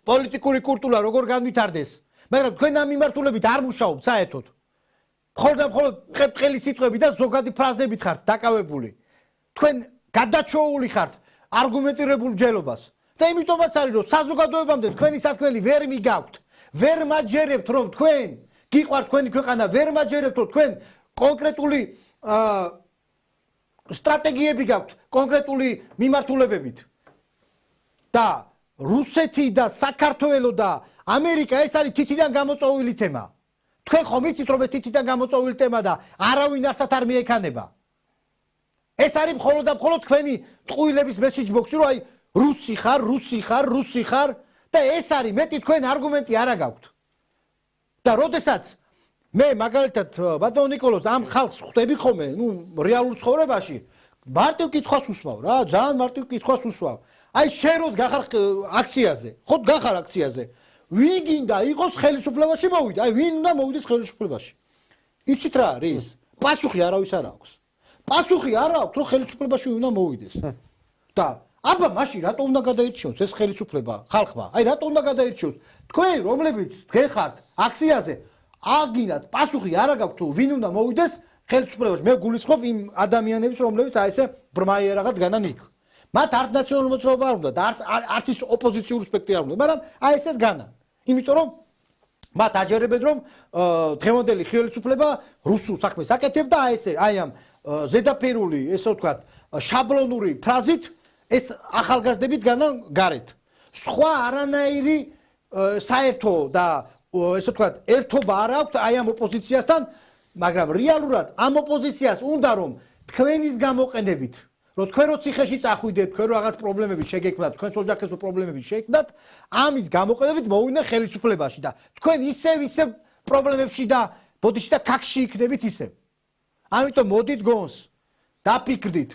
პოლიტიკური კულტურა როგორ განვითარდეს. მაგრამ თქვენ ამ მიმართულებით არ მუშაობთ საერთოდ. მხოლოდ ყელი სიტყვები და ზოგადი ფრაზებით ხართ დაკავებული. თქვენ გადაჩოული ხართ არგუმენტირებულ ჯელობას. და იმიტომაც არის რომ საზოგადოებამდე თქვენი საქმელი ვერ მიგაქვთ, ვერ მაჯერებთ რომ თქვენ გიყვართ თქვენი ქვეყანა, ვერ მაჯერებთ რომ თქვენ კონკრეტული სტრატეგიები გაქვთ, კონკრეტული მიმართულებებით. და რუსეთი და საქართველო და ამერიკა ეს არის თითიდან გამოწვეული თემა. თქვენ ხომ იცით რომ ეს თითიდან გამოწვეული თემა და არავინ არცად არ მიექანება. ეს არის მხოლოდ და მხოლოდ თქვენი ტყუილების მესიჯ ბოქსი რომ აი რუსი ხარ და ეს არის მეტი თქვენ არგუმენტი არა გაქვთ. და როდესაც მე მაგალითად ბატონო ნიკოლოს ამ ხალხს ხვდები ხოლმე, რეალურ ცხოვრებაში მარტივ კითხვას უსვავ რა, ძალიან მარტივ კითხვას უსვავ. აი შენ როდ გახარ აქციაზე, ხო გახარ აქციაზე. ვინ გინდა იყოს ხელისუფლებაში მოვიდა? აი ვინ უნდა მოვიდეს ხელისუფლებაში? იცით რა არის? პასუხი არავის არ აქვს. პასუხი არ აქვს, რომ ხელისუფლებაში უნდა მოვიდეს. და აბა მაშინ რატო უნდა გადაირჩიოს ეს ხელისუფლება ხალხმა? აი რატო უნდა გადაირჩიოს? თქვენ რომლებიც დღე ხართ აქციაზე, აგინათ პასუხი არ გაქვთ თუ ვინ უნდა მოვიდეს ხელისუფლებაში. მე გულისხმობ იმ ადამიანებს, რომლებიც აი ესე ბრმაიერაღად განან იქ. მათ არც ნაციონალური მოძრაობა არ უნდა და არც ის ოპოზიციური სპექტრი არ უნდა, მაგრამ აი ესეთ განან. იმიტომ რომ მათ აჯერებენ რომ დღევანდელი ხელისუფლება რუსულ საქმეს აკეთებ და აი ესე აი ამ ზედაფერული, ესე ვთქვათ, შაბლონური ფრაზით ეს ახალგაზრდებით განან გარეთ. სხვა არანაირი საერთო და ესე ვთქვათ, ერთობა არ აქვს აი ამ ოპოზიციასთან, მაგრამ რეალურად ამ ოპოზიციას უნდა რომ თქვენის გამოყენებით, რომ თქვენ რო ციხეში წახვიდეთ, თქვენ რო რაღაც პრობლემები შეგექმნათ, თქვენ ოჯახის პრობლემები შეგექმნათ, ამის გამოყენებით მოვიდნენ ხელისუფლებაში და თქვენ ისევ პრობლემებში და ბოდიში და ქაქში იქნებით ისევ. ამიტომ მოდით გონს, დაფიქრდით.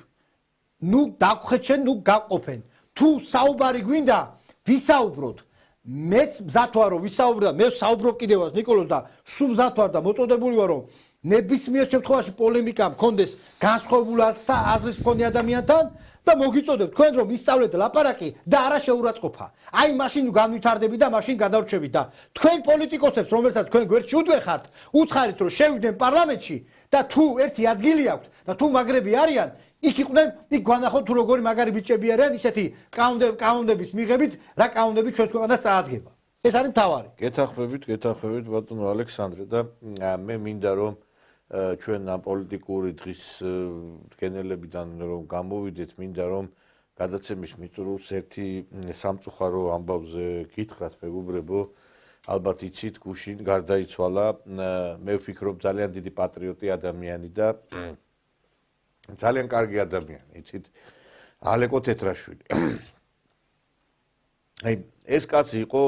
ნუ დაგხვეჩენ, ნუ გაყოფენ. თუ საუბარი გვინდა, ვისაუბროთ. მეც მზად ვარ რომ ვისაუბრა მე საუბრობ კიდევაც ნიკოლოზ და სულ მზად ვარ და მოწოდებული ვარ რომ ნებისმიერ შემთხვევაში პოლემიკა მქონდეს განსხვავებულად და აზრის მქონე ადამიანთან და მოგიწოდებთ თქვენ რომ ისწავლეთ ლაპარაკი და არა შეურაცხყოფა. აი მაშინ განვითარდები და მაშინ გადავრჩებით და თქვენ პოლიტიკოსებს რომელსაც თქვენ გვერდში უდვეხართ, უთხარით რომ შევიდნენ პარლამენტში და თუ ერთი ადგილი აქვთ და თუ მაგრები არიან, იქ იყვნენ, იქ გვანახოთ თუ როგორი მაგარი ბიჭები არიან, ისეთი კანონების მიღებით, რა კანონები ჩვენ ქვეყანას წაადგება. ეს არის მთავარი. გეთახმებით ბატონო ალექსანდრე და მე მინდა რომ ჩვენ ამ პოლიტიკური დღის გენელებიდან რომ გამოვიდეთ, მინდა რომ გადაცემის მიწურულს ერთი სამწუხარო ამბავზე გითხრათ მეგობრებო, ალბათ იცით, გუშინ გარდაიცვალა, მე ვფიქრობ ძალიან დიდი პატრიოტი ადამიანი და ძალიან კარგი ადამიანი, იცით, ალეკო თეთრაშვილი. აი ეს კაცი იყო,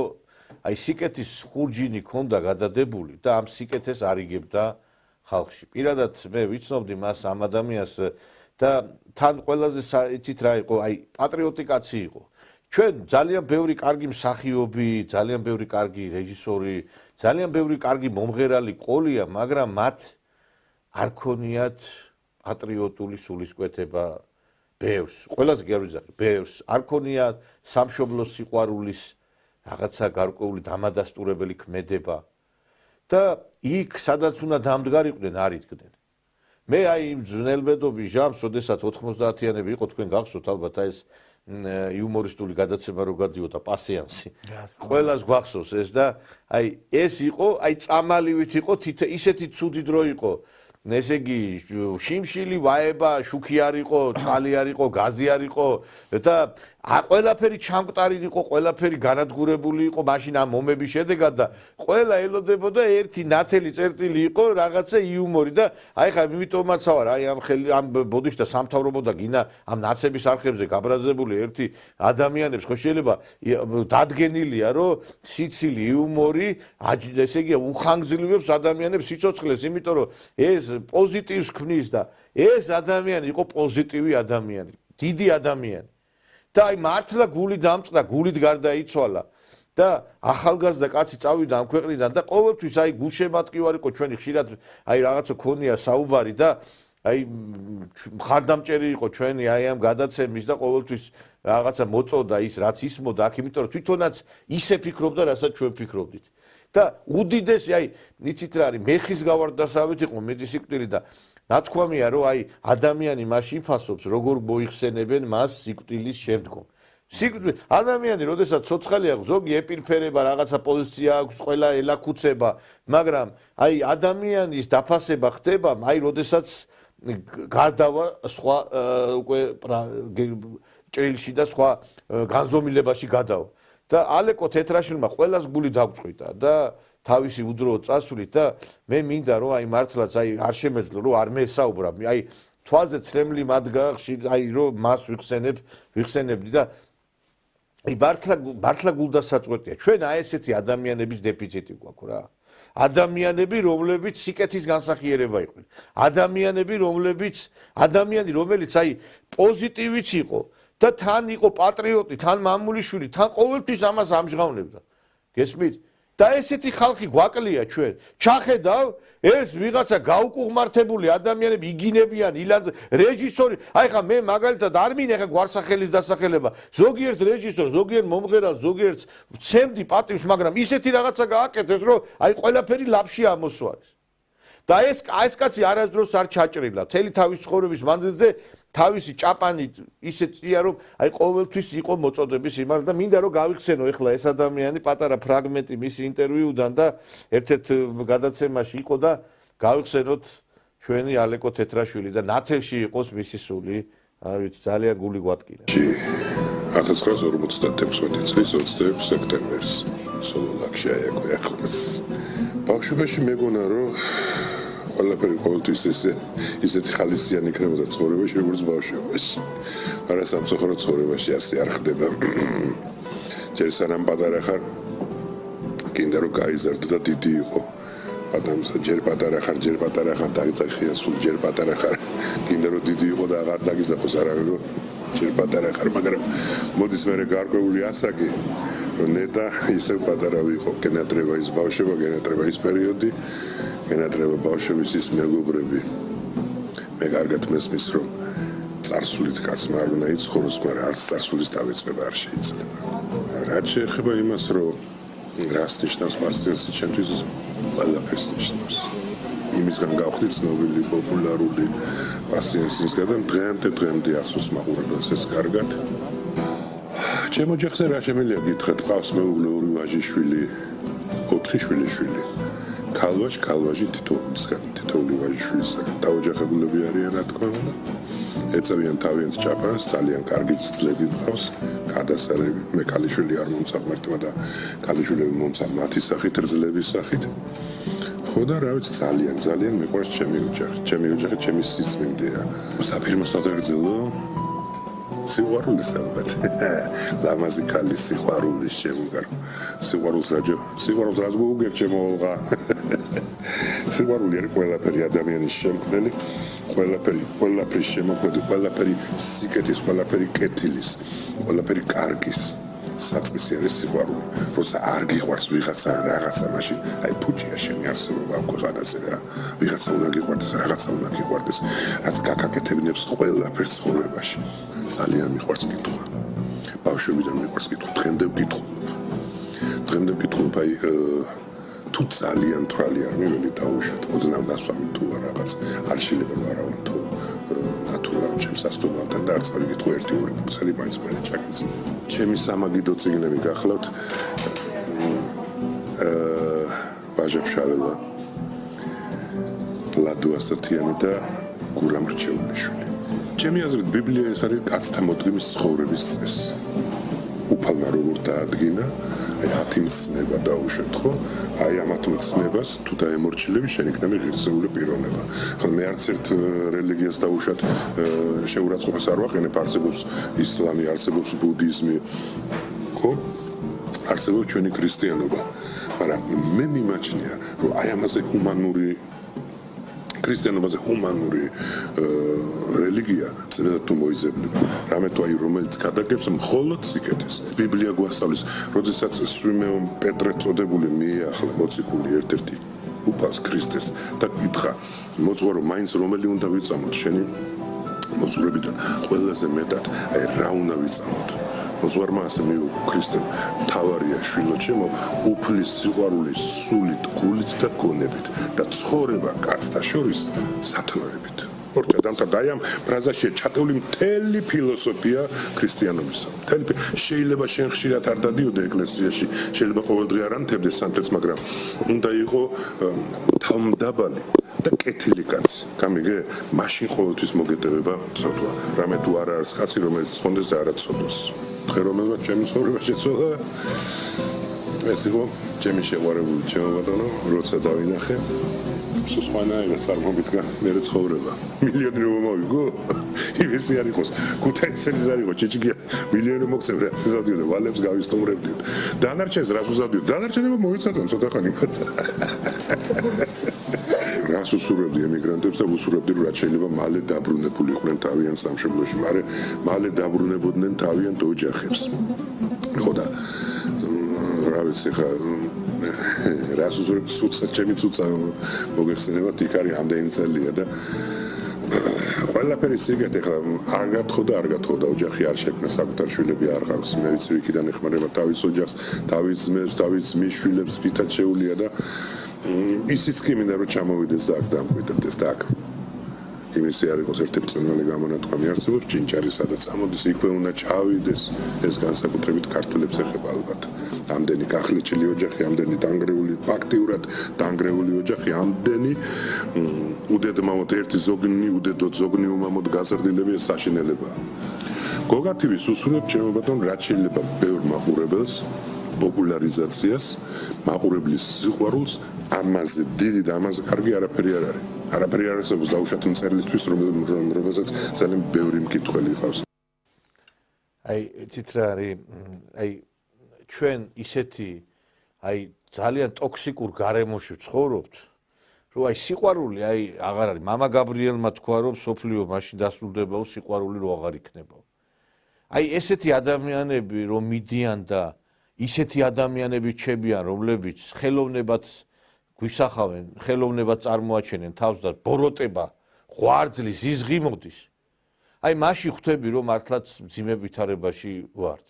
აი სიკეთის ხურჯინი ქონდა გადადებული და ამ სიკეთეს არიგებდა ხალხში. პირადად მე ვიცნობდი მას ამ ადამიანს და თან ყველაზე იცით რა იყო, აი პატრიოტი კაცი იყო. ჩვენ ძალიან ბევრი კარგი მსახიობი, ძალიან ბევრი კარგი რეჟისორი, ძალიან ბევრი კარგი მომღერალი ყოლია, მაგრამ მათ არ ქონიათ პატრიოტული სულისკვეთება ბევრს. ყველაზე კი არ ვიზახი, ბევრს. არ ქონიათ სამშობლოს სიყვარულის რაღაცა გარკვეული დამადასტურებელი ქმედება. და იქ სადაც უნდა დამდგარიყვნენ არ იდგნენ. მე აი იმ ძნელბედობის ჟამს, როდესაც 90-იანები იყო, თქვენ გახსოვთ ალბათ აი ეს იუმორისტული გადაცემა რო გადიოდა პასიანსი. ყველას გვახსოვს ეს და აი ეს იყო, აი წამალივით იყო, ისეთი ცუდი დრო იყო. ესე იგი შიმშილი ვაება, შუქი არ იყო, წყალი არ იყო, გაზი არ იყო და ყველაფერი ჩამკვტარი იყო, ყველაფერი განადგურებული იყო, მაშინ ამ მომების შედეგად და ყველა ელოდებოდა ერთი ნათელი წერტილი იყო, რაღაცა იუმორი და აი ხა იმიტომაც ვარ, აი ამ ბოდიშთა სამთავრობო და გინა ამ ნაცების არხებზე გაბრაზებული ერთი ადამიანებს ხო შეიძლება დადგენილია, რომ სიცილი, იუმორი, ესე იგი უხანგრძლივებს ადამიანებს სიცოცხლეს, იმიტომ რომ ეს პოზიტივს ქმნის და ეს ადამიანი იყო პოზიტივი ადამიანი, დიდი ადამიანი. და აი მართლა გული დამწყდა, გულით გარდაიცვალა და ახალგაზრდა კაცი წავიდა ამ ქვეყნიდან და ყოველთვის აი გულშემატკივარი იყო ჩვენი ხშირად აი რაღაცა ქონია საუბარი და აი მხარდამჭერი იყო ჩვენი აი ამ გადაცემის და ყოველთვის რაღაცა მოწოდა ის რაც ისმოდა აქ, იმიტომ რომ თვითონაც ისე ფიქრობდა, რასაც ჩვენ ფიქრობდით. და უდიდესი აი იცით რა არის, მეხის გავარდასავით იყო მეტი სიკვდილი და ნათქვამია რომ აი ადამიანი მაშინ ფასობს როგორ მოიხსენებენ მას სიკვდილის შემდგომ. ადამიანი როდესაც ცოცხალი აქვს, ზოგი ეპირფერება, რაღაცა პოზიცია აქვს, ყველა ელაკუცება, მაგრამ აი ადამიანის დაფასება ხდება, აი როდესაც გარდავა სხვა უკვე ჭრილში და სხვა განზომილებაში გადავა. და ალეკო თეთრაშვილმა ყველას გული დაგწყვიტა და თავისი udro წასულით და მე მინდა რომ აი მართლაც აი არ შემეძლო რომ არ მესაუბრა აი თვალზე ცრემლი მადგა აი რომ მას ვიხსენებდი და აი მართლა გულდასაწყვეტია ჩვენ აი ესეთი ადამიანების დეფიციტი გვაქვს რა ადამიანები რომლებიც სიკეთის განსახიერება იყვნენ ადამიანი რომელიც აი პოზიტივიც იყო და თან იყო პატრიოტი თან მამულიშვილი თან ყოველთვის ამას ამჟღავნებდა გესმით და ესეთი ხალხი გვაკლია ჩვენ. ჩახედავ ეს ვიღაცა გაუკუღმართებული ადამიანები იგინებიან ილანზე რეჟისორი. აი ხა მე მაგალითად არ მინე ხა გვარსახელის დასახელება. ზოგიერთ რეჟისორს, ზოგიერთ მომღერალს, ზოგიერთს ვცემდი პატივს, მაგრამ ისეთი რაღაცა გააკეთეს, რომ აი ყველაფერი ლაფში ამოსვარის. და ეს კაცი არასდროს არ ჩაჭრილა. მთელი თავის ცხოვრების მანძილზე თავისი ჭაპანი ისე წია რომ აი ყოველთვის იყო მოწოდების იმალ და მინდა რომ გავიხსენო ეხლა ეს ადამიანი პატარა ფრაგმენტი მისი ინტერვიუდან და ერთ-ერთ გადაცემაში იყო და გავიხსენოთ ჩვენი ალეკო თეთრაშვილი და ნათელში იყოს მისი სული არ ვიცი ძალიან გული გვატკინა 1956 წლის 26 სექტემბერს სოლოლაკში აიყვე ახლა ბავშვობაში მეგონა რომ ყველაფერი ყოველთვის ისეთი ხალისიანი იქნებოდა ცხოვრებაში, როგორც ბავშვობაში. მაგრამ სამწუხაროდ ცხოვრებაში ასე არ ხდება. ჯერ სანამ პატარა ხარ, გინდა რომ გაიზარდო და დიდი იყო. ადამიანს ჯერ პატარა ხარ, დაგიწახიან სულ ჯერ პატარა ხარ, გინდა რომ დიდი იყო და აღარ დაგიზახოს არავინ რომ ჯერ პატარა ხარ, მაგრამ მოდის მერე გარკვეული ასაკი ნეტა ისევ პატარა ვიყო, გენატრება ის ბავშვობა, გენატრება ის პერიოდი, გენატრება ბავშვების ის მეგობრები. მე კარგად მესმის რომ წარსულით კაცმა არ უნდა იცხოვროს, მაგრამ არც წარსულის დავიწყება არ შეიძლება. რაც შეეხება იმას, რომ რას ნიშნავს პასტიონსი ჩემთვის ყველაფერს ნიშნავს. იმისგან გავხდი ცნობილი, პოპულარული პასტიონსისგან დღემდე ახსოვს მაყურებელს ეს კარგად. ჩემო ოჯახზე რა შემიძლია გითხრათ, ყავს მეუღლე, 2 ვაჟიშვილი, 4 შვილიშვილი. ქალვაჟი თითოეული ვაჟიშვილისგან დაოჯახებულები არიან, რა თქმა უნდა. ეწევიან თავიანთ ჭაპანს, ძალიან კარგი ძლები მყავს, გადასარევი. მე ქალიშვილი არ მომცა ღმერთმა და ქალიშვილები მომცა მათი სახით, ძლების სახით. ხო და რა ვიცი, ძალიან მიყვარს ჩემი ოჯახი. ჩემი ოჯახი ჩემი სიწმინდეა. საფირმო სადღეგრძელო სიყვარულის ალბათ. ლამაზი ქალის სიყვარულის შემოგარ. სიყვარულს რაც გუგებ ჩემო ოლღა. სიყვარული არის ყველაფერი ადამიანის შემქმნელი, ყველაფერი შემოქმედი, ყველაფერი სიკეთის, ყველაფერი კეთილის, ყველაფერი კარგის. საწყისი არის სიყვარული. როცა არ გიყვარს ვიღაცა რაღაცა, მაშინ აი ფუჭია შენი არსებობა ამ ქვეყანაზე რა. ვიღაცა უნდა გიყვარდეს, რაღაცა უნდა გიყვარდეს, რაც გაკაკეთებინებს ყველაფერს ცხოვრებაში. ძალიან მიყვარს კითხვა. ბავშვებიდან მიყვარს კითხვა, დღემდე ვკითხულობ, აი თუ ძალიან თვალი არ მიველი დაუშვათ, ოდნავ დასვამი თუ რაღაც არ შეიძლება ვარავან თუ ნატურალ ჩემს ასტონალთან და არც არ გითხო 1-2 წელი მაინც მე ჩაკეცი. ჩემი სამაგიდო წიგნები გახლავთ ბაჟაფშაველა, ლადო ასათიანი და გურამ რჩეულიშვილი. ჩემი აზრით ბიბლია ეს არის კაცთა მოდგმის ცხოვრების წესი. უფალმა როგორ დაადგინა, აი 10 მცნება დაუშვათ ხო? აი ამ 10 მცნებას თუ დაემორჩილები, შენ იქნები ღირსეული პიროვნება. ხო მე არც ერთ რელიგიას დაუშვათ შეურაცხყოფას არ ვაყენებ, არსებობს ისლამი, არსებობს ბუდიზმი. ხო? არსებობს ჩვენი ქრისტიანობა. მაგრამ მე მიმაჩნია, რომ აი ამაზე ჰუმანური ქრისტიანობაზე ჰუმანური რელიგია ძნელად თუ მოიძებნება. რამე თუ აი რომელიც გადაგებს მხოლოდ სიკეთეს. ბიბლია გვასწავლის, როდესაც სვიმეონ პეტრე წოდებული მიეახლა მოციქული ერთ-ერთი უფალს ქრისტეს და კითხა, მოძღვარო, მაინც რომელი უნდა ვიწამოთ შენი მოძღვრებიდან ყველაზე მეტად, აი რა უნდა ვიწამოთ. მოძღვარმა ასე მიუღო ქრისტემ, თავარია შვილო ჩემო, უფლის სიყვარული სულით, გულით და გონებით და ცხოვრება კაცთა შორის სათნოებით. ორჯერ დამთავრდა აი ამ ფრაზაშია ჩატეული მთელი ფილოსოფია ქრისტიანობისა. შეიძლება შენ ხშირად არ დადიოდე ეკლესიაში, შეიძლება ყოველდღე არ ანთებდეს სანთელს, მაგრამ უნდა იყო თავმდაბალი და კეთილი კაცი. გამიგე? მაშინ ყოველთვის მოგეტევება ცოდვა. რამე თუ არ არის კაცი, რომელიც ცხონდეს და არა ცოდოს. ხელოვნებად ჩემი ცხოვრება შეცვალა. ეს იყო ჩემი შეყვარებული ჩემო ბატონო, როცა დავინახე სხვანაირად წარმოგიდგა მე ცხოვრება. მილიონი რომ მოვიგო, იმისი არ იყოს, ქუთაისელის არ იყო, ჭიჭიკია მილიონი მოგცემ რა, ზავდიოდა ვალებს გავისტუმრებდით. დანარჩენს რას უზავდიოდ? დანარჩენებო მოიცადონ ცოტა ხანი ხოთ. რას უსურვებდი ემიგრანტებს და უსურვებდი რომ რაც შეიძლება მალე დაბრუნებულიყვნენ თავიანთ სამშობლოში, მაგრამ მალე დაბრუნებოდნენ თავიანთ ოჯახებს. ხო და რა ვიცი ხა რას უსურვებდი ცუცა, ჩემი ცუცა მოგეხსენებათ, იქ არის ამდენი წელია და ყველაფერი სიგეთ ეხლა არ გათხოვდა ოჯახი არ შექმნა, საკუთარ შვილები არ ყავს, მე ვიცი ვიქიდან ეხმარება თავის ოჯახს, თავის ძმებს, თავის მიშვილებს, რითაც შეუულია და ისიც კი მინდა რომ ჩამოვიდეს და აქ დამკვიდრდეს და აქ იმისი არ იყოს ერთ-ერთი წვიმიანი გამონათქვამი არსებობს ჭინჭარი სადაც ამოდის იქვე უნდა ჩავიდეს ეს განსაკუთრებით ქართველებს ეხება ალბათ ამდენი გახლეჩილი ოჯახი ამდენი დანგრეული ფაქტიურად დანგრეული ოჯახი ამდენი უდედმამოდ ერთი ზოგნი უდედოდ ზოგნი უმამოდ გაზრდილებია საშინელებაა გოგათივის უსურვებ ჩემო ბატონ რაც შეიძლება ბევრ მაყურებელს პოპულარიზაციას მაყურებლის სიყვარულს ამაზე დიდი და ამაზე კარგი არაფერი არ არის არაფერი არ არსებობს დაუშვათ მწერლისთვის რომელსაც ძალიან ბევრი მკითხველი ჰყავს აი იცით რა არის აი ჩვენ ისეთი აი ძალიან ტოქსიკურ გარემოში ვცხოვრობთ რომ აი სიყვარული აი აღარ არის მამა გაბრიელმა თქვა რომ სოფლიო მაშინ დასრულდება სიყვარული რო აღარ იქნება აი ესეთი ადამიანები რომ მიდიან და ისეთი ადამიანები რჩებიან, რომლებიც ხელოვნებად გვისახავენ, ხელოვნებად წარმოაჩენენ თავს და ბოროტება, ღვარძლის, ზიზღი მოდის. აი მაშინ ხვდები, რომ მართლაც მძიმე ვითარებაში ვართ.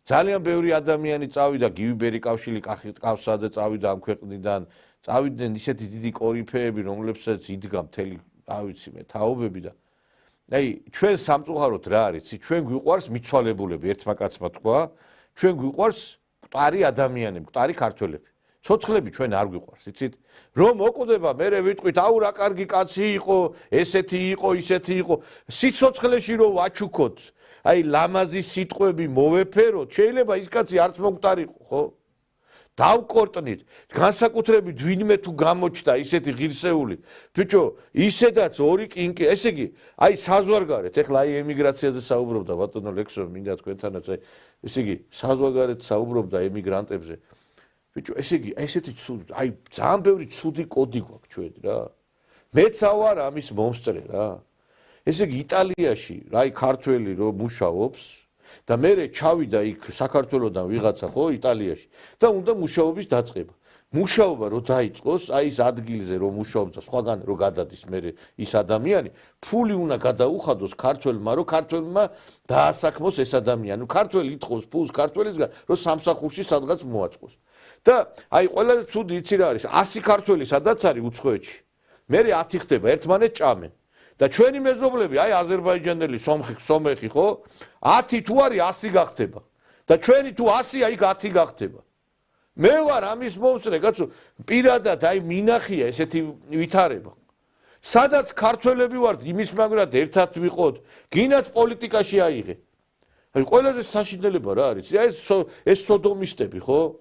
ძალიან ბევრი ადამიანი წავიდა გივიბერი კავშირი კავშირზე წავიდა ამ ქვეყნიდან, წავიდნენ ისეთი დიდი კორიფეები, რომლებსაც იდგა მთელი, არ ვიცი მე, თაობები და აი ჩვენ სამწუხაროდ რა არის? ჩვენ გვიყვარს მიცვალებულები, ერთმა კაცმა თქვა, ჩვენ გვიყვარს მკვდარი ადამიანები, მკვდარი ქართველები. ცოცხლები ჩვენ არ გვიყვარს, იცით? რომ მოკვდება, მე ვიტყვით, აუ რა კარგი კაცი იყო, ესეთი იყო, ისეთი იყო. სიცოცხლეში რომ ვაჩუქოთ, აი ლამაზი სიტყვები მოვეფეროთ, შეიძლება ის კაცი არც მკვდარიყო, ხო? დავკორტნით, განსაკუთრებით ვინმე თუ გამოჩნდა ისეთი ღირსეული, ბიჭო, ისედაც ორი კინკი, ესე იგი, აი საზღვარგარეთ, ეხლა აი ემიგრაციაზე საუბრობდა ბატონო ლექსო, მინდა თქვენთანაც, ესე იგი, საზღვარგარეთ საუბრობდა ემიგრანტებზე. ბიჭო, ესე იგი, ესეთი ცუდი, აი ძალიან ბევრი ცუდი კოდი გვაქვს ჩვენ რა. მეც ავარ ამის მომსწრე რა. ესე იგი, იტალიაში, აი ქართველი რომ მუშაობს და მე ჩავიდა იქ საქართველოსდან ვიღაცა ხო იტალიაში და უნდა მუშაობის დაწყება. მუშაობა რომ დაიწყოს, აი ის ადგილზე რომ მუშაობს და სხვაგან რომ გადადის მე ის ადამიანი, ფული უნდა გადაუხადოს ქართველმა, რომ ქართველმა დაასაქმოს ეს ადამიანი. ქართველი ითხოვს ფულს ქართველისგან, რომ სამსახურში სადღაც მოაწყოს. და აი ყველაზე ცუდი იცი რა არის? 100 ქართველი სადაც არის უცხოეთში. მე 10 ხდება, ერთმანეთს ჭამენ. და ჩვენი მეზობლები, აი აზერბაიჯანელი, სომეხი, ხო? 10 თუ არის 100 გახდება. და ჩვენი თუ 100 აი 10 გახდება. მე ვარ ამის მომსწრე, კაცო, პირადად აი მინახია ესეთი ვითარება. სადაც ქართველები ვართ, იმის მაგრად ერთად ვიყოთ, გინაც პოლიტიკაში აიღე. აი ყველაზე საშინელება რა არის? აი ეს სოდომისტები, ხო?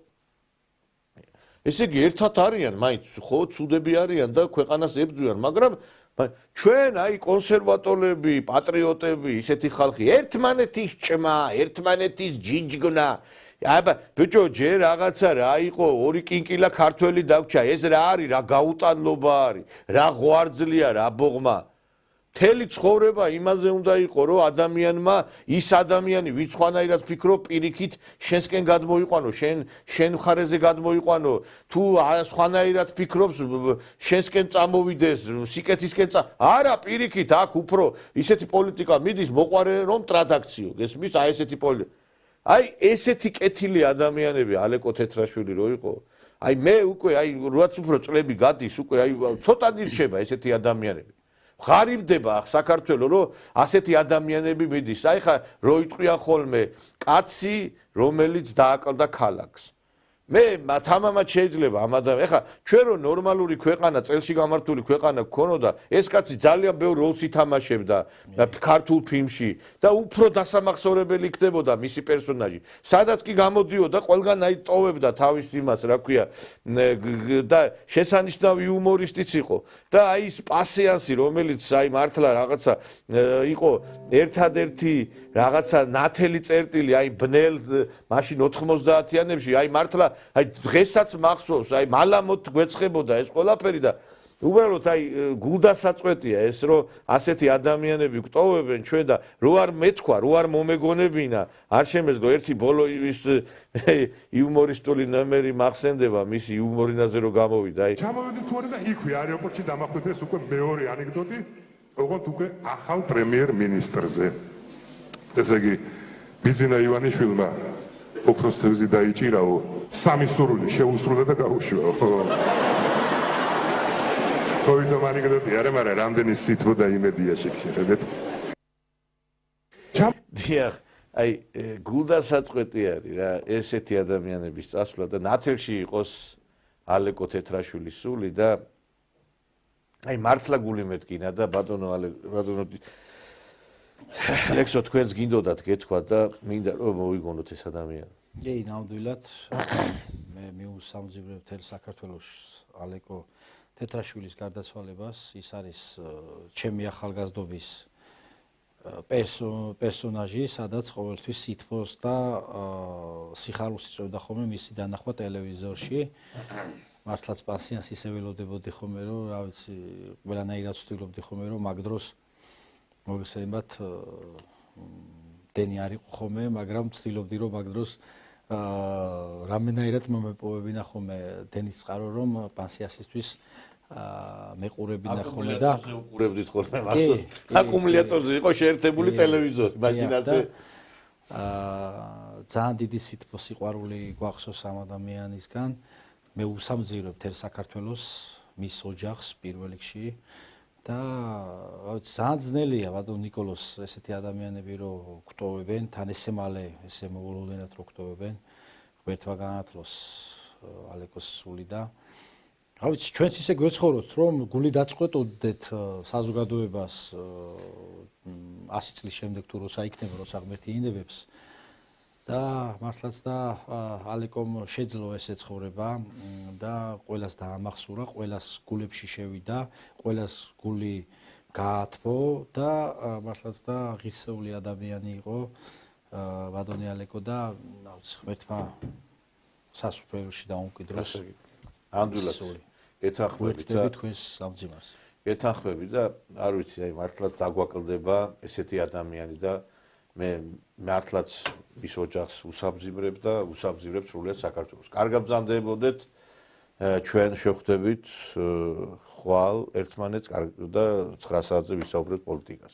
ესე იგი ერთად არიან, მაინც ხო, ცუდები არიან და ქვეყანას ებრძვიან, მაგრამ ჩვენ აი კონსერვატორები, პატრიოტები, ისეთი ხალხი, ერთმანეთის ჭმა, ერთმანეთის ჯიჯგნა. აბა, ბიჭო, ჯერ რაღაცა რა იყო, ორი კინკილა ქართველი დაგჭა, ეს რა არის, რა გაუტანლობა არის, რა ღვარძლია, რა ბოღმა. მთელი ცხოვრება იმაზე უნდა იყო, რომ ადამიანმა ის ადამიანი ვინც ხვანაირად ფიქრობ, პირიქით შენსკენ გადმოიყვანო, შენ მხარეზე გადმოიყვანო, თუ ხვანაირად ფიქრობს, შენსკენ წამოვიდეს, სიკეთისკენ არა, პირიქით აქ უფრო ისეთი პოლიტიკა მიდის, მოყარე რომ ტრადაქციო, გესმის, აი ესეთი პოლიტიკა. აი ესეთი კეთილი ადამიანები, ალეკო თეთრაშვილი რო იყო, აი მე უკვე აი რაც უფრო წლები გადის, უკვე აი ცოტა დირჩება ესეთი ადამიანები. ღარიბდება საქართველოს, რომ ასეთი ადამიანები მიდის. აი ხა რო იტყვიან ხოლმე კაცი, რომელიც დააკლდა ქალაქს. მე თამამად შეიძლება ამ ადამიანს, ეხა ჩვენ რო ნორმალური ქვეყანა, წელში გამართული ქვეყანა გქონოდა, ეს კაცი ძალიან ბევრ როლს ითამაშებდა ქართულ ფილმში და უფრო დასამახსოვრებელი იქნებოდა მისი პერსონაჟი. სადაც კი გამოდიოდა, ყველგან აი ტოვებდა თავის იმას, რა ქვია, და შესანიშნავი იუმორისტიც იყო. და აი ის პასიანსი, რომელიც აი მართლა რაღაცა იყო ერთადერთი რაღაცა ნათელი წერტილი, აი ბნელ მაშინ 90-იანებში, აი მართლა აი დღესაც მახსოვს, აი მალამოთ გვეცხებოდა ეს ყველაფერი და უბრალოდ აი გულდასაწყვეტია ეს, რომ ასეთი ადამიანები გვტოვებენ ჩვენ და რო არ მეთქვა, რო არ მომეგონებინა, არ შემეძლო ერთი ბოლო ის იუმორისტული ნომერი მახსენდება მისი იუმორინაზე რო გამოვიდა. აი ჩამოვედი თორე და იქვე აეროპორტში დამახვილდეს უკვე მეორე ანეკდოტი, ოღონდ უკვე ახალ პრემიერ-მინისტრზე. ესე იგი ბიძინა ივანიშვილმა ოქროსთევზი დაიჭირაო, სამი სურვილი შეუსრულა და გაუშვა. ხოვითომ ანეკდოტი არა, მაგრამ რამდენი სითბო და იმედია შეგხედეთ. დიახ, აი გულდასაწყვეტი არის რა ესეთი ადამიანების წასვლა და ნათელში იყოს ალეკო თეთრაშვილის სული და აი მართლა გული მეტკინა და ბატონო ლექსო თქვენს გინდოდათ გეთქვა და მინდა რომ მოიგონოთ ეს ადამიანი. კი, ნამდვილად მე მიუსამძიმრებ მთელ საქართველოს ალეკო თეთრაშვილის გარდაცვალებას. ის არის ჩემი ახალგაზრდობის პერსონაჟი, სადაც ყოველთვის სითბოს და სიხარულს იწვევდა ხოლმე მისი დანახვა ტელევიზორში. მართლაც პასიანს ისე ველოდებოდი ხოლმე, რომ რა ვიცი, ყველანაირად ვცდილობდი ხოლმე, რომ მაგ დროს მოგესალმებათ დენი არ იყო ხოლმე, მაგრამ ვცდილობდი, რომ მაგ დროს რამენაირად მომეპოვებინა ხოლმე დენის წყარო რომ პანსიასისთვის მეყურებინა ხოლმე და უყურებდით ხოლმე მას. აკუმულატორზე იყო შეერთებული ტელევიზორი, მაშინ ასე ძალიან დიდი სითბო სიყვარული გვახსოვს ამ ადამიანისგან. მე უსამძირებ თელ საქართველოს მის ოჯახს პირველ რიგში და ძალიან ძნელია ბატონ ნიკოლოს ესეთი ადამიანები რომ გვტოვებენ, თან ესე მალე ესე მოულოდნელად რო გვტოვებენ. ღმერთმა განათლოს ალეკოს სული და რა ვიცი ჩვენც ისე გვეცხოვროთ რომ გული დაწყვეტოდეთ საზოგადოებას 100 წლის შემდეგ თუ როცა იქნება როცა ღმერთი ინდებებს და მართლაც და ალეკომ შეძლო ესე ცხოვრება და ყველას დაამახსურა, ყველას გულებში შევიდა, ყველას გული გაათბო და მართლაც და ღირსეული ადამიანი იყო ბატონი ალეკო და ღმერთმა სასუფეველში დაუმკვიდროს ამდვილად ეთანხმებით და თქვენს სამძიმარს. ეთანხმებით და არ ვიცი, აი მართლაც დაგვაკლდება ესეთი ადამიანი და მე მართლაც ის ოჯახს უსამძიმრებ და უსამძიმრებ სრულიად საქართველოს. კარგად ბრძანდებოდეთ, ჩვენ შევხვდებით ხვალ ერთმანეთს და 9 საათზე ვისაუბრებთ პოლიტიკას.